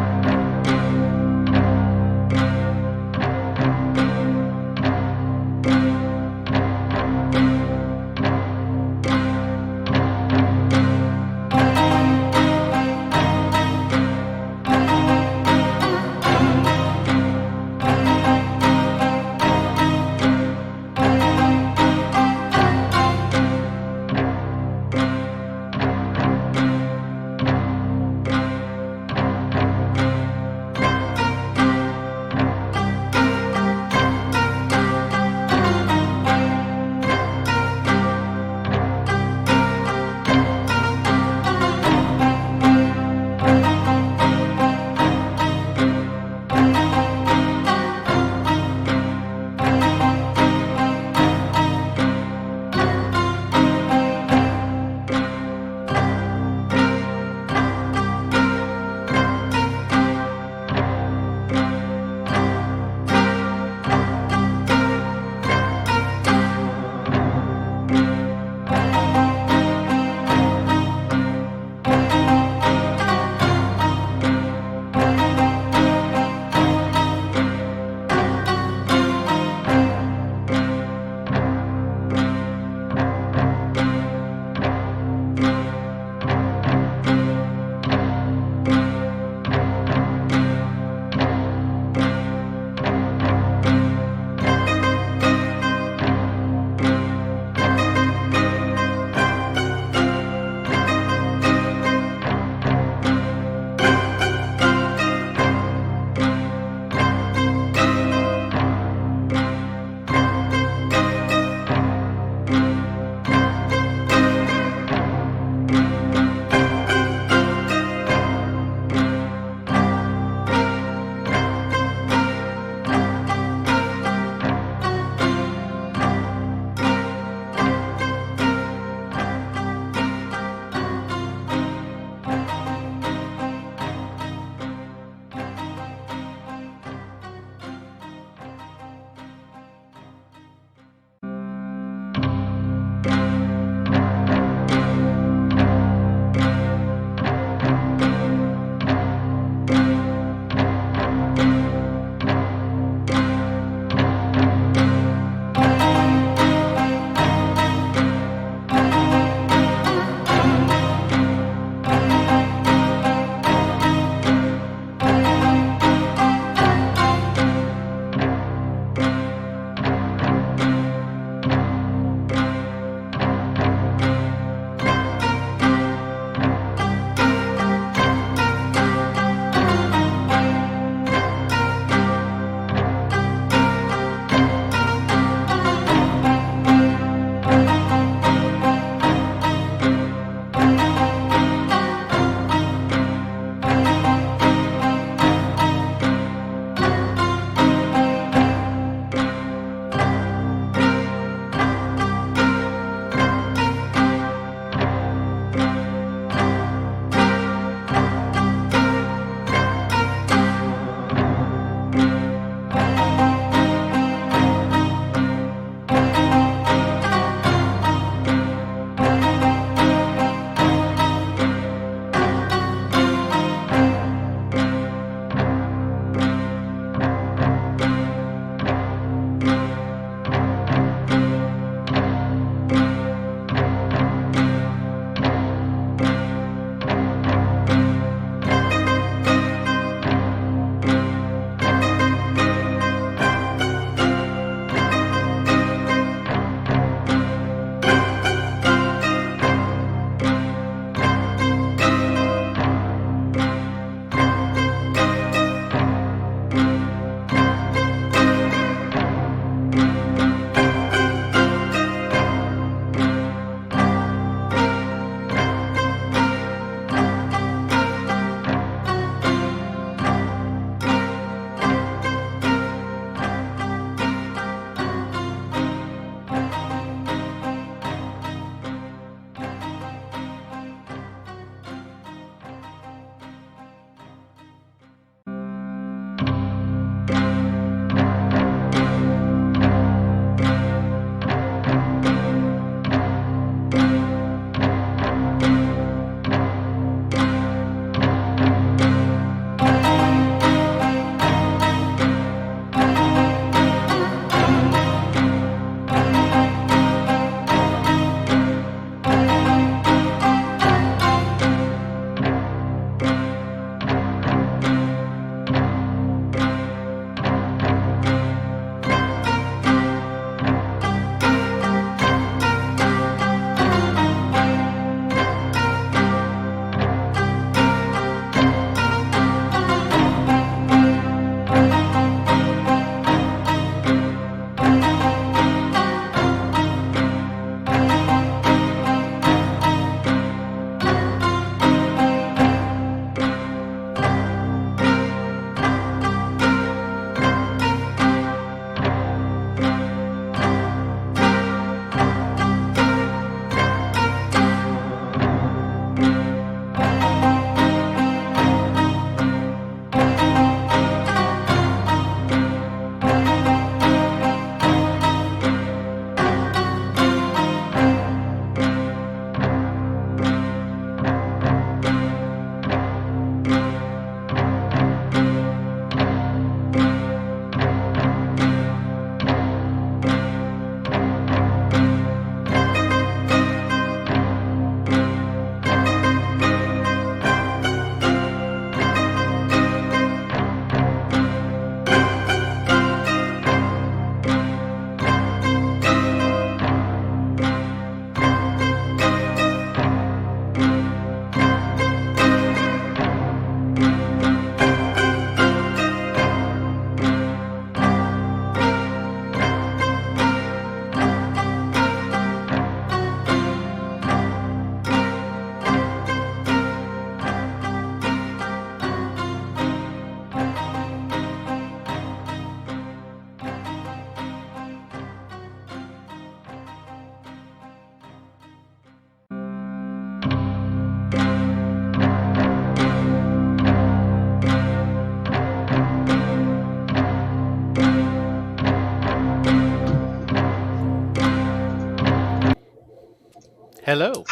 Hello,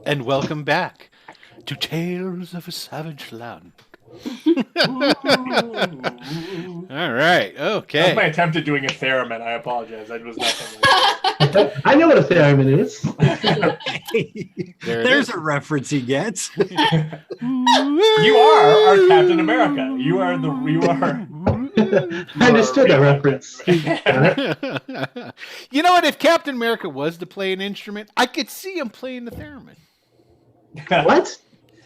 and welcome back to Tales of a Savage Land. All right, That was okay. my attempt at doing a theremin. I apologize. That was nothing. I know what a theremin is. There it There's is. a reference he gets. You are our Captain America. You are. I understood that reference. You know what? If Captain America was to play an instrument, I could see him playing the theremin. What?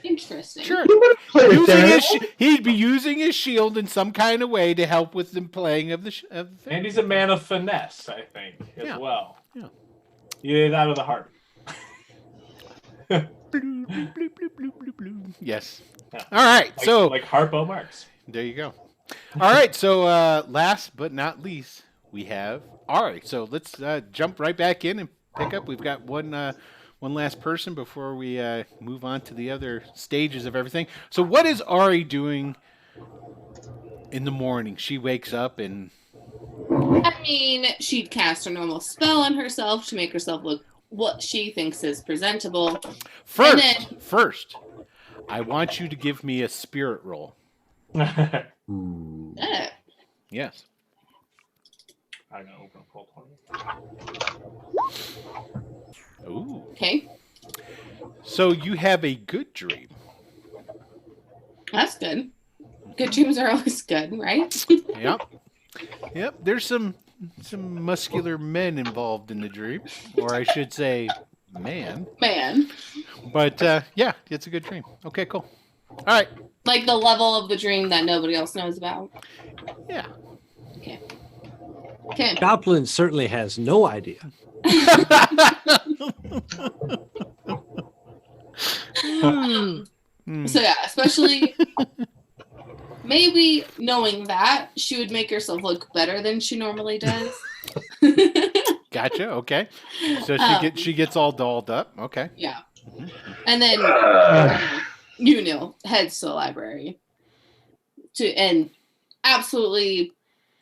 Interesting. Sure. You would have played a Using his theremin? he'd be using his shield in some kind of way to help with the playing of the And themin. he's a man of finesse, I think, as Yeah. well. Yeah. He's out of the heart. Bloop, bloop, bloop, bloop, bloop, bloop, bloop. Yes. Yeah. All right. So like Harpo Marx. there you go. All right. So last but not least, we have Ari. So let's jump right back in and pick up. We've got one last person before we move on to the other stages of everything. So what is Ari doing in the morning? She wakes up and I mean, she'd cast her normal spell on herself to make herself look what she thinks is presentable. first, I want you to give me a spirit roll. I Ooh. Yes. gotta open up Roll20. Ooh. Okay, So you have a good dream. that's good. Good dreams are always good, right? Yep. Yep. There's some muscular men involved in the dream, or I should say, man. Man, But yeah, it's a good dream. Okay, cool. All right. like the level of the dream that nobody else knows about. Yeah. Okay. Joplin certainly has no idea. Hmm. So yeah, especially maybe knowing that she would make herself look better than she normally does. Gotcha. Okay. So she gets all dolled up. Okay. Yeah. Mhm. And then heads to the library and absolutely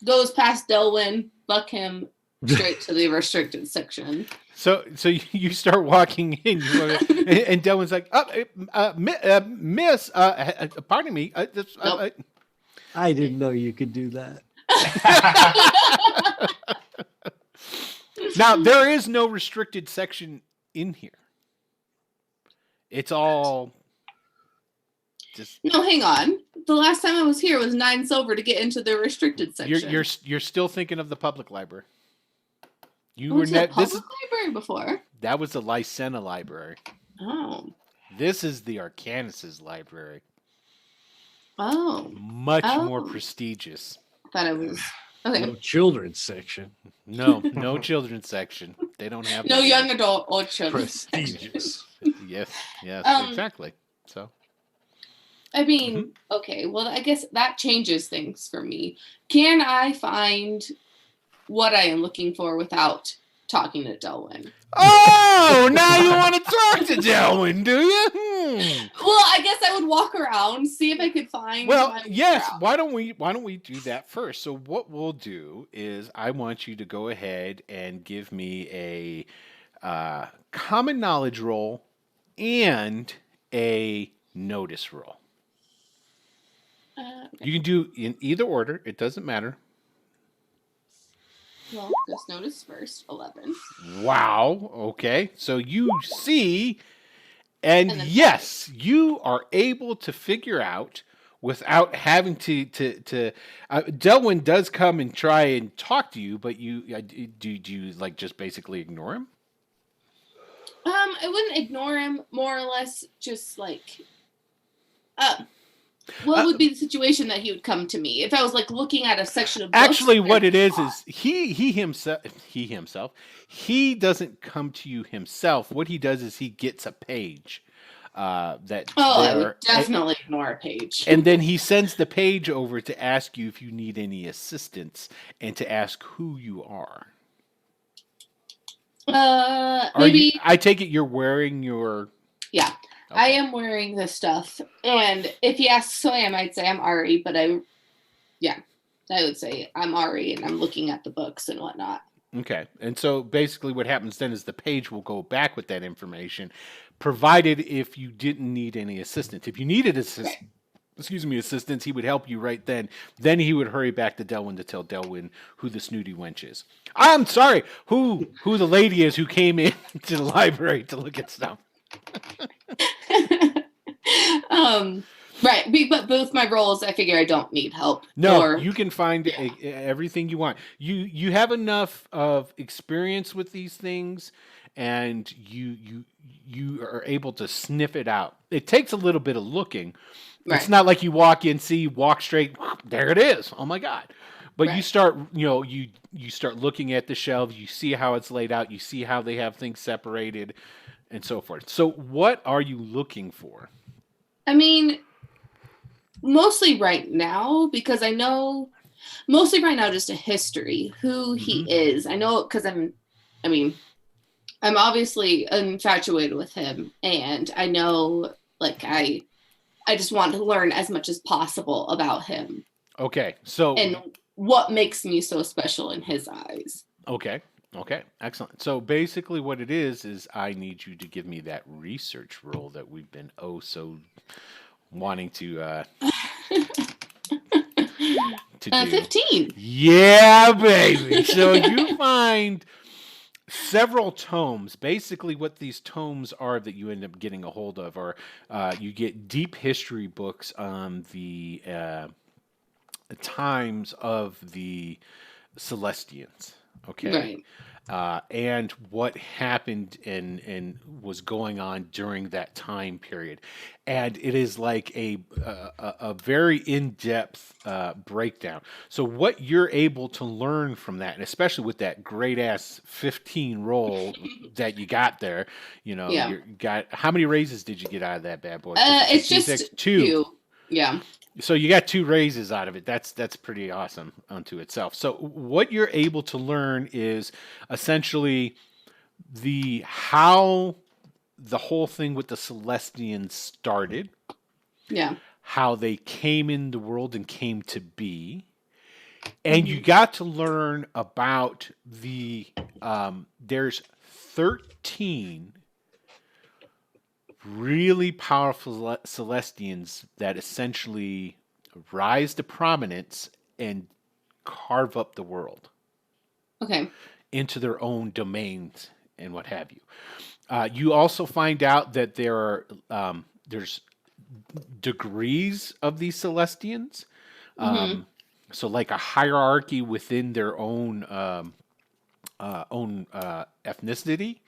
goes past Delwyn, buck him straight to the restricted section. So you start walking in, and Delwyn's like, "Miss, pardon me." Nope. I didn't know you could do that. Now there is no restricted section in here. It's all just No, hang on. The last time I was here was 9 silver to get into the restricted section. you're still thinking of the public library. You I were went to the net. This is public library before. that was the Lycena library. Oh. This is the Arcanus's library. Oh. Much more Oh. prestigious. Thought it was okay. No children's section. No children's section. They don't have No that. young adult or children. Prestigious. Yes, Um, exactly. So I mean, okay, well, I guess that changes things for me. Can I find what I am looking for without talking to Delwyn? oh, now you want to talk to Delwyn, do you? Well, I guess I would walk around, see if I could find. Well, my way yes. around. Why don't we do that first? So what we'll do is I want you to go ahead and give me a common knowledge roll and a notice roll. You can do in either order. It doesn't matter. Well, just notice first. 11. Wow. Okay. So you see, and And then yes, you are able to figure out without having to. Delwyn does come and try and talk to you, but you do you like just basically ignore him? I wouldn't ignore him. More or less, just like, what would be the situation that he would come to me if I was like looking at a section of books? Actually, what it is Ah. he himself he doesn't come to you himself. What he does is he gets a page that Oh, I there- would definitely ignore a page. and then he sends the page over to ask you if you need any assistance and to ask who you are. Maybe. I take it you're wearing your. Yeah, Okay. I am wearing this stuff, and if he asks who I am, I'd say I'm Ari. But I would say I'm Ari, and I'm looking at the books and whatnot. Okay. And so basically what happens then is the page will go back with that information, provided if you didn't need any assistance. If you needed assistance, he would help you right then. Then he would hurry back to Delwyn to tell Delwyn who the snooty wench is. I'm sorry, who the lady is who came in to the library to look at stuff. Right, but both my roles, I figure I don't need help. No, you can find everything you want. You have enough of experience with these things, and you are able to sniff it out. It takes a little bit of looking. Right. It's not like you walk straight, there it is. Oh my God. But Right. you start, you start looking at the shelves, you see how it's laid out, you see how they have things separated and so forth. So what are you looking for? I mean, mostly right now, because I know mostly right now just a history, who he is. I know because I'm obviously infatuated with him, and I know like I just want to learn as much as possible about him. Okay. So and what makes me so special in his eyes. Okay. Excellent. So basically what it is I need you to give me that research roll that we've been so wanting to do. 15. Yeah, baby. So you find several tomes. Basically what these tomes are that you end up getting a hold of are you get deep history books on the times of the Celestians. Okay. Right. And what happened and was going on during that time period, and it is like a very in-depth breakdown. So what you're able to learn from that, and especially with that great ass 15 roll that you got there, you got how many raises did you get out of that bad boy? It's just two. Yeah. So you got 2 raises out of it. That's pretty awesome unto itself. So what you're able to learn is essentially how the whole thing with the Celestians started. Yeah. How they came in the world and came to be. And you got to learn about there's 13 really powerful Celestians that essentially rise to prominence and carve up the world. Okay. Into their own domains and what have you. You also find out that there's degrees of these Celestians. So like a hierarchy within their own ethnicity.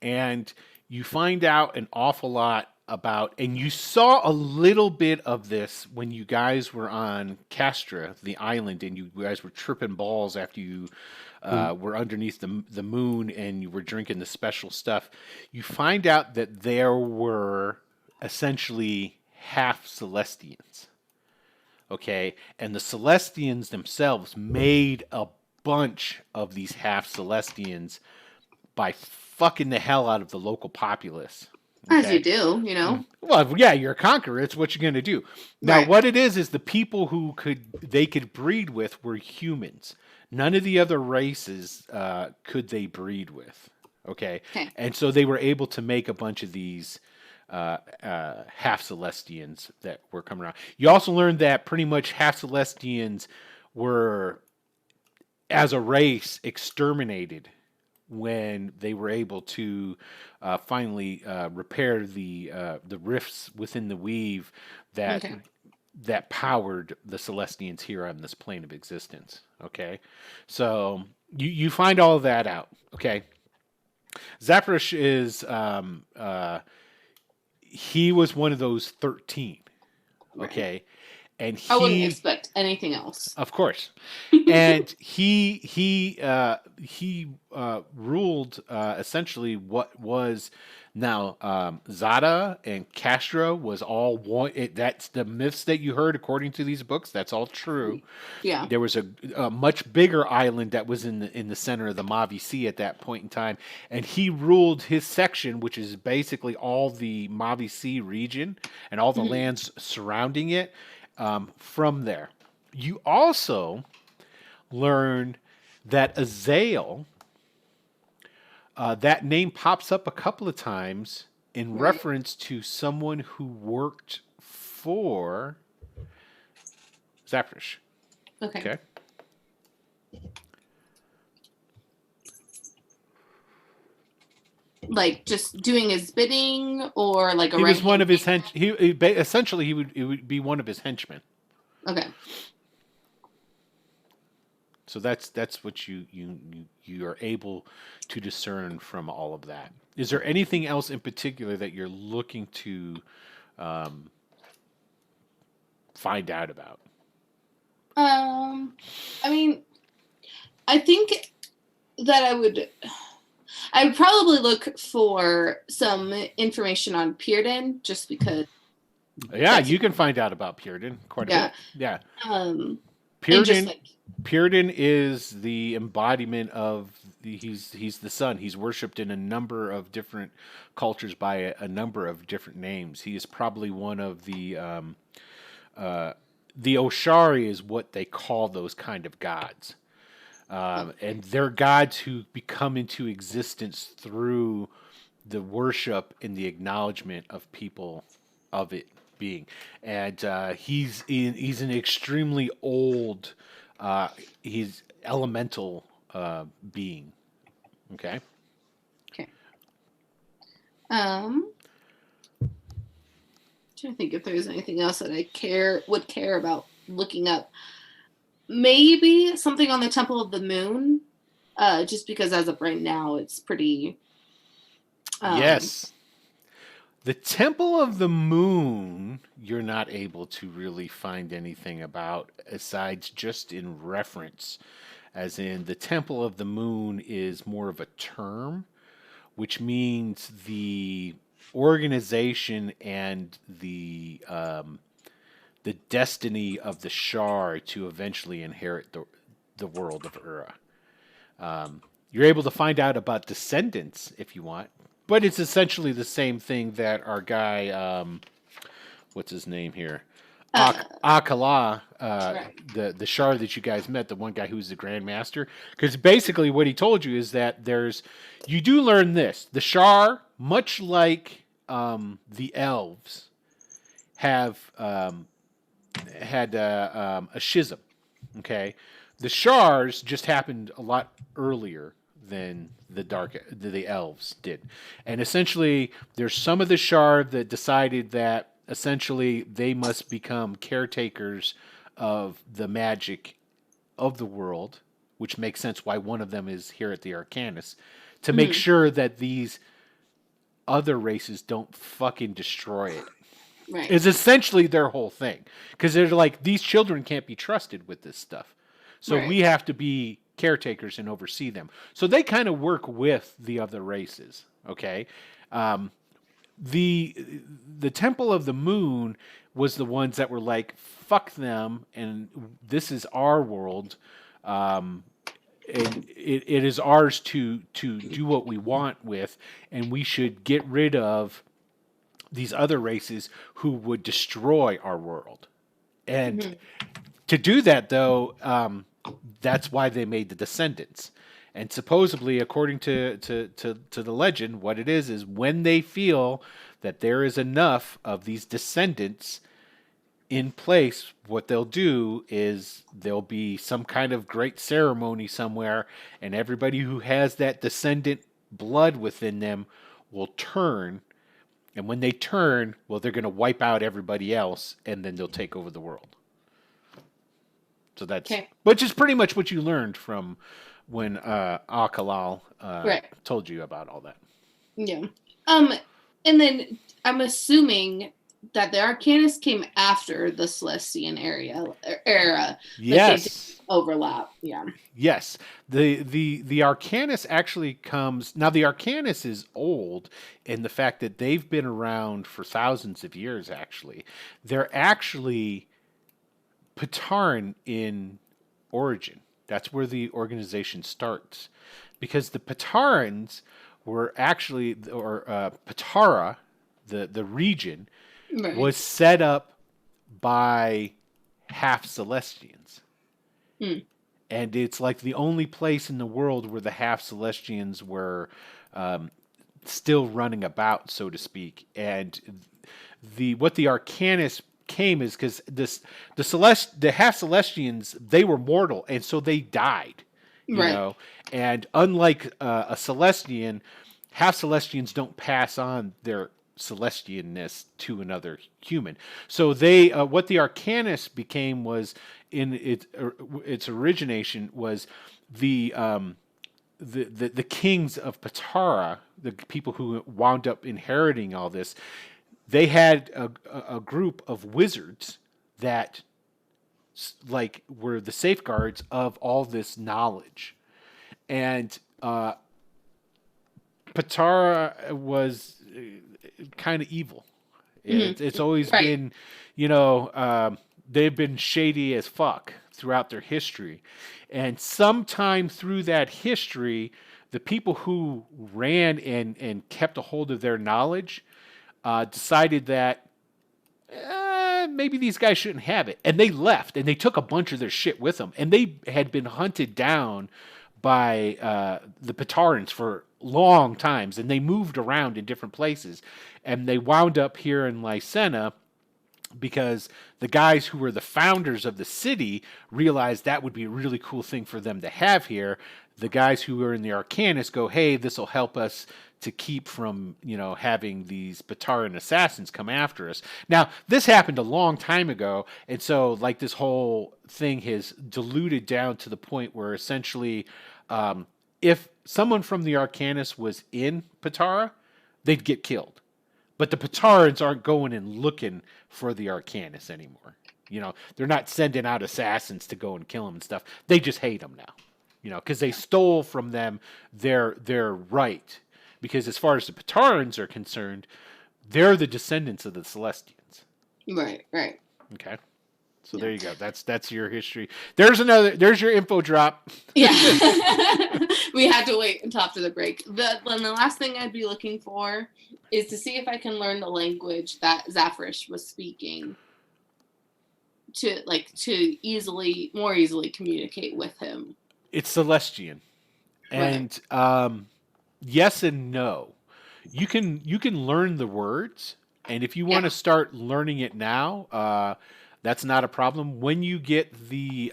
And you find out an awful lot about, and you saw a little bit of this when you guys were on Castra, the island, and you guys were tripping balls after you were underneath the moon and you were drinking the special stuff. You find out that there were essentially half Celestians. Okay, and the Celestians themselves made a bunch of these half Celestians by fucking the hell out of the local populace. Okay? As you do, Well, yeah, you're a conqueror. It's what you're going to do. Now, Right. what it is the people who they could breed with were humans. None of the other races could they breed with. Okay? And so they were able to make a bunch of these half Celestians that were coming around. You also learned that pretty much half Celestians were, as a race, exterminated when they were able to finally repair the rifts within the weave that powered the Celestians here on this plane of existence. Okay, so you find all of that out. Okay, Zapharish is he was one of those 13. Okay. Right. And I wouldn't expect anything else. Of course. And he ruled essentially what was now Zada and Castra was all one. That's the myths that you heard according to these books. That's all true. Yeah. There was a much bigger island that was in the center of the Mavi Sea at that point in time, and he ruled his section, which is basically all the Mavi Sea region and all the lands surrounding it. From there, you also learned that Azael, that name pops up a couple of times in reference to someone who worked for Zaprish. Okay. Okay. Like just doing his bidding, or like a He was one of his right-hand essentially it would be one of his henchmen. man? Okay. So that's what you are able to discern from all of that. Is there anything else in particular that you're looking to find out about? I mean, I think that I would probably look for some information on Pearden, just because. Yeah, you can find out about Pearden quite a bit. Yeah. And Pearden, just like, Pearden is the embodiment of he's the sun. He's worshipped in a number of different cultures by a number of different names. He is probably one of the Oshari is what they call those kind of gods. And they're gods who become into existence through the worship and the acknowledgement of people of it being. And he's an extremely old, he's elemental being. Okay. okay. Trying to think if there's anything else that I would care about looking up. Maybe something on the Temple of the Moon, just because as of right now, it's pretty. Yes. The Temple of the Moon, you're not able to really find anything about aside just in reference. As in, the Temple of the Moon is more of a term, which means the organization and the destiny of the Shar to eventually inherit the world of Ura. You're able to find out about descendants if you want, but it's essentially the same thing that our guy, what's his name here? Akala, the Shar that you guys met, the one guy who's the Grand Master. Because basically what he told you is that you do learn this. The Shar, much like the elves, have had a schism. Okay, the Shars just happened a lot earlier than the elves did, and essentially there's some of the Shar that decided that essentially they must become caretakers of the magic of the world, which makes sense why one of them is here at the Arcanus, to make sure that these other races don't fucking destroy it. Right. Is essentially their whole thing, because they're like, these children can't be trusted with this stuff, so we have to be caretakers and oversee them. So they kind of work with the other races. Okay, the Temple of the Moon was the ones that were like, fuck them, and this is our world, and it is ours to do what we want with, and we should get rid of these other races who would destroy our world. And to do that, though, that's why they made the descendants. And supposedly, according to the legend, what it is when they feel that there is enough of these descendants in place, what they'll do is there'll be some kind of great ceremony somewhere, and everybody who has that descendant blood within them will turn. And when they turn, well, they're going to wipe out everybody else, and then they'll take over the world. So that's, which is pretty much what you learned from when Al-Kalal told you about all that. Yeah. And then I'm assuming that the Arcanus came after the Celestian era. Yes. Overlap. Yeah. Yes. The Arcanus actually comes now. The Arcanus is old in the fact that they've been around for thousands of years. Actually, they're actually Pataran in origin. That's where the organization starts, because the Patarans were actually, or Patara, the region, was set up by half Celestians. and it's like the only place in the world where the half Celestians were still running about, so to speak. And what the Arcanus came is because the half Celestians, they were mortal, and so they died. You Right. know, and unlike a Celestian, half Celestians don't pass on their Celestianness to another human. So they, what the Arcanus became was in its origination was the kings of Patara, the people who wound up inheriting all this. They had a group of wizards that like were the safeguards of all this knowledge, and Patara was kind of evil. It's always Right. been, they've been shady as fuck throughout their history, and sometime through that history, the people who ran and kept a hold of their knowledge decided that maybe these guys shouldn't have it. And they left, and they took a bunch of their shit with them. And they had been hunted down by the Patarans for long times, and they moved around in different places. And they wound up here in Lycena because the guys who were the founders of the city realized that would be a really cool thing for them to have here. The guys who were in the Arcanus go, hey, this will help us to keep from, having these Bataran assassins come after us. Now, this happened a long time ago, and so, like, this whole thing has diluted down to the point where essentially, if someone from the Arcanus was in Patara, they'd get killed. But the Patarans aren't going and looking for the Arcanus anymore. They're not sending out assassins to go and kill them and stuff. They just hate them now, because they stole from them their right. Because as far as the Patarans are concerned, they're the descendants of the Celestians. Right. Okay. So there you go. That's your history. There's your info drop. Yeah. We had to wait until after the break. The last thing I'd be looking for is to see if I can learn the language that Zaphrish was speaking to more easily communicate with him. It's Celestian. And yes and no. You can learn the words, and if you want to start learning it now, that's not a problem. When you get the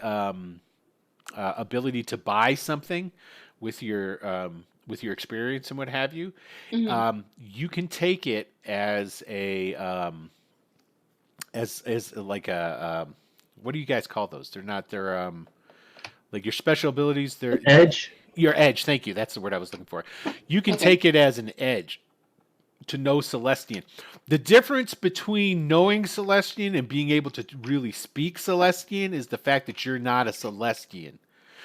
ability to buy something with your experience and what have you, you can take it as a as like a what do you guys call those? They're like your special abilities. They're Edge. Your edge. Thank you. That's the word I was looking for. You can take it as an edge to know Celestian. The difference between knowing Celestian and being able to really speak Celestian is the fact that you're not a Celestian.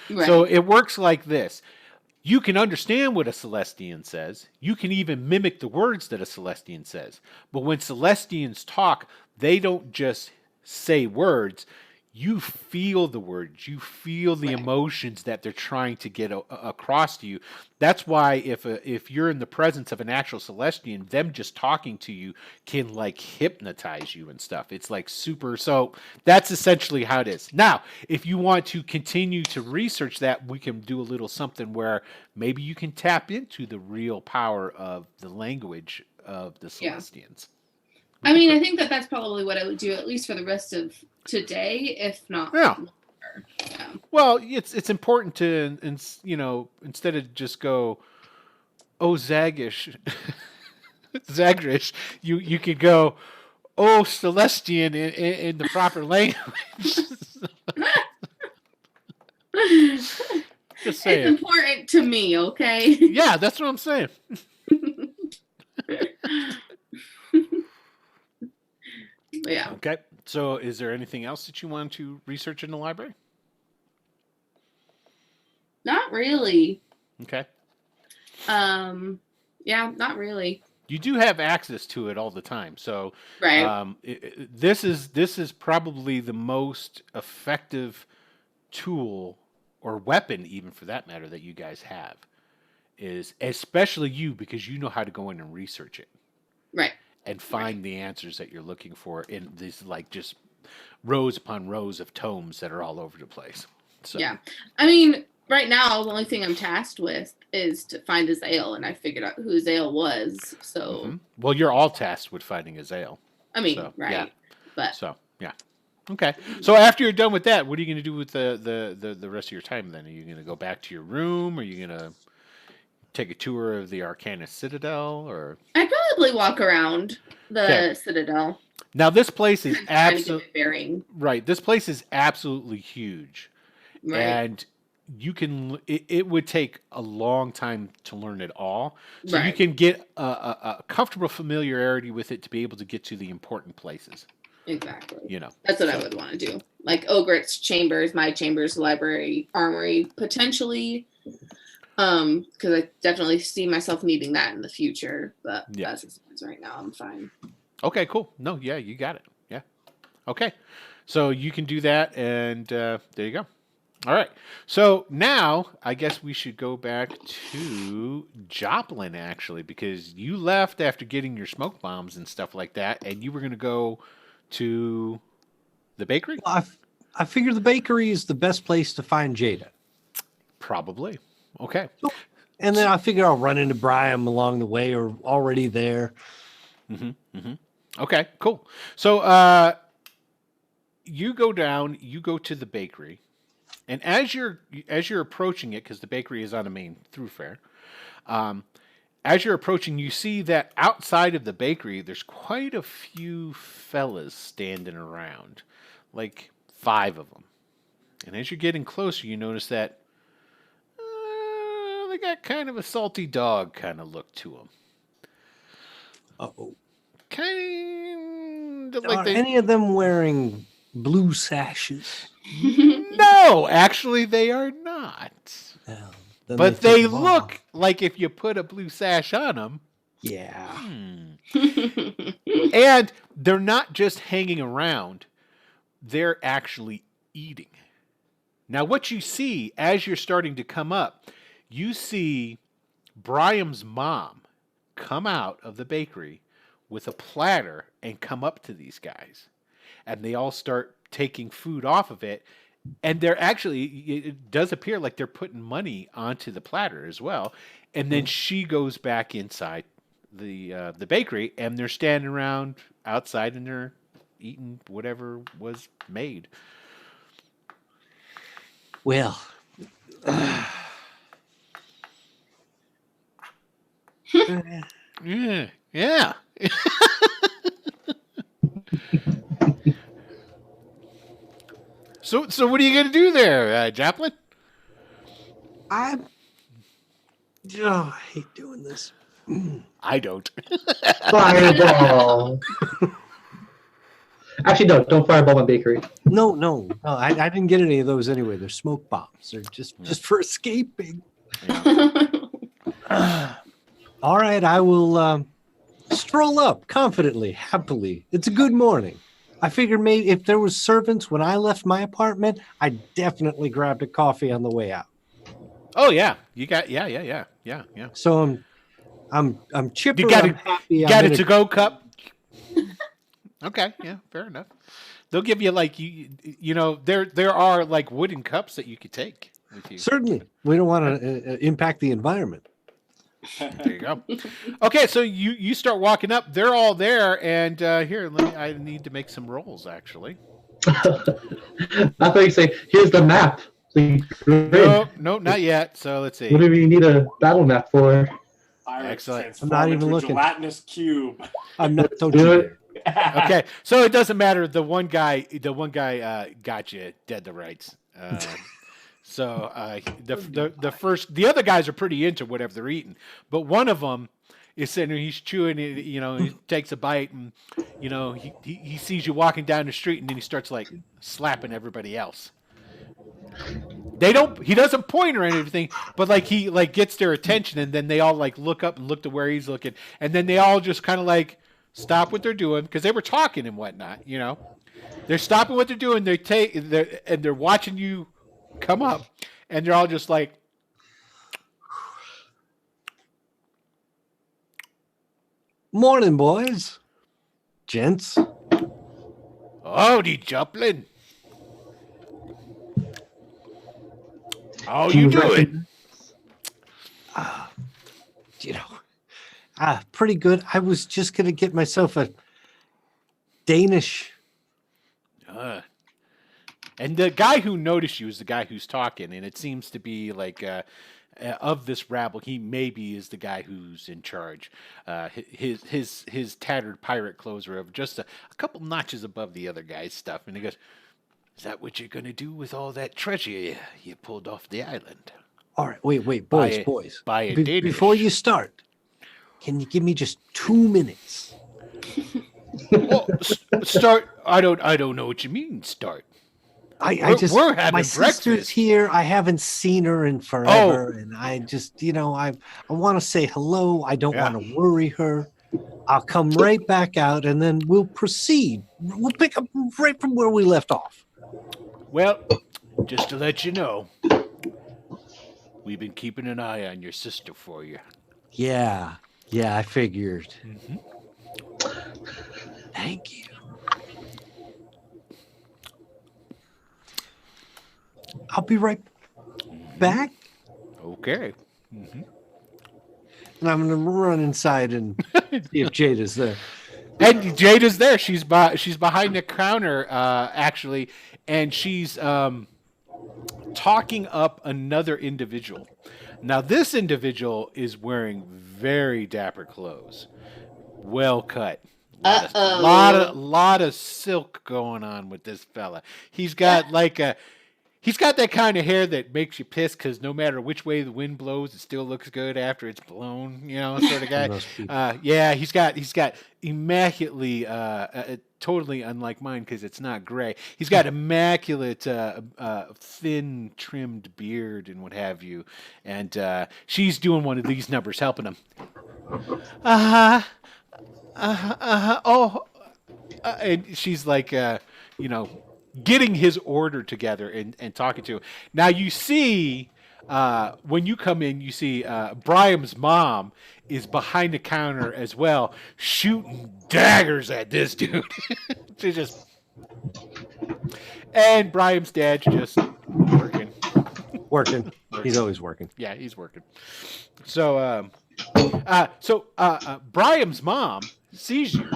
Right. So it works like this. You can understand what a Celestian says. You can even mimic the words that a Celestian says. But when Celestians talk, they don't just say words. You feel the words. You feel the emotions that they're trying to get across to you. That's why if you're in the presence of an actual Celestian, them just talking to you can like hypnotize you and stuff. It's like super. So that's essentially how it is. Now, if you want to continue to research that, we can do a little something where maybe you can tap into the real power of the language of the Celestians. I mean, I think that's probably what I would do, at least for the rest of today, if not longer. Yeah. Well, it's important to, instead of just go, oh, Zagrish, you could go, oh, Celestian in the proper language. Just saying. It's important to me, okay? Yeah, that's what I'm saying. Yeah. Okay. So is there anything else that you want to research in the library? Not really. Okay. Yeah, not really. You do have access to it all the time. So right. This is probably the most effective tool or weapon, even for that matter, that you guys have, is especially you, because you know how to go in and research it. Right. And find the answers that you're looking for in these like just rows upon rows of tomes that are all over the place. So. Yeah. I mean, right now, the only thing I'm tasked with is to find Azale, and I figured out who Azale was. So, Mhm. Well, you're all tasked with finding Azale. I mean, So, right. yeah. But So yeah. Okay. So after you're done with that, what are you going to do with the rest of your time then? Are you going to go back to your room? Are you going to take a tour of the Arcanus Citadel? Or I'd probably walk around the Okay. Citadel. now this place is Trying to get absolutely my bearing. right. This place is absolutely huge, Right. and you can. It would take a long time to learn it all, so you Right. can get a comfortable familiarity with it to be able to get to the important places. Exactly. You know. That's what I would want to do. Like Ogret's chambers, my chambers, library, armory, potentially. Because I definitely see myself needing that in the future. But Yeah. as it stands right now, I'm fine. Okay, cool. No, yeah, you got it. Yeah. Okay. So you can do that, and there you go. All right. So now I guess we should go back to Joplin, actually, because you left after getting your smoke bombs and stuff like that, and you were going to go to the bakery? Well, I figure the bakery is the best place to find Jada. Probably. Okay. And then I figure I'll run into Brian along the way or already there. Okay, cool. So you go down, you go to the bakery, and as you're approaching it, because the bakery is on a main thoroughfare, as you're approaching, you see that outside of the bakery, there's quite a few fellas standing around, like 5 of them. And as you're getting closer, you notice that they got kind of a salty dog kind of look to them. Uh-oh. Kind of Are like they. any of them wearing blue sashes? No, actually, they are not. Well, then But take they them look off. like if you put a blue sash on them. Yeah. And they're not just hanging around, they're actually eating. Now, what you see as you're starting to come up, you see Brian's mom come out of the bakery with a platter and come up to these guys. And they all start taking food off of it. And they're actually, it does appear like they're putting money onto the platter as well. And then she goes back inside the bakery, and they're standing around outside and they're eating whatever was made. Well, Yeah, yeah. So what are you gonna do there, Joplin? I hate doing this. I don't. Fireball. Actually, no, don't fireball my bakery. No, I didn't get any of those anyway. They're smoke bombs. They're just for escaping. All right, I will stroll up confidently, happily. It's a good morning. I figured maybe if there was servants when I left my apartment, I definitely grabbed a coffee on the way out. Oh yeah, you got yeah. So I'm chipper. You got I'm it. happy. You I'm got in a a- to-go cup. Okay, yeah, fair enough. They'll give you like you know there are like wooden cups that you could take with you. Certainly, we don't want to impact the environment. There you go. Okay, so you start walking up. They're all there, and here I need to make some rolls actually. I thought you say, here's the map. So No, not yet. So let's see. whatever you need a battle map for. Pirates Excellent. transform I'm not even into a looking. gelatinous cube. I'm not. Don't Do you it. dare. Okay, so it doesn't matter. The one guy got you dead to rights. So the other guys are pretty into whatever they're eating, but one of them is sitting there, he's chewing it, you know, he takes a bite, and you know he sees you walking down the street, and then he starts like slapping everybody else. He doesn't point or anything, but like he like gets their attention, and then they all like look up and look to where he's looking, and then they all just kind of like stop what they're doing because they were talking and whatnot, you know. They're stopping what they're doing. They're watching you come up, and they're all just like, Morning, boys, gents. "Howdy, Joplin." Oh, Do you do it. recognize- You know, pretty good. I was just gonna get myself a Danish. And the guy who noticed you is the guy who's talking, and it seems to be like of this rabble, he maybe is the guy who's in charge. His tattered pirate clothes are just a couple notches above the other guy's stuff, and he goes, "Is that what you're gonna do with all that treasure you pulled off the island?" All right, wait, Buy boys. buy a Danish. Before you start, can you give me just 2 minutes? Well, start. I don't know what you mean. Start. We're having my breakfast. sister's here. I haven't seen her in forever, and I just, I want to say hello. I don't Yeah. want to worry her. I'll come right back out, and then we'll proceed. We'll pick up right from where we left off. Well, just to let you know, we've been keeping an eye on your sister for you. Yeah, I figured. Mhm. Thank you. I'll be right back. Okay. And I'm going to run inside and see if Jada's there. And Jada's there. She's behind the counter, actually, and she's talking up another individual. Now, this individual is wearing very dapper clothes, well cut. Uh-oh. Lot of silk going on with this fella. He's got he's got that kind of hair that makes you piss because no matter which way the wind blows, it still looks good after it's blown. Sort of guy. Those people. Yeah, he's got immaculately, totally unlike mine because it's not gray. He's got immaculate, thin trimmed beard and what have you, and she's doing one of these numbers, helping him. And she's like, getting his order together and talking to him. Now you see, when you come in, you see Brian's mom is behind the counter as well, shooting daggers at this dude. She's just, and Brian's dad's just working. Working. He's always working. Yeah, he's working. So, Brian's mom sees you,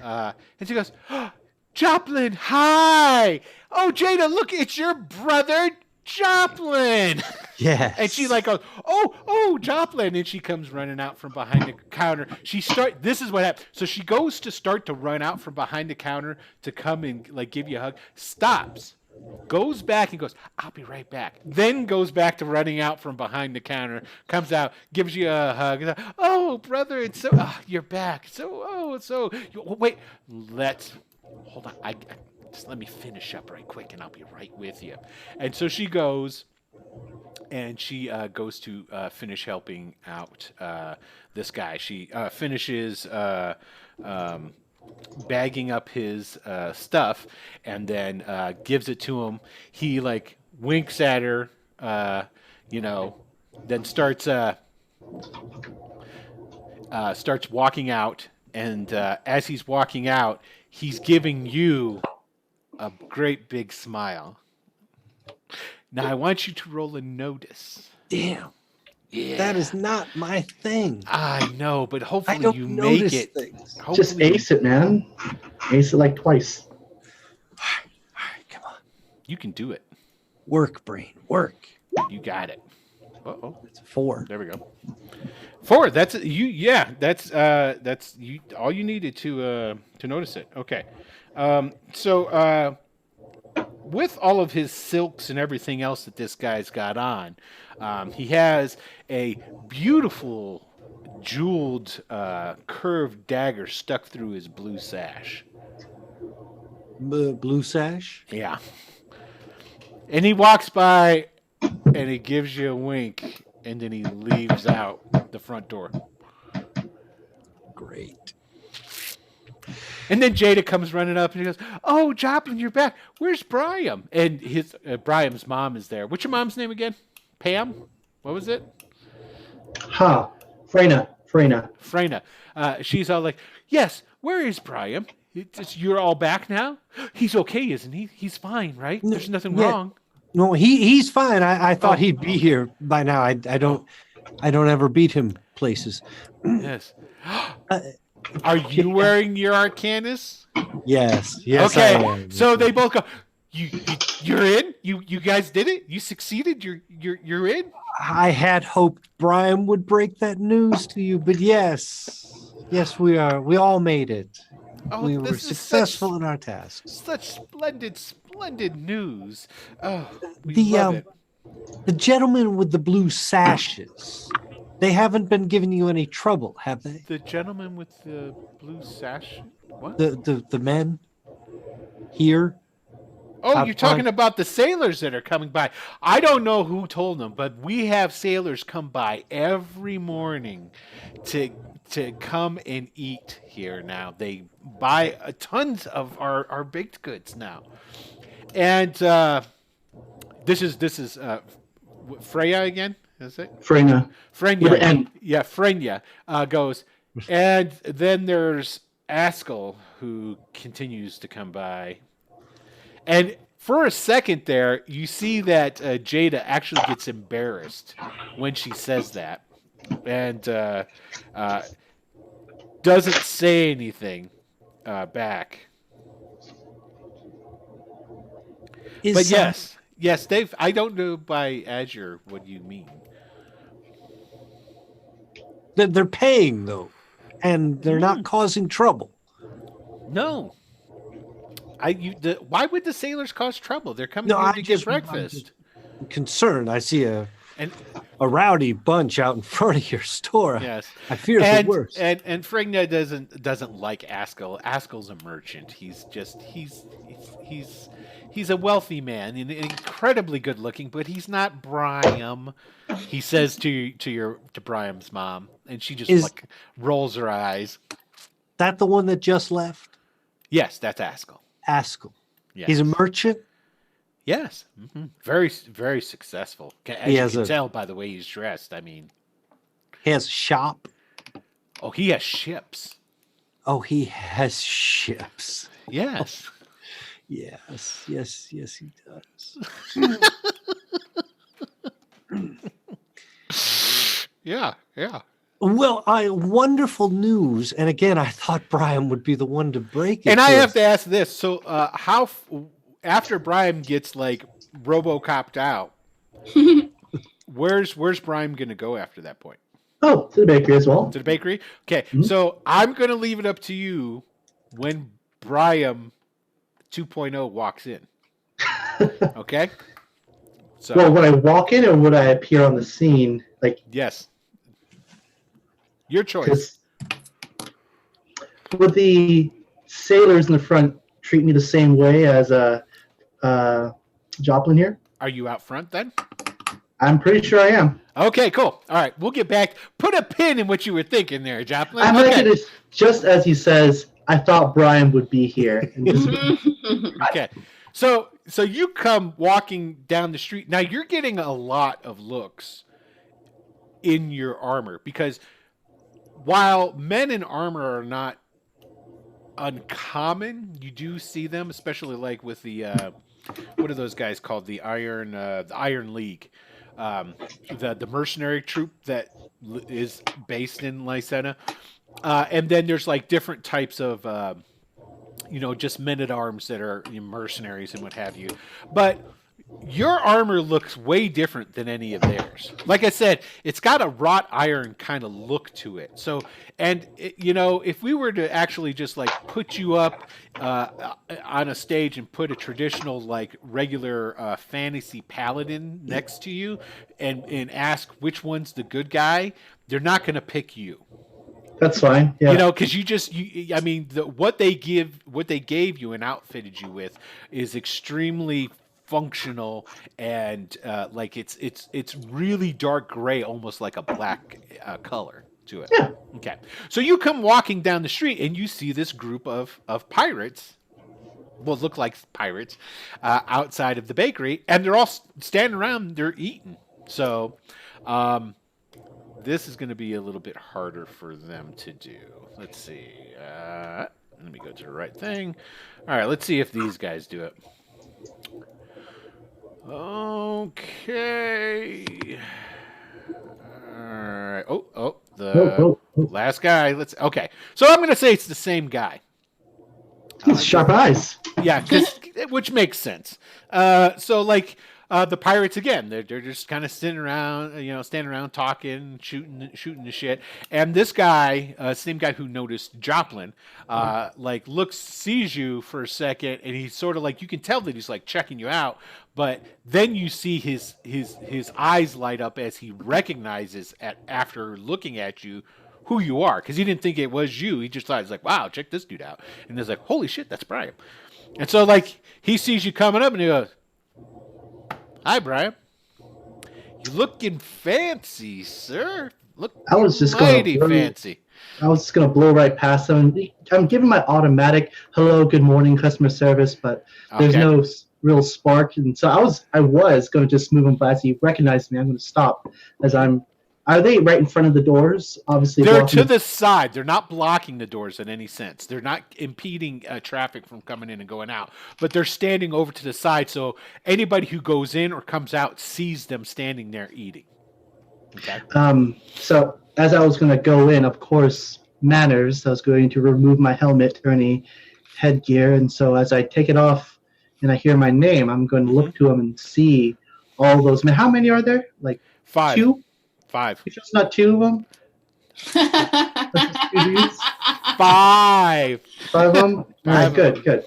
and she goes, oh, Joplin, hi! Oh, Jada, look, it's your brother, Joplin! Yeah. And she like goes, oh, Joplin, and she comes running out from behind the counter. This is what happened. So she goes to start to run out from behind the counter to come and like give you a hug. Stops, goes back and goes, I'll be right back. Then goes back to running out from behind the counter. Comes out, gives you a hug. Oh, brother, it's so you're back. Wait, hold on. Just let me finish up right quick, and I'll be right with you. And so she goes. And she goes to finish helping out this guy. She finishes bagging up his stuff and then gives it to him. He like winks at her, then starts walking out. And as he's walking out, he's giving you a great big smile. Now, I want you to roll a notice. Damn. Yeah. That is not my thing. I know, but I hopefully don't you notice make it. things. Just ace it, man. Ace it like twice. All right, come on. You can do it. Work, brain. Work. You got it. Uh-oh. It's 4. There we go. 4. That's you. Yeah, that's you. All you needed to notice it. Okay. With all of his silks and everything else that this guy's got on, he has a beautiful jeweled curved dagger stuck through his blue sash. Blue sash? Yeah. And he walks by and he gives you a wink and then he leaves out the front door. Great. And then Jada comes running up and he goes, oh, Joplin, you're back. Where's Brian? And his Brian's mom is there. What's your mom's name again? Pam? What was it? Freyna. Freyna. She's all like, yes, where is Brian? You're all back now? He's okay, isn't he? He's fine, right? There's nothing wrong. No, he's fine. I thought he'd be here by now. I don't ever beat him places. Yes. Uh, Are you wearing your Arcanus? Yes, yes. Okay. I am. So they both go. You're in. You guys did it. You succeeded. You're in. I had hoped Brian would break that news to you, but yes, we are. We all made it. Oh, We were this is successful in our tasks. such splendid news. Oh, we The, love it. The gentlemen with the blue sashes, they haven't been giving you any trouble, have they? The gentleman with the blue sash. What? The men here. Oh, out you're talking front. about the sailors that are coming by. I don't know who told them, but we have sailors come by every morning to come and eat here now. They buy tons of our baked goods now. And this is Freya again, is it? Freyna. Frenya. With an N. Yeah, Frenya goes. And then there's Askell, who continues to come by. And for a second there, you see that Jada actually gets embarrassed when she says that. And doesn't say anything back. But yes, Dave, I don't know by Azure what you mean. They're paying though, and they're not causing trouble. No. Why would the sailors cause trouble? They're coming No, here I to just- get breakfast. Concerned, I see a And rowdy bunch out in front of your store. yes. I fear the And worst. Frigna doesn't like Askell. Askell's a merchant. He's a wealthy man and incredibly good looking, but he's not Brian. He says to Brian's mom, and she just rolls her eyes. That the one that just left? Yes, that's Askell. Askell. Yes. He's a merchant. Yes. Very very successful. As you can tell by the way he's dressed. I mean, He has a shop. oh, he has ships. Oh, he has ships. Yes. Yes, he does. Yeah. Well, wonderful news. And again, I thought Brian would be the one to break it. And I to have us. to ask this: so, after Brian gets like RoboCopped out, where's Brian going to go after that point? Oh, to the bakery as well. To the bakery? Okay, Mm-hmm. so I'm going to leave it up to you when Brian 2.0 walks in. Okay. So Well, would I walk in or would I appear on the scene? Like, yes, your choice. 'cause would the sailors in the front treat me the same way as Joplin here? Are you out front then? I'm pretty sure I am. Okay, cool. All right, we'll get back. Put a pin in what you were thinking there, Joplin. I Okay. imagine it's just as he says, I thought Brian would be here. And this- Okay. So you come walking down the street. Now you're getting a lot of looks in your armor because while men in armor are not uncommon, you do see them, especially like with the what are those guys called? The Iron League. The mercenary troop that is based in Lysena. And then there's like different types of just men at arms that are mercenaries and what have you. But your armor looks way different than any of theirs. Like I said, it's got a wrought iron kind of look to it. So, and if we were to actually just like put you up on a stage and put a traditional like regular fantasy paladin next to you and ask which one's the good guy, they're not going to pick you. That's fine. Yeah. Because what they gave you and outfitted you with is extremely functional and like it's really dark gray, almost like a black color to it. Yeah. Okay, so you come walking down the street and you see this group of pirates. Well, look like pirates outside of the bakery, and they're all standing around. They're eating. So. This is going to be a little bit harder for them to do. Let's see. Let me go to the right thing. All right, let's see if these guys do it. Okay. All right. Oh, the Oh. last guy. Okay. So I'm gonna say it's the same guy. He's sharp eyes. Yeah, which makes sense. So like the pirates again, they're just kind of standing around talking, shooting the shit. And this guy, same guy who noticed Joplin, sees you for a second, and he's sort of like, you can tell that he's like checking you out, but then you see his eyes light up as he recognizes after looking at you who you are, because he didn't think it was you. He just thought, he's like, wow, check this dude out. And he's like, holy shit, that's Brian. And so like he sees you coming up and he goes, hi, Brian. You looking fancy, sir. I was just mighty fancy. I was just gonna blow right past them. I'm giving my automatic hello, good morning, customer service, but there's no real spark, and so I was gonna just move them by. As he recognized me, I'm gonna stop as I'm. Are they right in front of the doors? Obviously, they're to the side. They're not blocking the doors in any sense. They're not impeding traffic from coming in and going out. But they're standing over to the side, so anybody who goes in or comes out sees them standing there eating. Okay. So as I was going to go in, of course, manners. I was going to remove my helmet or any headgear, and so as I take it off and I hear my name, I'm going to look to them and see all those men. How many are there? Like 5. 2? 5. If it's not 2 of them. 5. 5 of them. All right, good.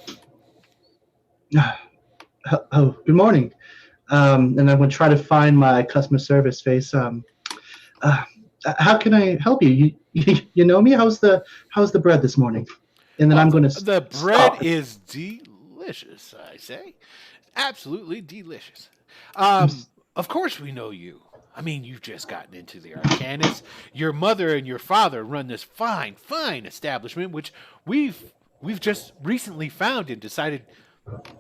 Oh, good morning. And I'm going to try to find my customer service face. How can I help you? You know me? How's the bread this morning? And then I'm going to. The bread is delicious. I say, absolutely delicious. Of course we know you. I mean, you've just gotten into the Arcanus. Your mother and your father run this fine establishment, which we've just recently found and decided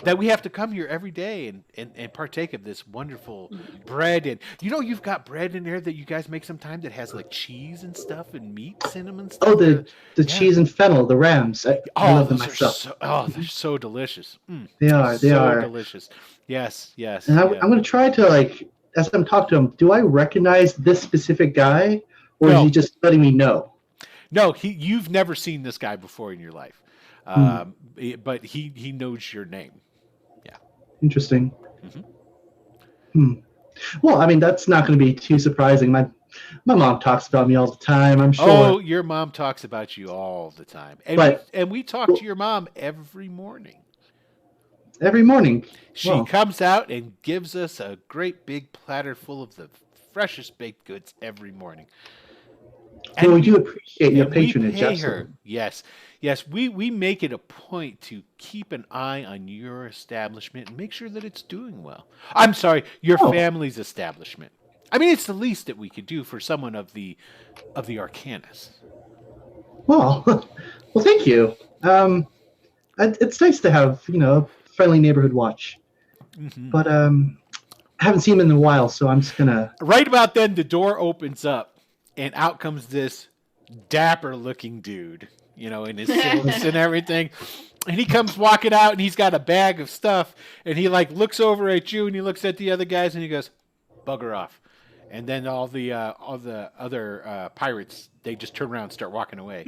that we have to come here every day and partake of this wonderful bread. And you've got bread in there that you guys make sometime that has like cheese and stuff and meats in them and stuff. Oh, the cheese and fennel, the Rams. I love them myself. They're so delicious. They are delicious. Yes. And I'm going to try to as I'm talking to him, do I recognize this specific guy, or is he just letting me know? No, you've never seen this guy before in your life, but he knows your name. Yeah. Interesting. Well, I mean, that's not going to be too surprising. My mom talks about me all the time, I'm sure. Oh, your mom talks about you all the time, and we talk to your mom every morning. Every morning. She comes out and gives us a great big platter full of the freshest baked goods every morning. And we do appreciate your patronage. We pay her. Yes. We make it a point to keep an eye on your establishment and make sure that it's doing well. I'm sorry, your family's establishment. I mean, it's the least that we could do for someone of the Arcanus. Well, thank you. It's nice to have friendly neighborhood watch. But I haven't seen him in a while, so I'm just gonna. Right about then, the door opens up, and out comes this dapper-looking dude, in his silks and everything. And he comes walking out, and he's got a bag of stuff, and he looks over at you, and he looks at the other guys, and he goes, "Bugger off." And then all the other pirates, they just turn around and start walking away.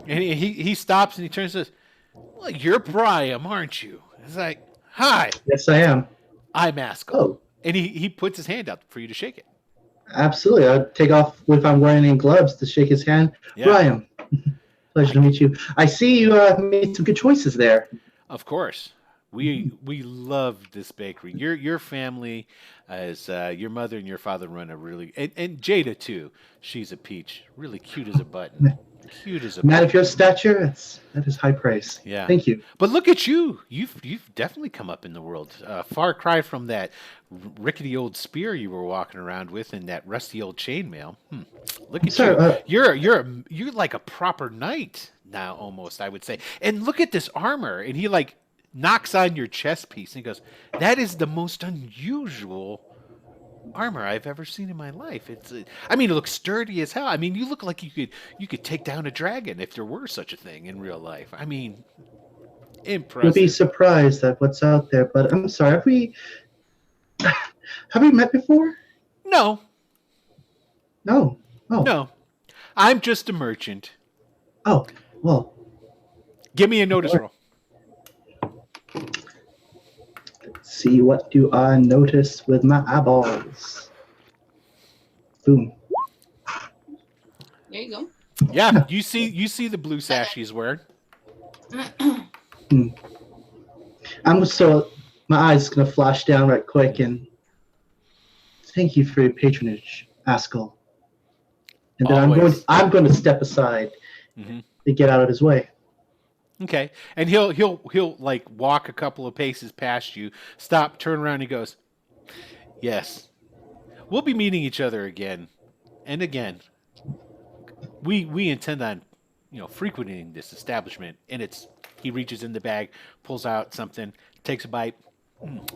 And he stops and he turns and says, "Well, you're Brian, aren't you?" It's like, "Hi." Yes, I am. I'm Askell. Oh. And he puts his hand out for you to shake it. Absolutely. I'd take off if I'm wearing any gloves to shake his hand. Yeah. Brian, pleasure to meet you. I see you made some good choices there. Of course. We love this bakery. Your family, as your mother and your father run a really, and Jada too. She's a peach, really cute as a button. Cute as a man of your stature. That is high praise. Yeah, thank you. But look at you. You've definitely come up in the world. Far cry from that rickety old spear you were walking around with and that rusty old chainmail. Look at you. You're like a proper knight now, almost. I would say. And look at this armor. And he knocks on your chest piece and he goes, "That is the most unusual armor I've ever seen in my life. It looks sturdy as hell. I mean, you look like you could take down a dragon if there were such a thing in real life. I mean, impressive." You'll be surprised at what's out there, but I'm sorry. Have we met before? No, No. Oh. no. I'm just a merchant. Oh. Well. Give me a notice roll. See what do I notice with my eyeballs? Boom. There you go. Yeah, you see the blue sash he's wearing. My eyes gonna flash down right quick and thank you for your patronage, Askell. And then Always. I'm going to step aside Mhm. to get out of his way. Okay, and he'll like walk a couple of paces past you, stop, turn around, and he goes, "Yes, we'll be meeting each other again and again. We intend on, frequenting this establishment." And he reaches in the bag, pulls out something, takes a bite,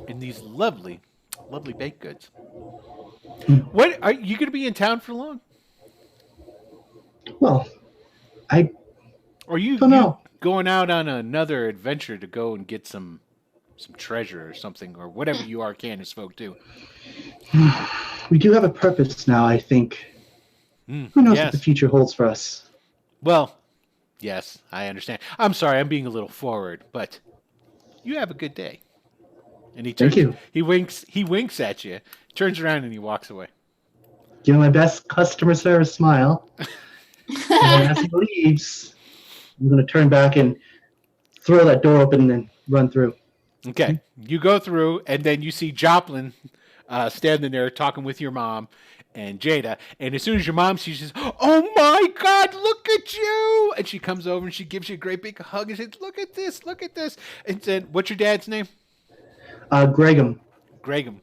and these lovely, lovely baked goods. What are you going to be in town for long? Well, I Or you don't know. going out on another adventure to go and get some treasure or something, or whatever you Arcanus folk do? We do have a purpose now, I think. Who knows what the future holds for us? Well, yes, I understand. I'm sorry, I'm being a little forward, but you have a good day. And he turns, Thank you. He winks at you, turns around, and he walks away. Give him my best customer service smile. And as he leaves, I'm going to turn back and throw that door open and then run through. Okay, you go through, and then you see Joplin standing there talking with your mom and Jada. And as soon as your mom sees you, she says, "Oh my God, look at you!" And she comes over and she gives you a great big hug and says, "Look at this, look at this." And said, "What's your dad's name?" Gregum. Gregum.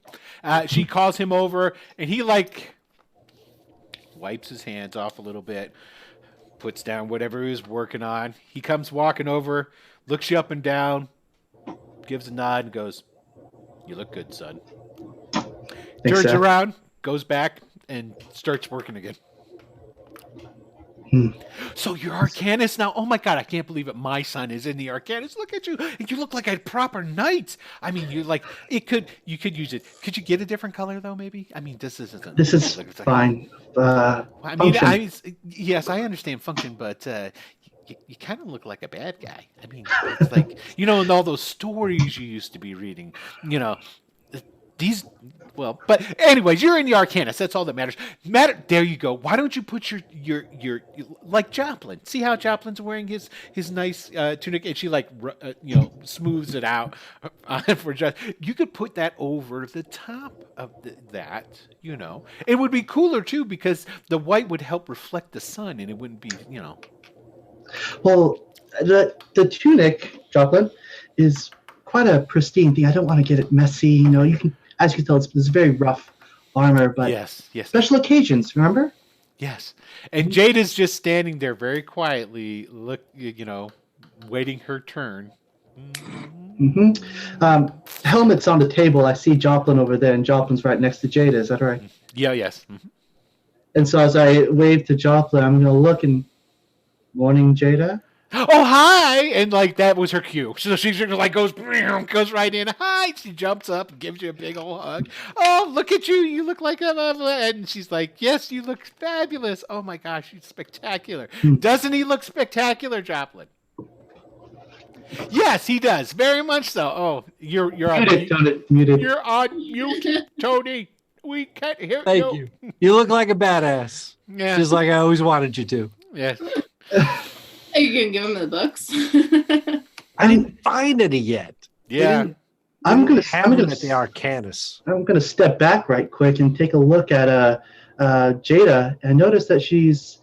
She calls him over, and he wipes his hands off a little bit, puts down whatever he was working on. He comes walking over, looks you up and down, gives a nod, and goes, "You look good, son." Thanks, Turns Seth. around, goes back, and starts working again. So you're Arcanus now? Oh my God, I can't believe it. My son is in the Arcanus. Look at you. You look like a proper knight. I mean, you could use it. Could you get a different color though, maybe? I mean, this is fine. I mean, Function. yes, I understand function, but you kind of look like a bad guy. I mean, it's like, in all those stories you used to be reading, but anyways, you're in the Arcanus. That's all that matters. There you go. Why don't you put your like Joplin? See how Joplin's wearing his nice tunic, and she smooths it out for just. You could put that over the top of that. It would be cooler too because the white would help reflect the sun, and it wouldn't be. Well, the tunic, Joplin, is quite a pristine thing. I don't want to get it messy. You can, as you can tell, it's very rough armor, but yes. special occasions, remember? Yes. And Jada's just standing there very quietly, waiting her turn. Helmet's on the table. I see Joplin over there, and Joplin's right next to Jada. Is that right? Yeah, yes. And so as I wave to Joplin, I'm going to look and, morning, Jada. Oh, hi! And that was her cue. So she just goes right in. Hi! She jumps up and gives you a big old hug. Oh, look at you! You look like a... And she's like, "Yes, you look fabulous. Oh my gosh, you're spectacular. Doesn't he look spectacular, Joplin?" Yes, he does. Very much so. Oh, you're on Muted. You're on mute, Tony. We can't hear Thank you. You look like a badass. Yeah. Just like I always wanted you to. Yeah. Are you gonna give him the books? I didn't find any yet. Yeah. I'm gonna have them at the Arcanus. I'm gonna step back right quick and take a look at Jada and notice that is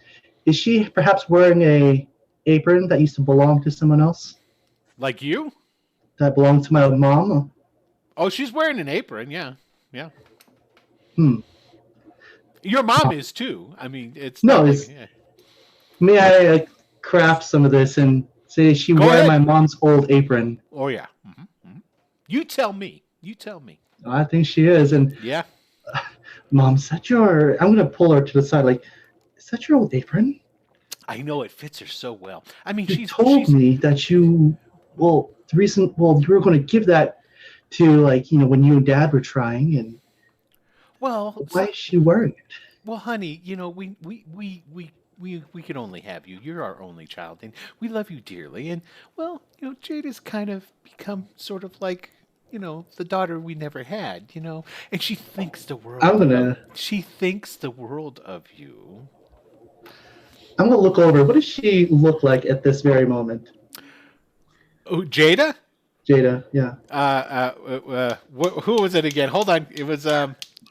she perhaps wearing a apron that used to belong to someone else? Like you? That belonged to my mom? Oh, she's wearing an apron. Yeah. Yeah. Your Oh. mom is too. I mean, it's No, not it's- May I craft some of this and say she Go wore ahead. my mom's old apron? Oh yeah. You tell me. I think she is. And Yeah. Mom, is that your... I'm going to pull her to the side like, is that your old apron? I know it fits her so well. I mean, You told me that you... Well, you were going to give that to, when you and Dad were trying, and Well, Why is she wearing it? well, honey, we can only have you. You're our only child, and we love you dearly. And well, Jade has kind of become sort of like, the daughter we never had. And she thinks the world. She thinks the world of you. I'm gonna look over. What does she look like at this very moment? Oh, Jada. Jada, yeah. Who was it again? Hold on. It was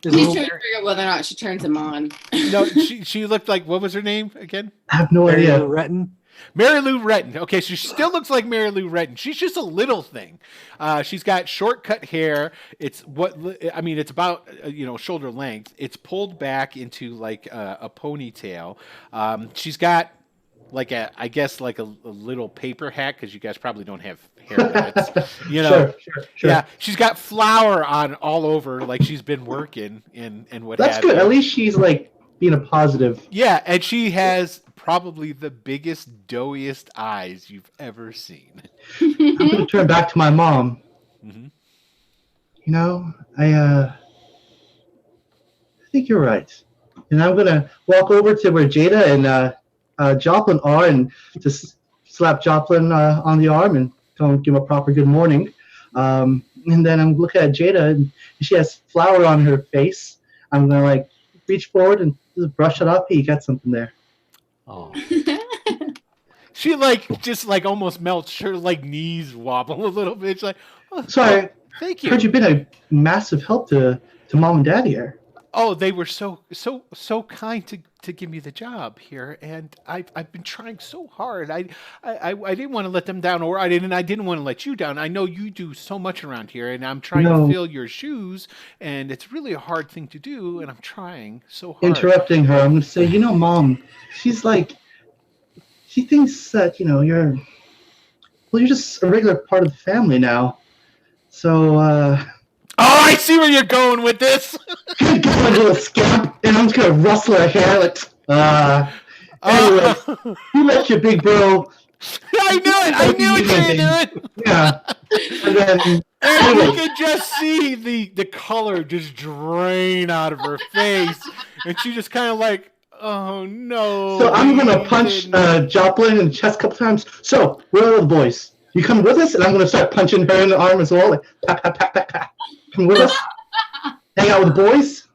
He's trying to figure out whether or not she turns him on. no. She looked like, what was her name again? I have no idea. Retton. Mary Lou Retton. Okay, so she still looks like Mary Lou Retton. She's just a little thing. She's got short-cut hair. It's about shoulder length. It's pulled back into like a ponytail. She's got like a little paper hat, because you guys probably don't have haircuts. Sure. Yeah, she's got flour on all over, like she's been working and what. That's good. At least she's like being a positive. Yeah, and she has probably the biggest, doughiest eyes you've ever seen. I'm gonna turn back to my mom. Mm-hmm. I think you're right, and I'm gonna walk over to where Jada and Joplin are, and just slap Joplin on the arm and tell him, give him a proper good morning. And then I'm looking at Jada, and she has flour on her face. I'm gonna like reach forward and just brush it off. Hey, you got something there. Oh. She just almost melts. Her knees wobble a little bit. She's like, oh, Sorry. Thank you. Heard you've been a massive help to mom and dad here. Oh, they were so kind to give me the job here, and I've been trying so hard. I didn't want to let them down, or I didn't want to let you down. I know you do so much around here, and I'm trying to fill your shoes, and it's really a hard thing to do, and I'm trying so hard. Interrupting her, I'm going to say, Mom, she thinks that, you're just a regular part of the family now. So, Oh, I see where you're going with this. Good little scamp, and I'm just going to rustle her hair anyway, you let your big bro. I knew it. I knew it. You knew it. Yeah. And then, and you can just see the color just drain out of her face, and she just kind of like, oh no. So I'm gonna punch Joplin in the chest a couple times. So where are the boys? You come with us, and I'm gonna start punching her in the arm as well. Like, pat, pat, pat, pat, pat. Come with us. Hang out with the boys.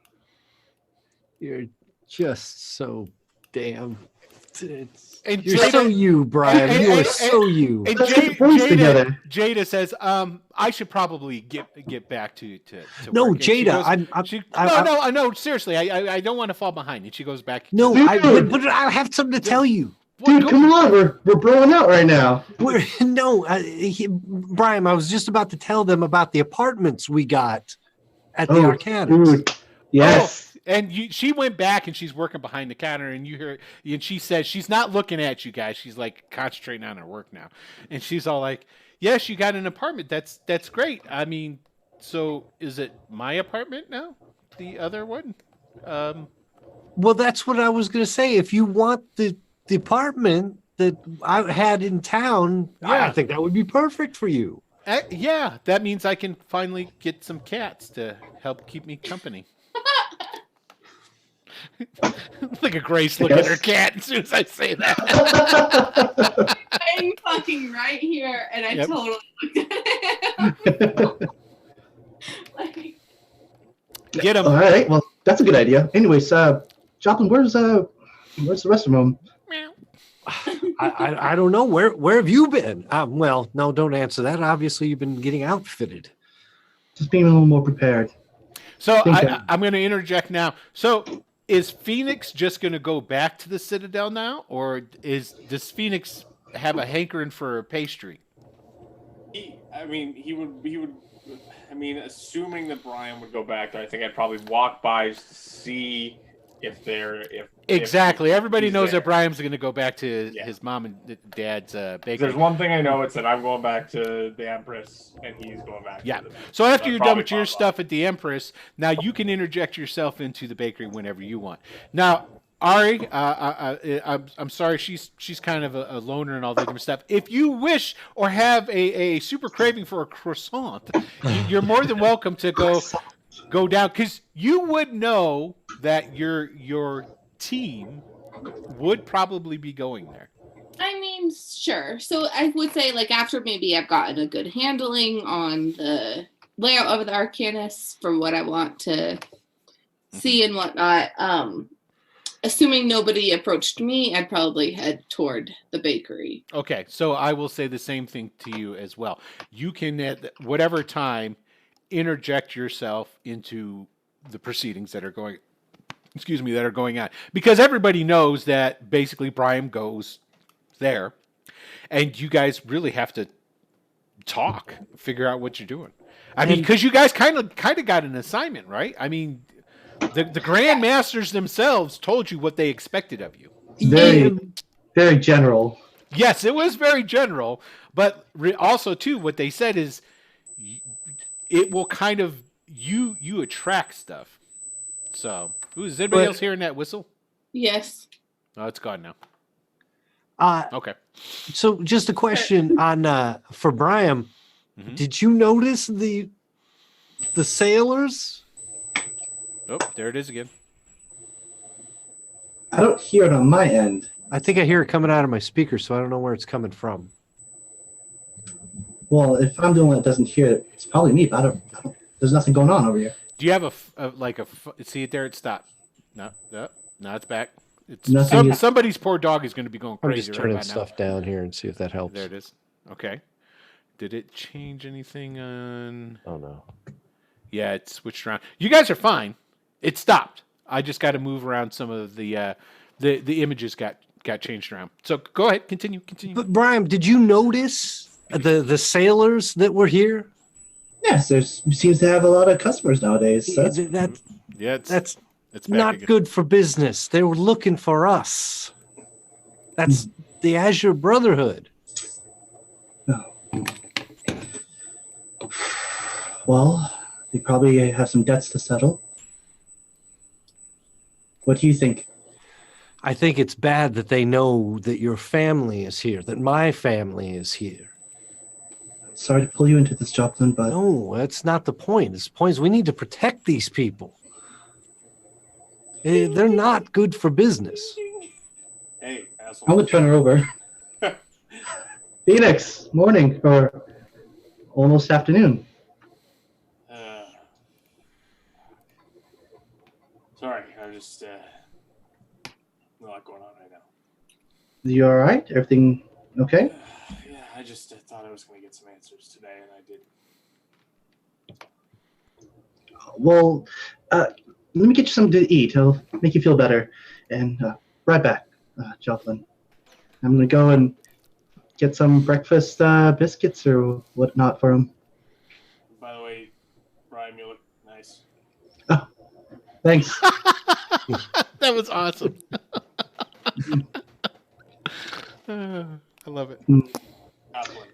You're just so damn. And You're Jada, so you, Brian. You are so you. And Let's get the boys together. Jada says, I should probably get back to No, work. Jada, No, seriously, I don't want to fall behind. And she goes back. No, Dude. but I have something to tell you. Dude, come on, we're blowing out right now. Brian, I was just about to tell them about the apartments we got at the Arcanas. Dude. Yes. Oh, and she went back and she's working behind the counter, and you hear, and she says she's not looking at you guys. She's like concentrating on her work now, and she's all like, "Yes, you got an apartment. That's great. I mean, so is it my apartment now? The other one?" Well, that's what I was going to say. If you want the apartment that I had in town, yeah. I think that would be perfect for you. Yeah, that means I can finally get some cats to help keep me company. Look at Grace look at her cat as soon as I say that. I'm fucking right here, and I totally looked at him. Get him. All right. Well, that's a good idea. Anyways, Joplin, where's the rest of them? I don't know. Where have you been? Well, no, don't answer that. Obviously, you've been getting outfitted. Just being a little more prepared. So I'm going to interject now. So is Phoenix just going to go back to the Citadel now, or does Phoenix have a hankering for a pastry? He would. I mean, assuming that Brian would go back there, I think I'd probably walk by to see if exactly. Everybody knows there. that Brian's going to go back to his mom and dad's bakery. There's one thing I know, it's that I'm going back to the Empress, and he's going back. Yeah. To the So after you're done with probably your pop stuff at the Empress, now you can interject yourself into the bakery whenever you want. Now, Ari, I'm sorry, she's kind of a loner and all that different stuff. If you wish or have a super craving for a croissant, you're more than welcome to go go down, because you would know that your team would probably be going there. I mean, sure. So I would say, like, after maybe I've gotten a good handling on the layout of the Arcanus for what I want to see and whatnot, assuming nobody approached me, I'd probably head toward the bakery. Okay, so I will say the same thing to you as well. You can, at whatever time, interject yourself into the proceedings that are going, that are going on, because everybody knows that basically Brian goes there, and you guys really have to talk, figure out what you're doing. I mean, because you guys kind of got an assignment, right? I mean, the Grand Masters themselves told you what they expected of you. Very general. Yes, it was very general, but also too, what they said is it will kind of you attract stuff. So, is anybody else hearing that whistle? Yes. Oh, it's gone now. Okay. So just a question on for Brian. Mhm. Did you notice the sailors? Oh, there it is again. I don't hear it on my end. I think I hear it coming out of my speaker, so I don't know where it's coming from. Well, if I'm the one that doesn't hear it, it's probably me. But I don't. There's nothing going on over here. Do you have see it there? It stopped. No, it's back. It's Nothing somebody's poor dog is going to be going I'm crazy just right turning about now. stuff down here and see if that helps. There it is. Okay. Did it change anything on? Oh no. Yeah, it switched around. You guys are fine. It stopped. I just got to move around some of the images got changed around. So go ahead, continue. But Brian, did you notice the sailors that were here? Yes, there seems to have a lot of customers nowadays. So that's Yeah, That's it's back not again. good for business. They were looking for us. That's the Azure Brotherhood. well, they probably have some debts to settle. What do you think? I think it's bad that they know that your family is here, that my family is here. Sorry to pull you into this, Joplin, but No, that's not the point. The point is we need to protect these people. They're not good for business. Hey, asshole. I'm gonna turn her over. Phoenix, morning or almost afternoon. Sorry, I just a lot going on right now. You all right? Everything okay? Yeah, I just thought I was going to get some answers today, and I did. Well, let me get you something to eat. It'll make you feel better. And right back, Joplin. I'm gonna go and get some breakfast biscuits or whatnot for him. By the way, Ryan, you look nice. Thanks. That was awesome. I love it. Joplin,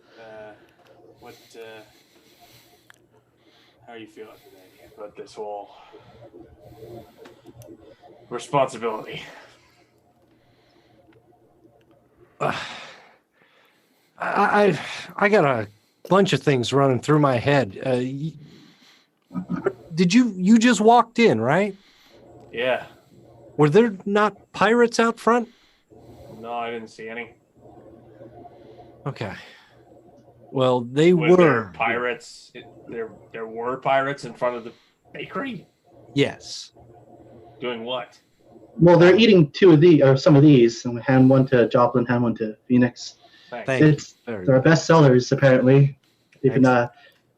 how are you feeling today about this whole responsibility? I got a bunch of things running through my head. Did you just walked in, right? Yeah. Were there not pirates out front? No, I didn't see any. Okay. Well, they Was there were pirates. There were pirates in front of the bakery. Yes. Doing what? Well, they're eating two of these or some of these. And hand one to Joplin, hand one to Phoenix. Thanks. Thank They're our best sellers apparently. They've been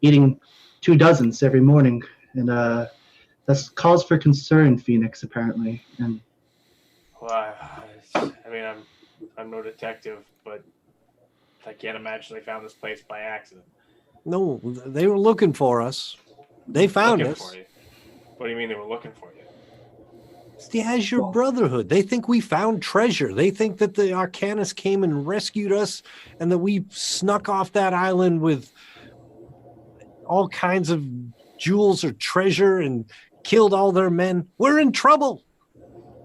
eating 2 dozens every morning, and that's cause for concern, Phoenix, apparently. And Well, I mean, I'm no detective, but I can't imagine they found this place by accident. No, they were looking for us. They found Looking us. for you. What do you mean they were looking for you? It's the Azure Brotherhood. They think we found treasure. They think that the Arcanus came and rescued us and that we snuck off that island with all kinds of jewels or treasure and killed all their men. We're in trouble.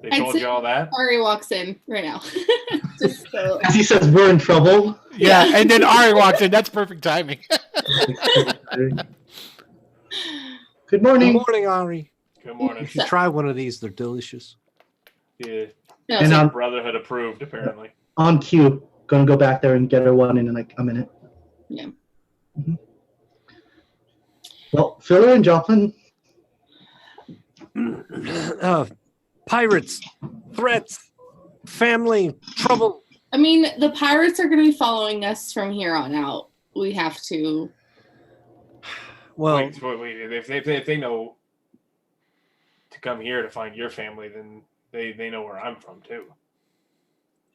They I'd told say- you all that? Ari walks in right now. Just so. as he says, we're in trouble. Yeah, and then Ari walks in. That's perfect timing. Good Good morning. morning, Ari. Good You morning. should try one of these. They're delicious. Yeah, No, And so- Brotherhood approved, apparently. On cue, gonna go back there and get her one in like a minute. Yeah. Well, Filler and Joplin, Pirates, threats, family, trouble. I mean, the pirates are going to be following us from here on out. We have to. Well, Wait, if they know to come here to find your family, then they know where I'm from too.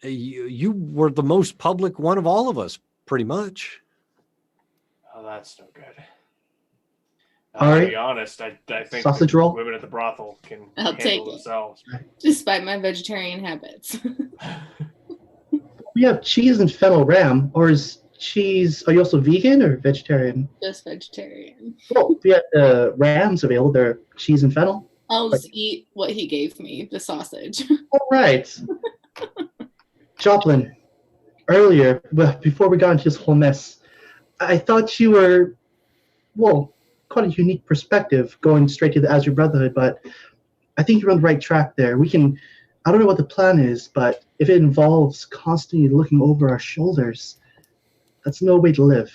you were the most public one of all of us, pretty much. Oh, that's no good. All To right. be honest, I think Sausage the roll? women at the brothel can I'll handle take it. themselves. Despite my vegetarian habits. we have cheese and fennel ram. Or is cheese? Are you also vegan or vegetarian? Just vegetarian. Well, we have rams available. They're cheese and fennel. I'll just eat what he gave me, the sausage. All right. Joplin, earlier, before we got into this whole mess, I thought you were, well, quite a unique perspective going straight to the Azure Brotherhood, but I think you're on the right track there. We can, I don't know what the plan is, but if it involves constantly looking over our shoulders, that's no way to live.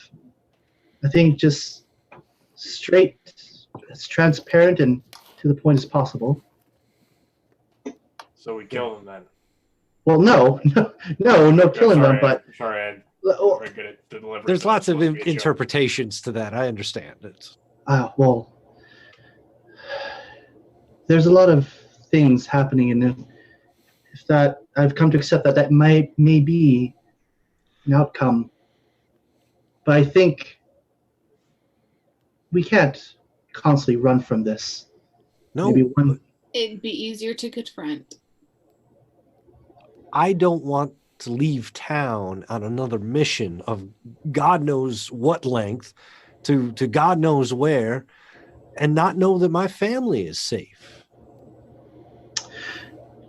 I think just straight, as transparent and to the point as possible. So we kill them then. Well, no killing them, Sorry, but sorry, I'm well, very good at delivering. There's so lots it's of supposed to be a joke. interpretations to that. I understand it. well, there's a lot of things happening, and if that, I've come to accept that may be an outcome. But I think we can't constantly run from this. No, Maybe one. It'd be easier to confront. I don't want to leave town on another mission of God knows what length to God knows where and not know that my family is safe.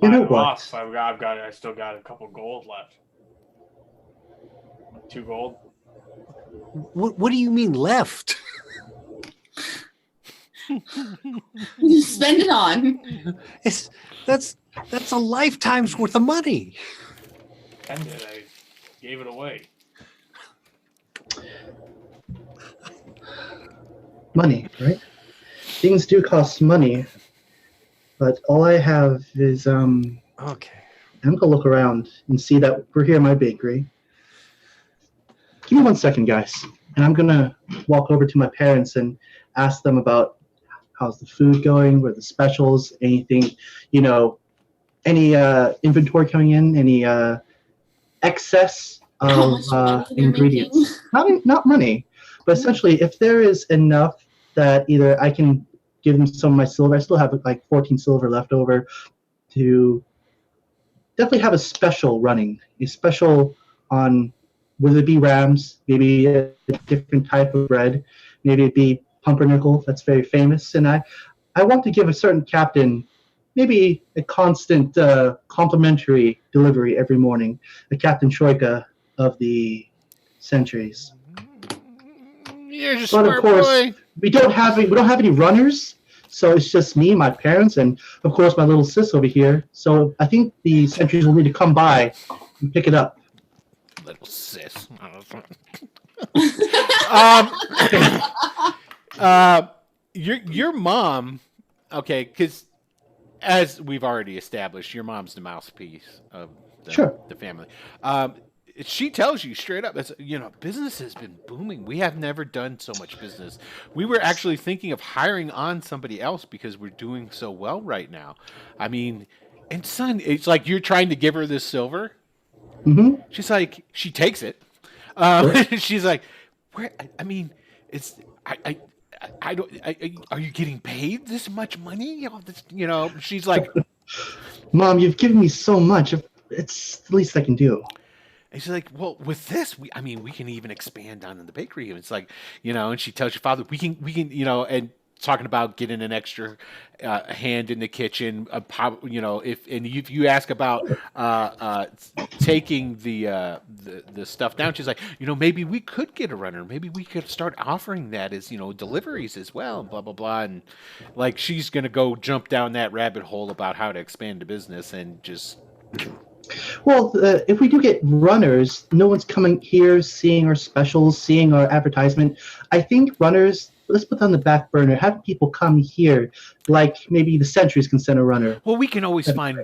You know Buy them what? off. I still got a couple gold left. 2 gold. What do you mean left? You spend it on. That's a lifetime's worth of money. I did. I gave it away. Money, right? Things do cost money, but all I have is Okay. I'm gonna look around and see that we're here in my bakery. Give me 1 second, guys, and I'm gonna walk over to my parents and ask them about how's the food going, where the specials, anything, any inventory coming in, any excess How of much money they're ingredients. Not money, but essentially, if there is enough that either I can give them some of my silver. I still have like 14 silver left over to definitely have a special running. A special on whether it be rams, maybe a different type of bread, maybe it be pumpernickel that's very famous. And I want to give a certain captain maybe a constant complimentary delivery every morning. The Captain Troika of the centuries. You're just But of smart course, boy. we don't have any runners, so it's just me, my parents, and of course my little sis over here. So I think the sentries will need to come by and pick it up. Little sis. Your mom, okay, because as we've already established, your mom's the mouthpiece of Sure. the family. She tells you straight up, business has been booming. We have never done so much business. We were actually thinking of hiring on somebody else because we're doing so well right now. I mean, and son, it's like you're trying to give her this silver. Mm-hmm. She's like, she takes it. She's like, where? I mean, it's I don't. Are you getting paid this much money? She's like, Mom, you've given me so much. It's the least I can do. and she's like, well, with this, we can even expand on in the bakery. And it's like, and she tells your father, we can, and talking about getting an extra hand in the kitchen. If you ask about taking the stuff down, she's like, maybe we could get a runner. Maybe we could start offering that as deliveries as well. Blah blah blah, and like she's gonna go jump down that rabbit hole about how to expand the business and just. Well, if we do get runners, no one's coming here, seeing our specials, seeing our advertisement. I think runners, let's put that on the back burner. Have people come here, like maybe the Sentries can send a runner. Well, we can always find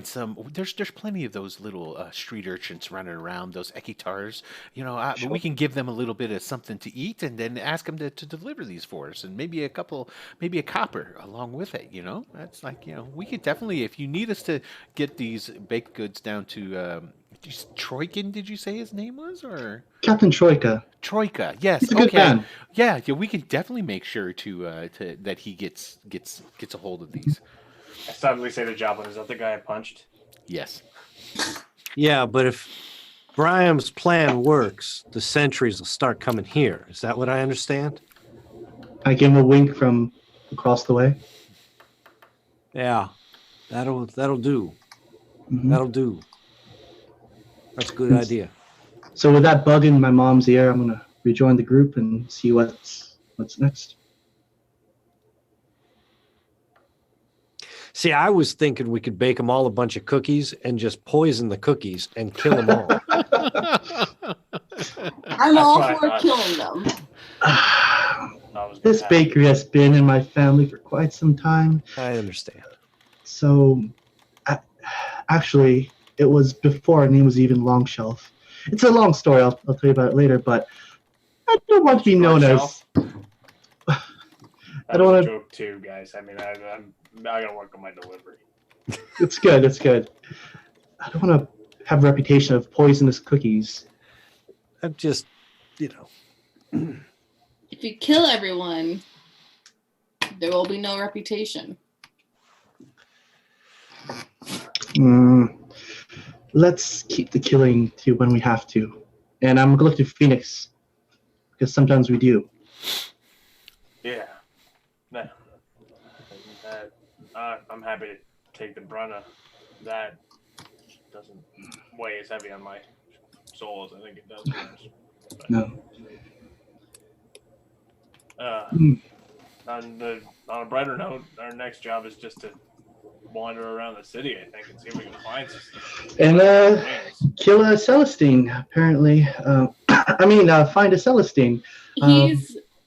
some. There's plenty of those little street urchins running around, those ekitars. Sure. We can give them a little bit of something to eat, and then ask them to deliver these for us, and maybe a copper along with it. That's like we could definitely, if you need us to get these baked goods down to. Troikin, did you say his name was, or Captain Troika? Troika, yes. He's a good man. Yeah, we can definitely make sure to that he gets a hold of these. I suddenly say to Joplin, is that the guy I punched? Yes. Yeah, but if Brian's plan works, the Sentries will start coming here. Is that what I understand? I give him a wink from across the way. Yeah, that'll do. Mhm. That'll do. That's a good idea. So with that bug in my mom's ear, I'm gonna rejoin the group and see what's next. See, I was thinking we could bake them all a bunch of cookies and just poison the cookies and kill them all. I'm all what I for thought. killing them. This bakery has been in my family for quite some time. I understand. So, actually, it was before our name was even Long Shelf. It's a long story. I'll tell you about it later. But I don't want to be known as. That I don't was a wanna- joke too, guys. I mean, I'm gotta work on my delivery. It's good. It's good. I don't want to have a reputation of poisonous cookies. I'm just, If you kill everyone, there will be no reputation. Let's keep the killing to when we have to. And I'm going to look to Phoenix, because sometimes we do. Yeah. No. I'm happy to take the brunt of that. Doesn't weigh as heavy on my soul as I think it does. But, No. on a brighter note, our next job is just to wander around the city, I think, and see if we can find some. And wings. kill a Celestine, apparently. Find a Celestine.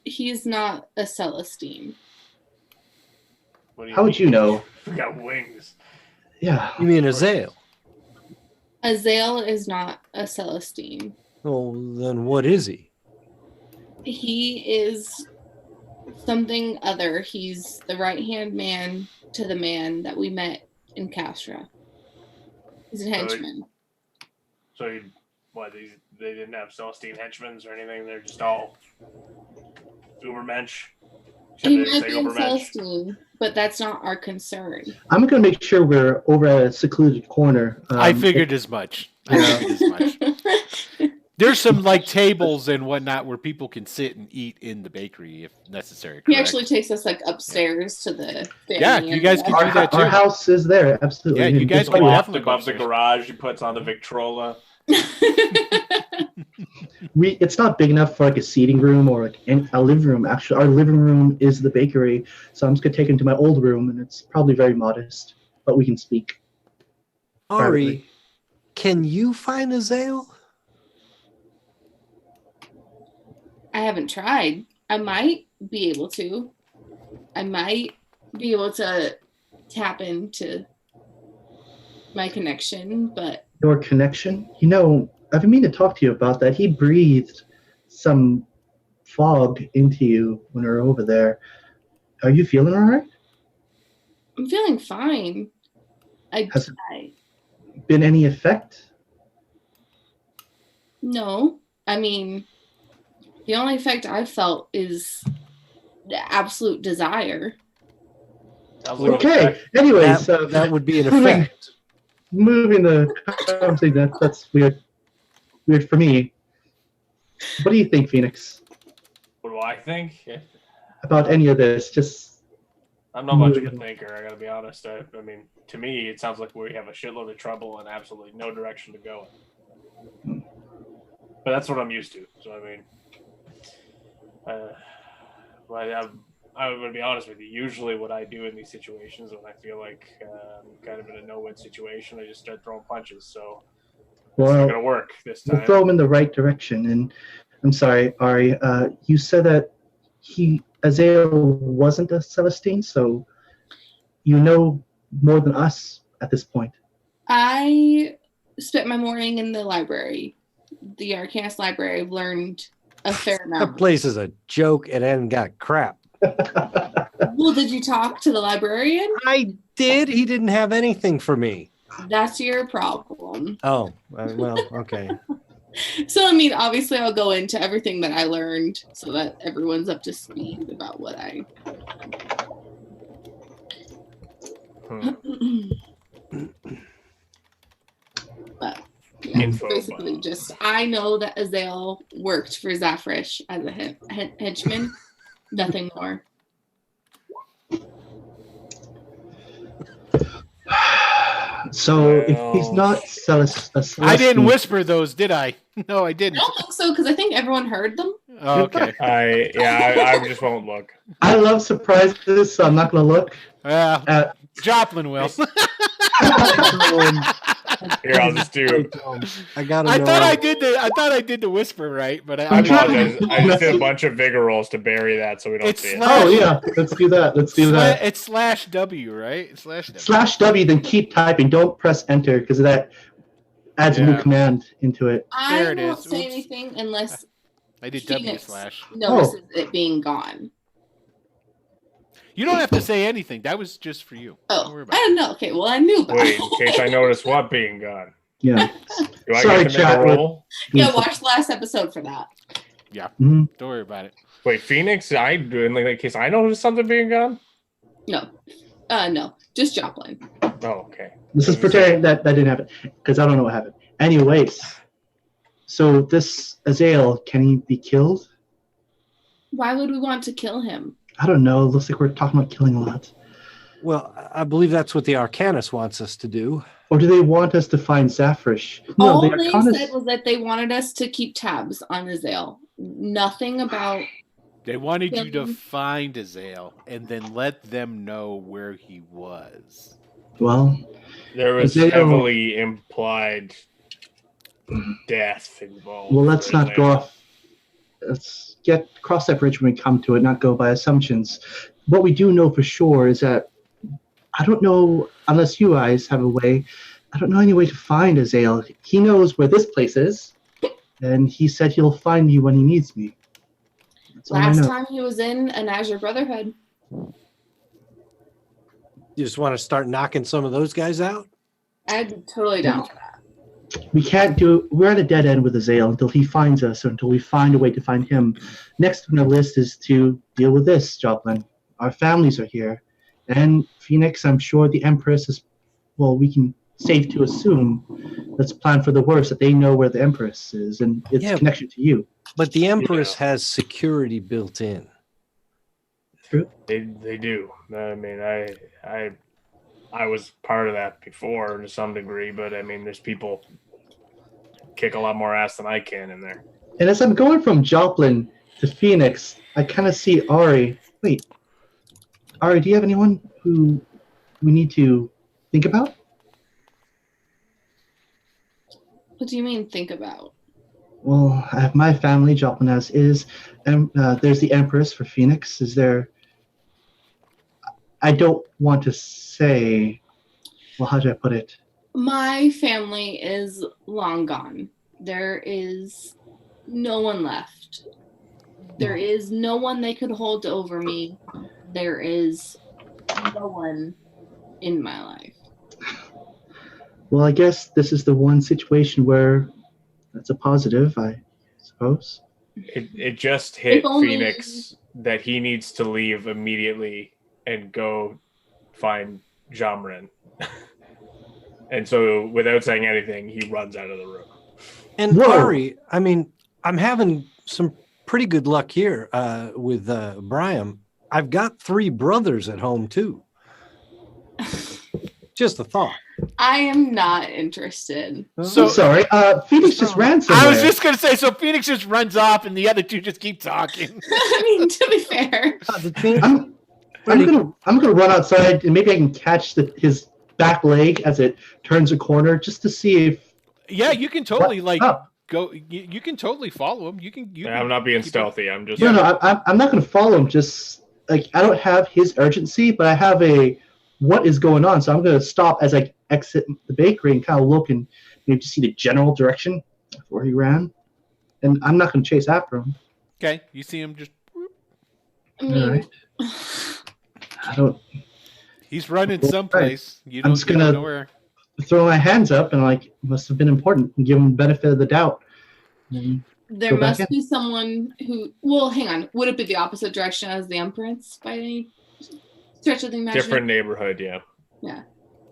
He's not a Celestine. What do How would mean? you know? We got wings. Yeah. you mean Azael? Azael is not a Celestine. Well, then what is he? He is something other. He's the right-hand man to the man that we met in Castra. He's a henchman. So, they didn't have Celestine henchmen or anything? They're just all Ubermensch? Except He they didn't might say be in Ubermensch. Celestine, but that's not our concern. I'm going to make sure we're over at a secluded corner. I figured as much. There's some like tables and whatnot where people can sit and eat in the bakery if necessary. He Correct? actually takes us like upstairs to the Yeah, you guys can do that too. Our house is there, absolutely. Yeah, you And guys it's can funny, definitely Above the upstairs. garage, he puts on the Victrola. it's not big enough for like a seating room or like a living room. Actually, our living room is the bakery, so I'm just gonna take him to my old room, and it's probably very modest, but we can speak. Ari, can you find Azael? I haven't tried. I might be able to. I might be able to tap into my connection, but Your connection? You know, I've been meaning to talk to you about that. He breathed some fog into you when we were over there. Are you feeling all right? I'm feeling fine. Has been any effect? No. I mean, the only effect I felt is the absolute desire. Sounds like an Okay. effect. Anyways, That would be an moving- effect. moving the conversation, that's weird. Weird for me. What do you think, Phoenix? What do I think? about any of this. Just I'm not much of a thinker, I gotta be honest. I mean, to me, it sounds like we have a shitload of trouble and absolutely no direction to go in. But that's what I'm used to. So, I mean, I'm going to be honest with you. Usually what I do in these situations when I feel like I'm kind of in a no-win situation, I just start throwing punches. So it's not going to work this time. We'll throw him in the right direction. And I'm sorry, Ari, you said that Azael wasn't a Celestine, so you know more than us at this point. I spent my morning in the library, the Arcanus library. I've learned a fair That amount. place is a joke and then got crap. Well, did you talk to the librarian? I did. He didn't have anything for me. That's your problem. Oh, well, okay. So, I mean, obviously, I'll go into everything that I learned so that everyone's up to speed about what I. But yeah, Info basically, bomb. just I know that Azael worked for Zafrish as a henchman. Nothing more. So if he's not Celestine, I didn't whisper those, did I? No, I I didn't. don't think so because I think everyone heard them. Oh, okay. I just won't look. I love surprises, so I'm not going to look. Joplin will. Here, I'll just do. I gotta I know. thought I did the whisper right, but I apologize. I just did a bunch of vigor rolls to bury that so we don't It's see it. slash- Oh yeah, let's do that. Let's do that. It's /W, right? It's /W. /W, then keep typing. Don't press enter because that adds a new Yeah. command into it. I There it won't is. say Oops. anything unless I did Phoenix W/. notices it being gone. You don't have to say anything. That was just for you. Don't worry Oh, about I it. don't know. Okay, well, I knew that. Wait, in case I notice what being gone. Yeah. Do I Sorry, get to make chat, a roll? Yeah, watch the last episode for that. Mhm. Don't worry about it. Wait, Phoenix, in case I notice something being gone? No, no, just Joplin. Oh, okay. This is pretending that didn't happen because I don't know what happened. Anyways, so this Azael, can he be killed? Why would we want to kill him? I don't know. It looks like we're talking about killing a lot. Well, I believe that's what the Arcanus wants us to do. Or do they want us to find Zafrish? All the they Arcanus- said was that they wanted us to keep tabs on Azael. Nothing about. They wanted you to Yeah. find Azael and then let them know where he was. Well, There was Azael- heavily implied death involved. well, let's not go Azael. off. Let's cross that bridge when we come to it, not go by assumptions. What we do know for sure is that I don't know, unless you guys have a way, I don't know any way to find Azael. He knows where this place is, and he said he'll find me when he needs me. That's all I Last know. time he was in an Azure Brotherhood. You just want to start knocking some of those guys out? I'm totally down for that. We can't do. We're at a dead end with Azael until he finds us, or until we find a way to find him. Next on the list is to deal with this, Joplin. Our families are here, and Phoenix. I'm sure the Empress is. Well, we can safe to assume. Let's plan for the worst. That they know where the Empress is and its Yeah. connection to you. But the Empress has security built in. They do. I mean, I was part of that before to some degree, but I mean, there's people kick a lot more ass than I can in there. And as I'm going from Joplin to Phoenix, I kind of see Ari. Wait, Ari, do you have anyone who we need to think about? What do you mean, think about? Well, I have my family, Joplin as is, and there's the Empress for Phoenix. Is there? I don't want to say. Well, how do I put it? My family is long gone. There is no one left. There is no one they could hold over me. There is no one in my life. Well, I guess this is the one situation where that's a positive, I suppose. It just hit If only- Phoenix that he needs to leave immediately and go find Jamrin. And so, without saying anything, he runs out of the room. And Whoa. Ari, I mean, I'm having some pretty good luck here with Brian. I've got 3 brothers at home too. Just a thought. I am not interested. So- I'm sorry. Phoenix just ran somewhere. I was just gonna say, so Phoenix just runs off, and the other two just keep talking. I mean, to be fair, I'm gonna run outside and maybe I can catch his back leg as it turns a corner just to see if. Yeah, you can totally like up. go. You can totally follow him. You can. Yeah, I'm not being stealthy. I'm just. No, I'm not gonna follow him. Just like I don't have his urgency, but I have a what is going on. So I'm gonna stop as I exit the bakery and kind of look and maybe see the general direction of where he ran, and I'm not gonna chase after him. Okay, you see him just. I mean, All right. I don't. He's running someplace. You I'm don't, just you don't gonna- know where. Throw my hands up and like must have been important and give him the benefit of the doubt. And there Go back must be someone who. Well, hang on. Would it be the opposite direction as the Empress by any stretch of the imagination? Different neighborhood, yeah.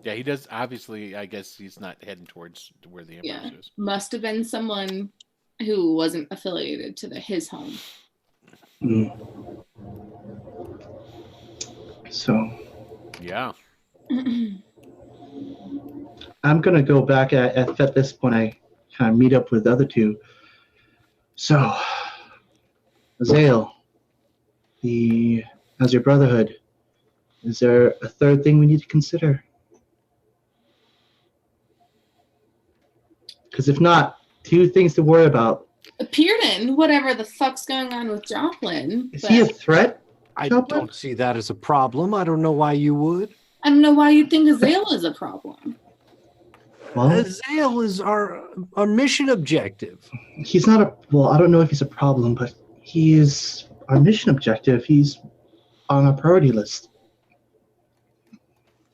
Yeah, he does. Obviously, I guess he's not heading towards where the Empress Yeah. is. Must have been someone who wasn't affiliated to his home. So Yeah. I'm gonna go back at this point. I kind of meet up with the other two. So, Azale, as your brotherhood, is there a third thing we need to consider? Because if not, 2 things to worry about. Pearden, whatever the fuck's going on with Joplin. Is but he a threat? I Joplin? don't see that as a problem. I don't know why you would. I don't know why you think Azale is a problem. Well, Azale is our mission objective. he's not a. Well, I don't know if he's a problem, but he is our mission objective. He's on our priority list.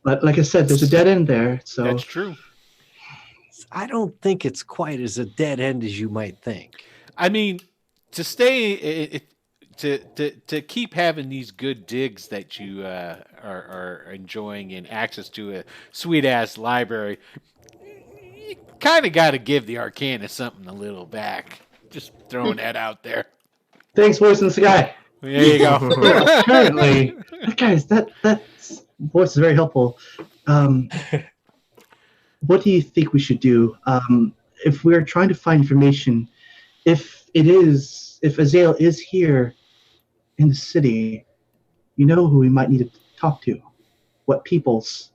But like I said, there's a dead end there. So That's true. I don't think it's quite as a dead end as you might think. I mean, to stay, to keep having these good digs that you are enjoying and access to a sweet ass library, you kind of got to give the Arcana something a little back. Just throwing that out there. thanks, voice in the sky. There you go. Apparently, that voice is very helpful. What do you think we should do? If we're trying to find information, if Azale is here in the city, you know who we might need to talk to, what peoples,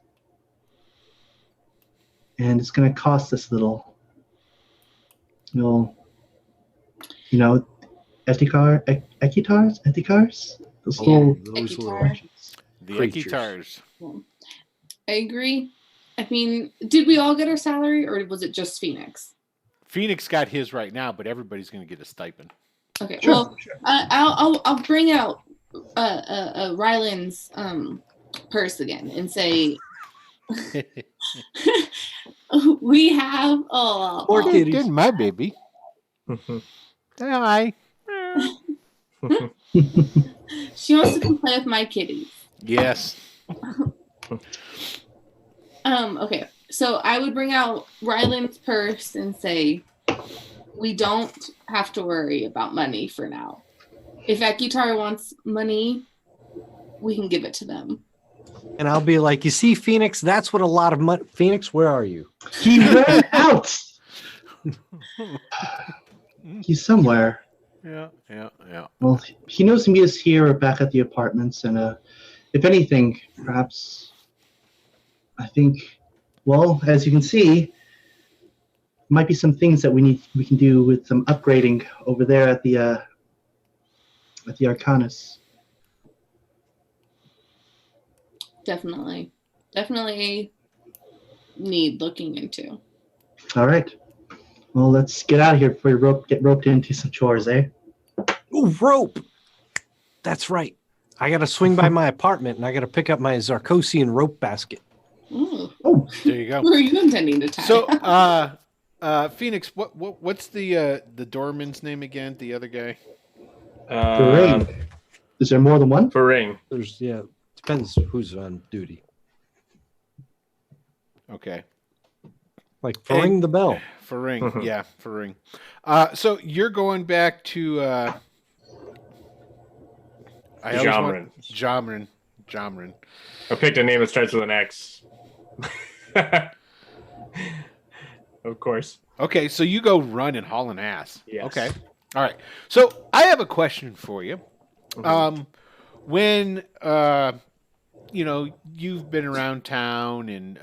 and it's going to cost us a little. Ekitars, those little. Those little Ekitar. The Creatures. Ekitars. I agree. I mean, did we all get our salary, or was it just Phoenix? Phoenix got his right now, but everybody's going to get a stipend. Okay. Sure, Well, sure. I'll bring out Ryland's purse again and say we have More kitties. Good, my baby. Hi. she wants to come play with my kitties. Yes. Okay, so I would bring out Ryland's purse and say, we don't have to worry about money for now. If Ekitar wants money, we can give it to them. And I'll be like, you see, Phoenix, that's what a lot of money. Phoenix, where are you? He ran out. He's somewhere. Yeah. Well, he knows to meet us here or back at the apartments, and if anything, perhaps I think, well, as you can see, might be some things that we can do with some upgrading over there at the Arcanus. Definitely need looking into. All right. Well, let's get out of here before you get roped into some chores, eh? Oh, rope. That's right. I got to swing by my apartment and I got to pick up my Zarkosian rope basket. Ooh, Oh, There you go. who are you intending to tie? So, Phoenix, what's the doorman's name again? The other guy. Lorraine. Is there more than one? Faring. There's, depends who's on duty. Okay. Like, ring the bell. Faring. Mhm. Yeah, Faring. So you're going back to. I always want Jomrin. I picked a name that starts with an X. Of course. Okay, so you go run and haul an ass. Yes. Okay. All right. So I have a question for you. When you've been around town, and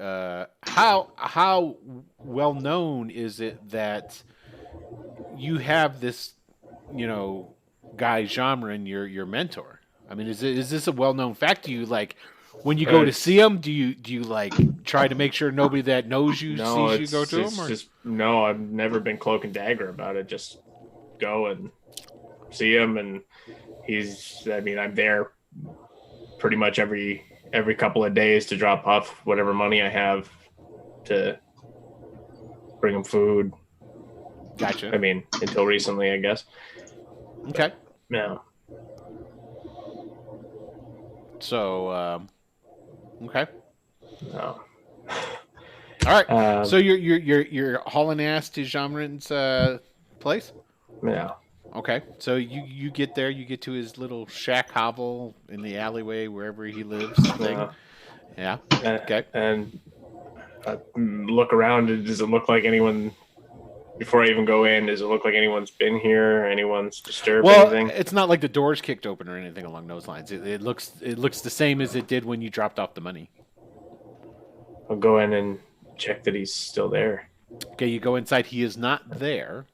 how well known is it that you have this, guy Jomrin, your mentor? I mean, is this a well known fact? Do you like when you go to see him? Do you like try to make sure nobody that knows you sees you go to him? Or? No, I've never been cloak and dagger about it. Just go and see him, and I'm there pretty much every couple of days to drop off whatever money I have to bring him food. Gotcha. I mean, until recently, I guess. Okay. No. So, okay. No. All right. So you're hauling ass to Jomrin's place? Yeah. Okay. So you get there, you get to his little shack hovel in the alleyway wherever he lives thing. Yeah. Okay. And I look around. Does it look like anyone? Before I even go in, does it look like anyone's been here? Anyone's disturbed anything? It's not like the door's kicked open or anything along those lines. It looks the same as it did when you dropped off the money. I'll go in and check that he's still there. Okay, you go inside. He is not there,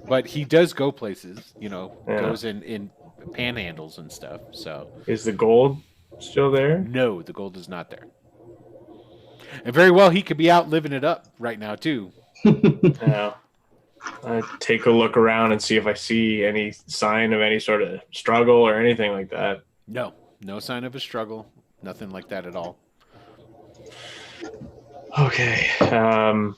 but he does go places. Goes in panhandles and stuff. So is the gold still there? No, the gold is not there. And very well, he could be out living it up right now too. Yeah. I take a look around and see if I see any sign of any sort of struggle or anything like that. No sign of a struggle. Nothing like that at all. Okay. The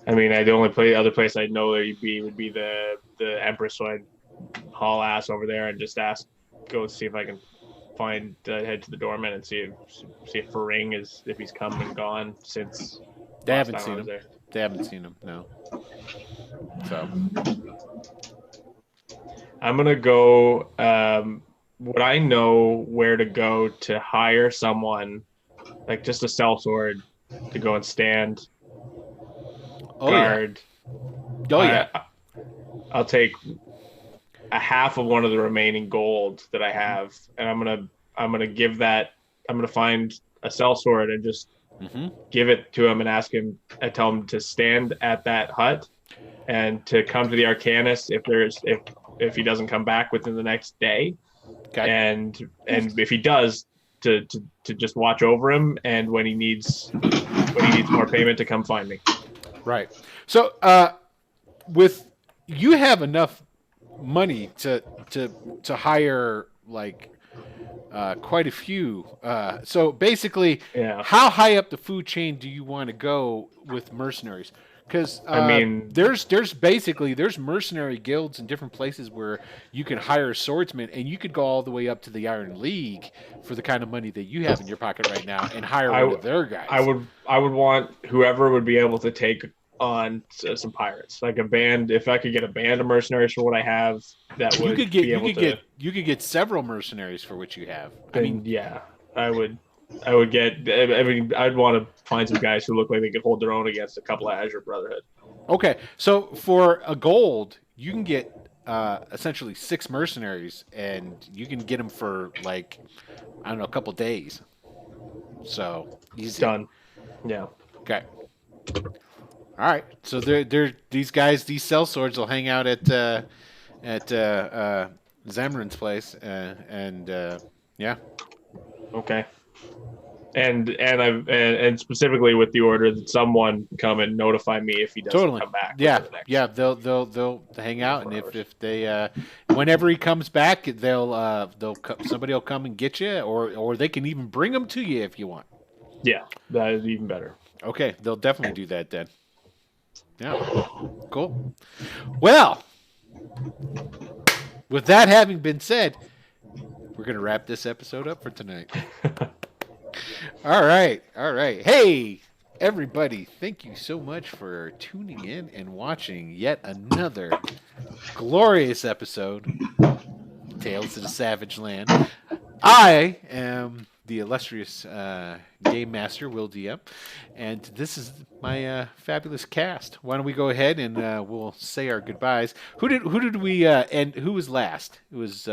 only other place I'd know that he'd be would be the Empress, so I'd haul ass over there and just go see if I can head to the doorman and see if Faring if he's come and gone since. They haven't seen him. They haven't seen him. No. So I'm gonna go. Would I know where to go to hire someone, like just a sellsword, to go and stand guard? Yeah. I'll take a half of one of the remaining gold that I have, and I'm gonna give that. I'm gonna find a sellsword and just give it to him and tell him to stand at that hut and to come to the Arcanist if he doesn't come back within the next day. Okay. And if he does, to just watch over him, and when he needs more payment, to come find me. Right. So with you have enough money to hire like quite a few. So basically, how high up the food chain do you want to go with mercenaries? Because there's mercenary guilds in different places where you can hire a swordsman, and you could go all the way up to the Iron League for the kind of money that you have in your pocket right now, and hire one of their guys. I would want whoever would be able to take on some pirates, like a band. If I could get a band of mercenaries for what I have, that would you could get several mercenaries for what you have. I would get. I'd want to find some guys who look like they could hold their own against a couple of Azure Brotherhood. Okay, so for a gold, you can get essentially 6 mercenaries, and you can get them for like a couple days. So easy. Done. Yeah. Okay. All right. So these guys, these sellswords will hang out at Zamrin's place, and yeah. Okay. And specifically with the order that someone come and notify me if he doesn't come back. Yeah. They'll hang out, and if they whenever he comes back, somebody will come and get you, or they can even bring them to you if you want. Yeah, that is even better. Okay, they'll definitely do that then. Yeah, cool. Well, with that having been said, we're going to wrap this episode up for tonight. All right. Hey, everybody, thank you so much for tuning in and watching yet another glorious episode Tales of the Savage Land. I am the illustrious Game Master, Will DM, and this is my fabulous cast. Why don't we go ahead and we'll say our goodbyes. Who did we and who was last? It was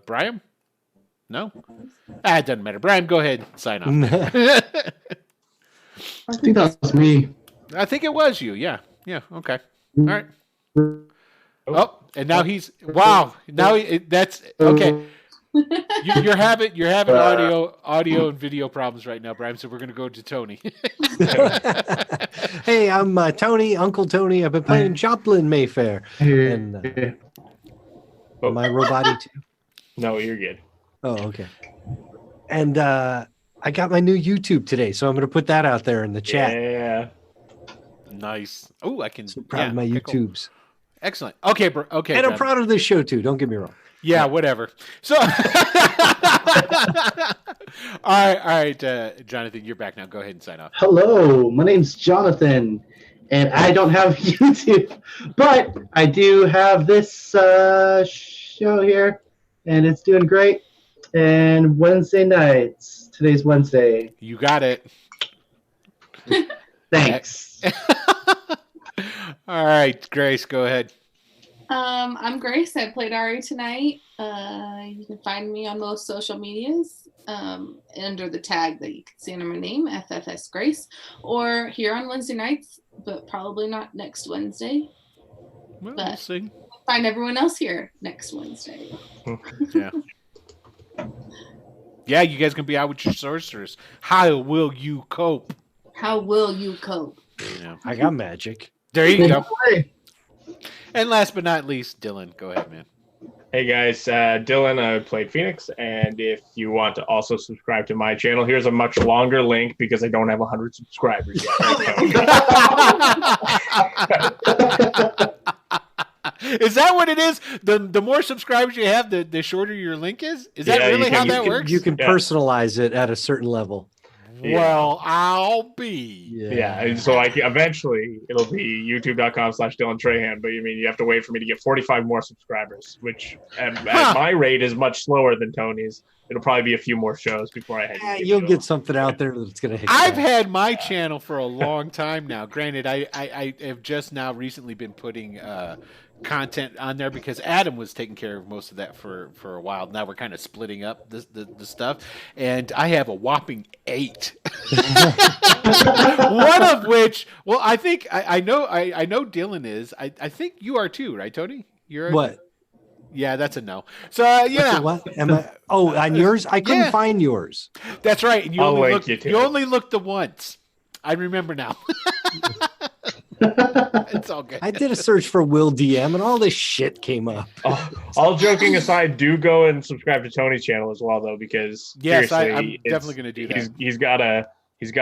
Brian? No? It doesn't matter. Brian, go ahead and sign off. I think that was me. I think it was you. Yeah. Yeah. Okay. All right. Oh, and now he's wow. Now that's okay. You're having audio and video problems right now, Brian. So we're gonna go to Tony. Hey, I'm Tony, Uncle Tony. I've been playing Joplin Mayfair. And am I roboty too? No, you're good. Oh, okay. And I got my new YouTube today, so I'm going to put that out there in the chat. Yeah. Nice. Oh, I can. So proud of my okay, cool. YouTubes. Excellent. Okay, bro. Okay. And John. I'm proud of this show too. Don't get me wrong. Yeah, whatever. So, all right, Jonathan, you're back now. Go ahead and sign off. Hello, my name's Jonathan, and I don't have YouTube, but I do have this show here, and it's doing great. And Wednesday nights. Today's Wednesday. You got it. Thanks. All right, Grace, go ahead. I'm Grace. I played Ari tonight. You can find me on most social medias under the tag that you can see under my name, FFS Grace, or here on Wednesday nights, but probably not next Wednesday. Well, But- we'll see. Find everyone else here next Wednesday. Yeah. Yeah, you guys can be out with your sorcerers. How will you cope? How will you cope? Yeah. I got magic. There you go. Hey. And last but not least, Dylan, go ahead, man. Hey guys, Dylan, I played Phoenix, and if you want to also subscribe to my channel, here's a much longer link because I don't have 100 subscribers yet. Is that what it is? The more subscribers you have, the shorter your link is? Is that Yeah, really you how can- that works? You can Yeah. personalize it at a certain level. Well, I'll be. Yeah, and so eventually it'll be youtube.com/Dylan Trahan, but you have to wait for me to get 45 more subscribers, which at my rate is much slower than Tony's. It'll probably be a few more shows before I head. Yeah, you'll get something out there that's going to hit. I've you. had my channel for a long time now. Granted, I have just now recently been putting content on there because Adam was taking care of most of that for a while. Now we're kind of splitting up the stuff, and I have a whopping 8. One of which, well, I think I know Dylan is. I think you are too, right, Tony? You're What? Yeah, that's a no. So What? Am I? Oh, on yours? I couldn't Yeah. find yours. that's right. And you I'll only link looked. you to You it. only looked the once. I remember now. It's all good. I did a search for Will DM, and all this shit came up. All joking aside, do go and subscribe to Tony's channel as well, though, because Yes, I'm seriously, definitely going to do that. He's got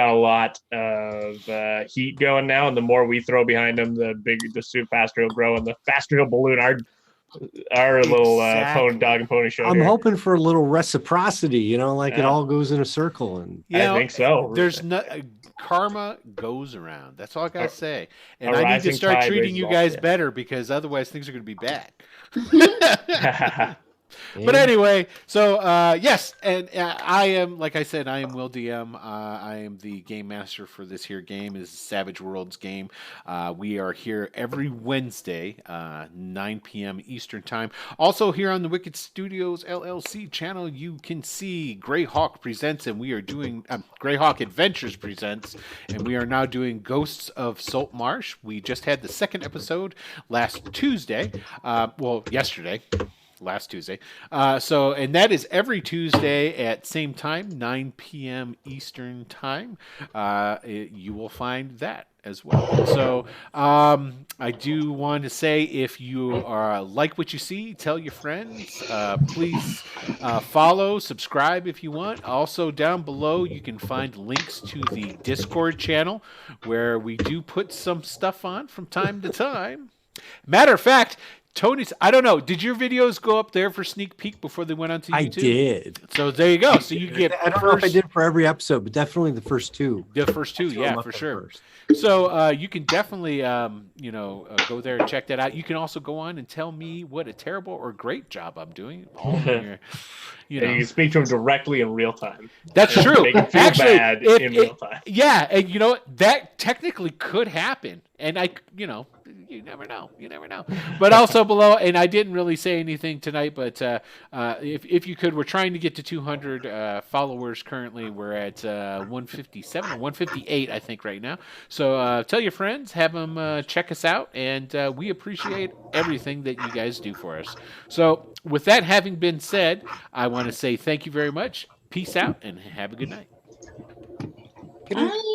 a lot of heat going now, and the more we throw behind him, the faster he'll grow, and the faster he'll balloon our little Exactly. dog and pony show. I'm here. hoping for a little reciprocity, like it Yeah. all goes in a circle. And You know, I think so. There's no karma goes around. That's all I gotta say. And a I need to rising start tide treating raises you all guys ships. better because otherwise things are gonna be bad. But Yeah. anyway, so yes, and I am, like I said, I am Will DM. I am the game master for this here game. Is Savage Worlds game. We are here every Wednesday, 9 p.m. Eastern time. Also here on the Wicked Studios LLC channel, you can see Greyhawk Presents, and we are doing Greyhawk Adventures Presents, and we are now doing Ghosts of Salt Marsh. We just had the second episode last Tuesday. Yesterday. Last Tuesday. And that is every Tuesday at same time, 9 p.m. Eastern time. You will find that as well. So I do want to say, if you like what you see, tell your friends. Please follow, subscribe if you want. Also, down below, you can find links to the Discord channel where we do put some stuff on from time to time. Matter of fact, Tony's, I don't know, did your videos go up there for sneak peek before they went onto YouTube? I did. So there you go. So you get I don't know if I did for every episode, but definitely the first two. the first two, Throw 'em yeah, up for there sure. first. So you can definitely, go there and check that out. You can also go on and tell me what a terrible or great job I'm doing. All in your, you And know. you can speak to him directly in real time. That's And true. Make him feel Actually, bad in real time. yeah, and you know what? That technically could happen, and you never know. You never know. But also below, and I didn't really say anything tonight, but if you could, we're trying to get to 200 followers currently. We're at 157 or 158, I think, right now. So tell your friends, have them check us out, and we appreciate everything that you guys do for us. So with that having been said, I want to say thank you very much. Peace out and have a good night. Bye.